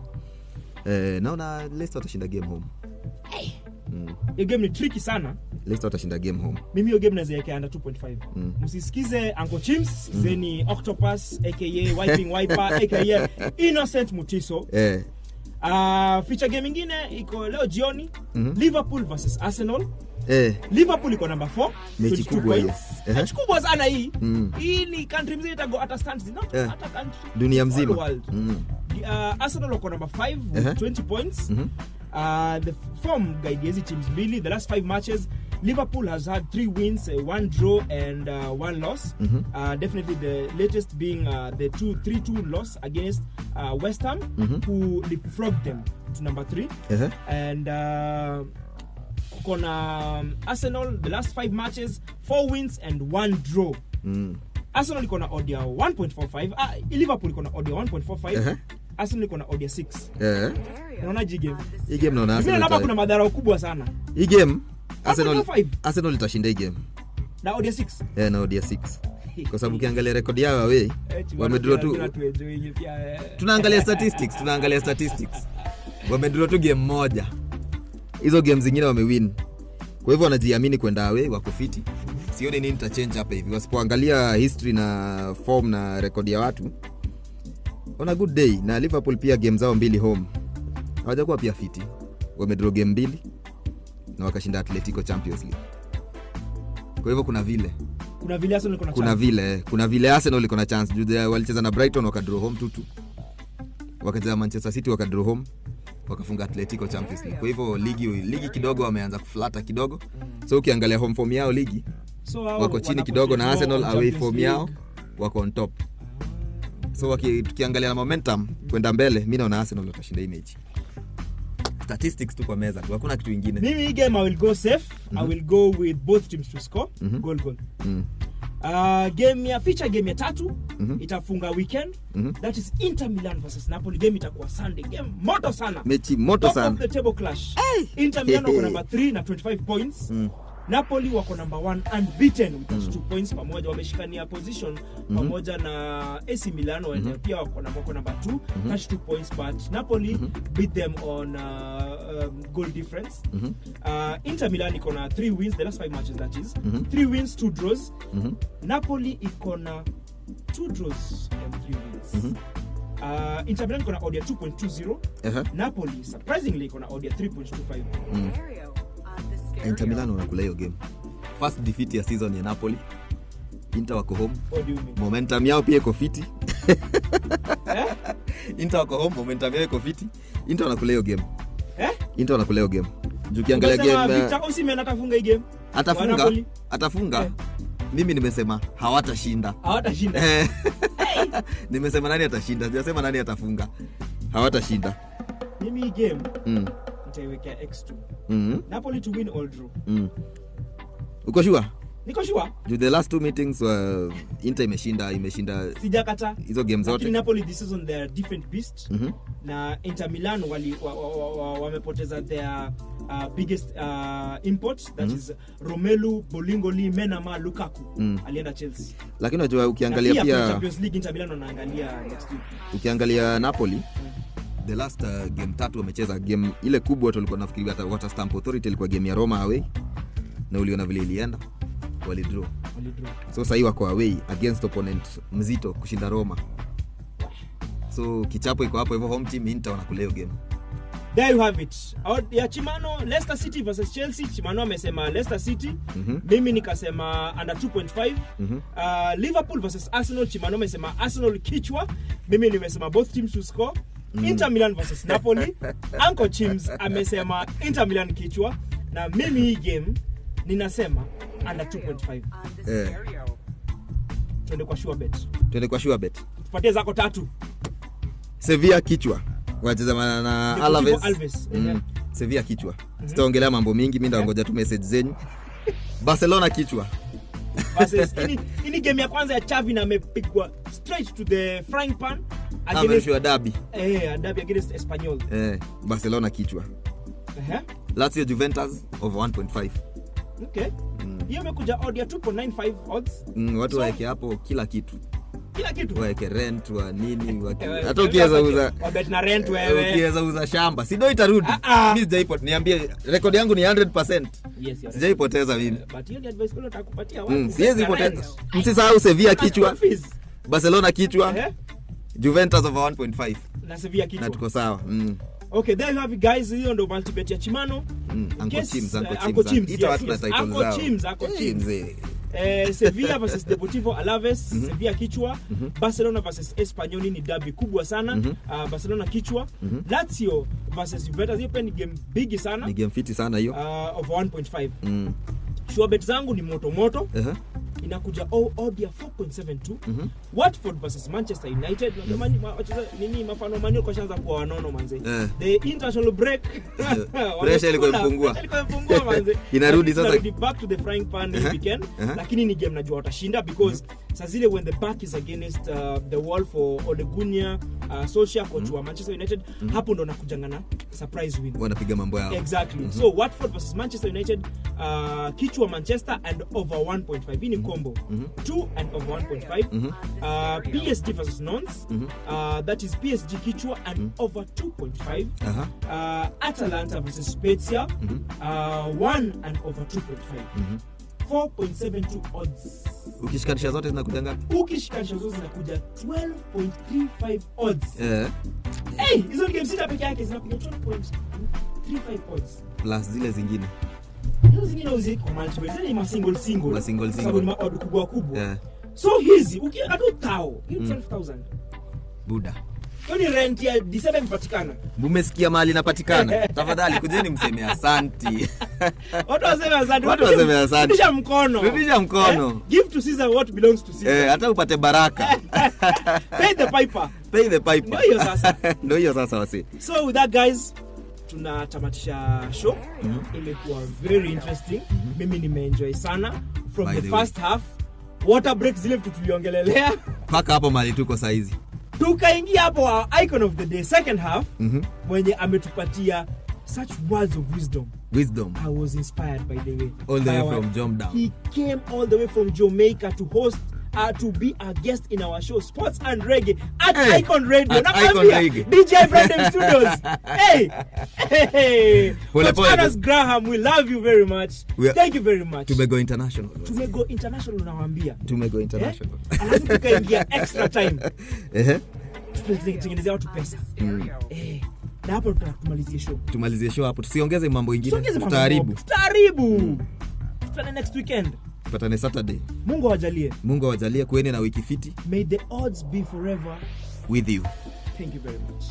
Naona Leicester watashinda game home. Hiyo game ni tricky sana. Leicester watashinda game home. Mimi hiyo game naweza yake under 2.5. Msisikize Uncle Chimz, zeni Octopus aka Wiping Wiper aka Innocent Mutiso. Feature game nyingine iko leo jioni, Liverpool versus Arsenal. Liverpool iko number 4, mechi kubwa hiyo. Mechi kubwa sana hii. Hii ni country mzima itago hata stands, not hata country. Dunia mzima. Arsenal wako number 5 with 20 points. The form guide hizi teams mbili, the last 5 matches Liverpool has had 3 wins, 1 draw and 1 loss. Definitely the latest being the 3-2 loss against West Ham, who leapfrogged them to number 3. And Arsenal, the last 5 matches, 4 wins and 1 draw. Arsenal iko na odia 1.45. Liverpool iko na odia 1.45. Arsenal iko na odia 6. Unaona hii game? Hii game naona Arsenal. Mimi naona kuna madhara kubwa sana. Hii game Arsenal itashinda hii game. Na odia 6. Na odia 6. Kwa sababu ukiangalia record yao away wamedraw tu. Tunaangalia statistics. Wamedraw tu game moja. Hizo game zingine wamewin. Kwa hivyo wanajiamini kwenda away, wako fiti. Sioni nini ta change hapa hivi. Wasipoangalia history na form na record ya watu, on a good day. Na Liverpool pia game zao 2 home hawajakuwa pia fiti. Wamedraw game 2 na wakashinda Atletico Champions League. Kwa hivyo kuna vile Arsenal iko na chance. Kuna vile Arsenal iko na chance. Walicheza na Brighton wakadraw home 2-2. Wakacheza Manchester City wakadraw home, wakafunga Atletico Champions League. Kwa hivyo ligi kidogo wameanza kuflata kidogo. So ukiangalia home form yao ligi, wako chini kidogo, na Arsenal away form yao wako on top. So tukiangalia na momentum kwenda mbele, mimi naona Arsenal watashinda hii mechi. Statistics tu kwa meza, hakuna kitu kingine. Mimi hii game I will go safe. I will go with both teams to score goal. Feature game ya 3 itafunga weekend. That is Inter Milan versus Napoli. Game itakuwa Sunday. Game moto sana. Mechi moto sana. Top of the table clash. Inter Milan wako number 3 na 25 points. Napoli wako number 1 unbeaten with 2 points, pamoja wameshikania position pamoja na AC Milan pia wako number 2 2 points, but Napoli beat them on goal difference. Inter Milan iko na 3 wins the last 5 matches, that is 3 wins 2 draws. Napoli iko na 2 draws and 3 wins. Inter Milan iko na odia 2.20. Napoli surprisingly iko na odia 3.25. Inter Milan wanakula hiyo game. First defeat ya season ya Napoli. Inter wako home. Momentum yao pia iko fiti. Inter wako home, momentum yao iko fiti. Inter wanakula hiyo game. Inter wanakula hiyo game. Ukiangalia game Victor Osimhen atafunga hii game. Atafunga. Mimi nimesema hawatashinda. Nimesema nani atashinda, sijasema nani atafunga. Hawatashinda. Mimi hii game nitaiwekea X2. Napoli to win all draw. Uko sure? Niko sure. The last 2 meetings Inter imeshinda sijakata hizo games zote. Napoli this season they are different beast. Na Inter Milan wamepoteza their biggest import that is Romelu, Bolingoli, Menama, Lukaku. Alienda Chelsea. Lakini unajua ukiangalia pia Champions League Inter Milan wanaangalia next week. Ukiangalia Napoli the last game 3 wamecheza, game ile kubwa tulikuwa nafikiri hata Water Stamp Authority ilikuwa game ya Roma away na uliona vile ilienda, walidraw. So sasa hiyo wako away against opponent mzito kushinda Roma. So kichapo iko hapo hivyo, home team Inter wanakuleo game. There you have it. Ya Chimano, Leicester City versus Chelsea. Chimano amesema Leicester City. Mimi nikasema under 2.5. Liverpool versus Arsenal. Chimano amesema Arsenal kichwa. Mimi nimesema both teams to score. Inter Milan versus Napoli. Uncle Chimz amesema Inter Milan kichwa. Na mimi hii game ninasema under 2.5. Twende kwa sure bet. Tupatie zako 3. Sevilla kichwa. Wacheza na Alaves. Sevilla kichwa. Sitaongelea mambo mingi, mimi ndaongoja tu message zenyu. Barcelona kichwa. Ini game ya kwanza ya Xavi na amepigwa straight to the frying pan against derby. Derby against Espanyol. Barcelona kichwa. Lazio Juventus over 1.5. Okay. Hiyo imekuja odd ya 2.95 odds. Watu waeke hapo kila kitu. Waeke rent wa nini hata ukiweza uza bet na rent wewe. Ukiweza uza shamba. Sido itarudi. Mimi sijaipot niambie record yangu ni 100%. Yes. Sijaipoteza mimi. But hiyo ni advice kwa nitakupatia wapi? Siwezi poteza. Msisahau Sevilla kichwa. Barcelona kichwa. Juventus over 1.5. Na Sevilla kichwa. Na tuko sawa. Okay, there you have it guys. Hiyo ndo multibet ya Chimano. Uncle Chimz. Ita watu na title zao. Uncle Chimz. Sevilla versus Deportivo Alaves. Sevilla kichwa. Barcelona versus Espanyol ni derby kubwa sana. Barcelona kichwa. Lazio versus Juventus, hiyo ni game big sana. Ni game fiti sana hiyo. Over 1.5. Sure bet zangu ni moto. Inakuja odd ya 4.72. Watford versus Manchester United. Nini mafano manio kwa shanza kwa wanono manze. The international break. Pressure ilikuwa imepungua manze. Inarudi sasa back to the frying pan this weekend. Lakini ni game najua watashinda because sazile when the back is against the wall for Olegunya, Solskjaer coach wa Manchester United, hapo ndo nakujangana surprise win. Wanapiga mambo yao. Exactly. So Watford versus Manchester United, kichwa Manchester and over 1.5. Ini combo 2 and over 1.5. PSG versus Nantes, that is PSG kichwa and over 2.5. Atalanta versus Spezia, 1 and over 2.5. 4.72 odds. Ukishikanisha zote zinakuja ngapi? Ukishikanisha zote zinakuja 12.35 odds. Hey, hizo game sita peke yake zinakuja 12.35 odds. Plus zile zingine. Hizo zingine uziko multiple, ni single. Sababu ni odd kubwa. So hizi ukiweka tu tao, 12,000. Buda. Kwani rent ya December impatikana? Mmesikia mahali inapatikana? Tafadhali kujeni mseme asante. Watu waseme asante. Rudisha mkono. Give to Caesar what belongs to Caesar. Hata upate baraka. Pay the piper. Ndio hiyo sasa wasi. So with that guys, tunatamatisha show. Imekuwa very interesting. Mimi nimeenjoy sana from the first half. Water break zile vitu tuliongelelea. Paka hapo mahali tuko saa hizi. Tukaingia hapo icon of the day second half mwenye ametupatia such words of wisdom. I was inspired by the way. All the way from Jamaica. He came all the way from Jamaica to host to be a guest in our show Sports and Reggae at Icon Radio. DJ Brandon Studios. Hey. Coach Graham, we love you very much. Thank you very much. Tumego international nawaambia. Tumego international. Alafu tukaingia extra time. Tutengenezea watu pesa. Na hapo tumalizie show hapo. Tusiongeze mambo mengine. Tutaharibu. Tutane next weekend. Tupatane Saturday. Mungu awajalie kuene na wiki fiti. May the odds be forever with you. Thank you very much.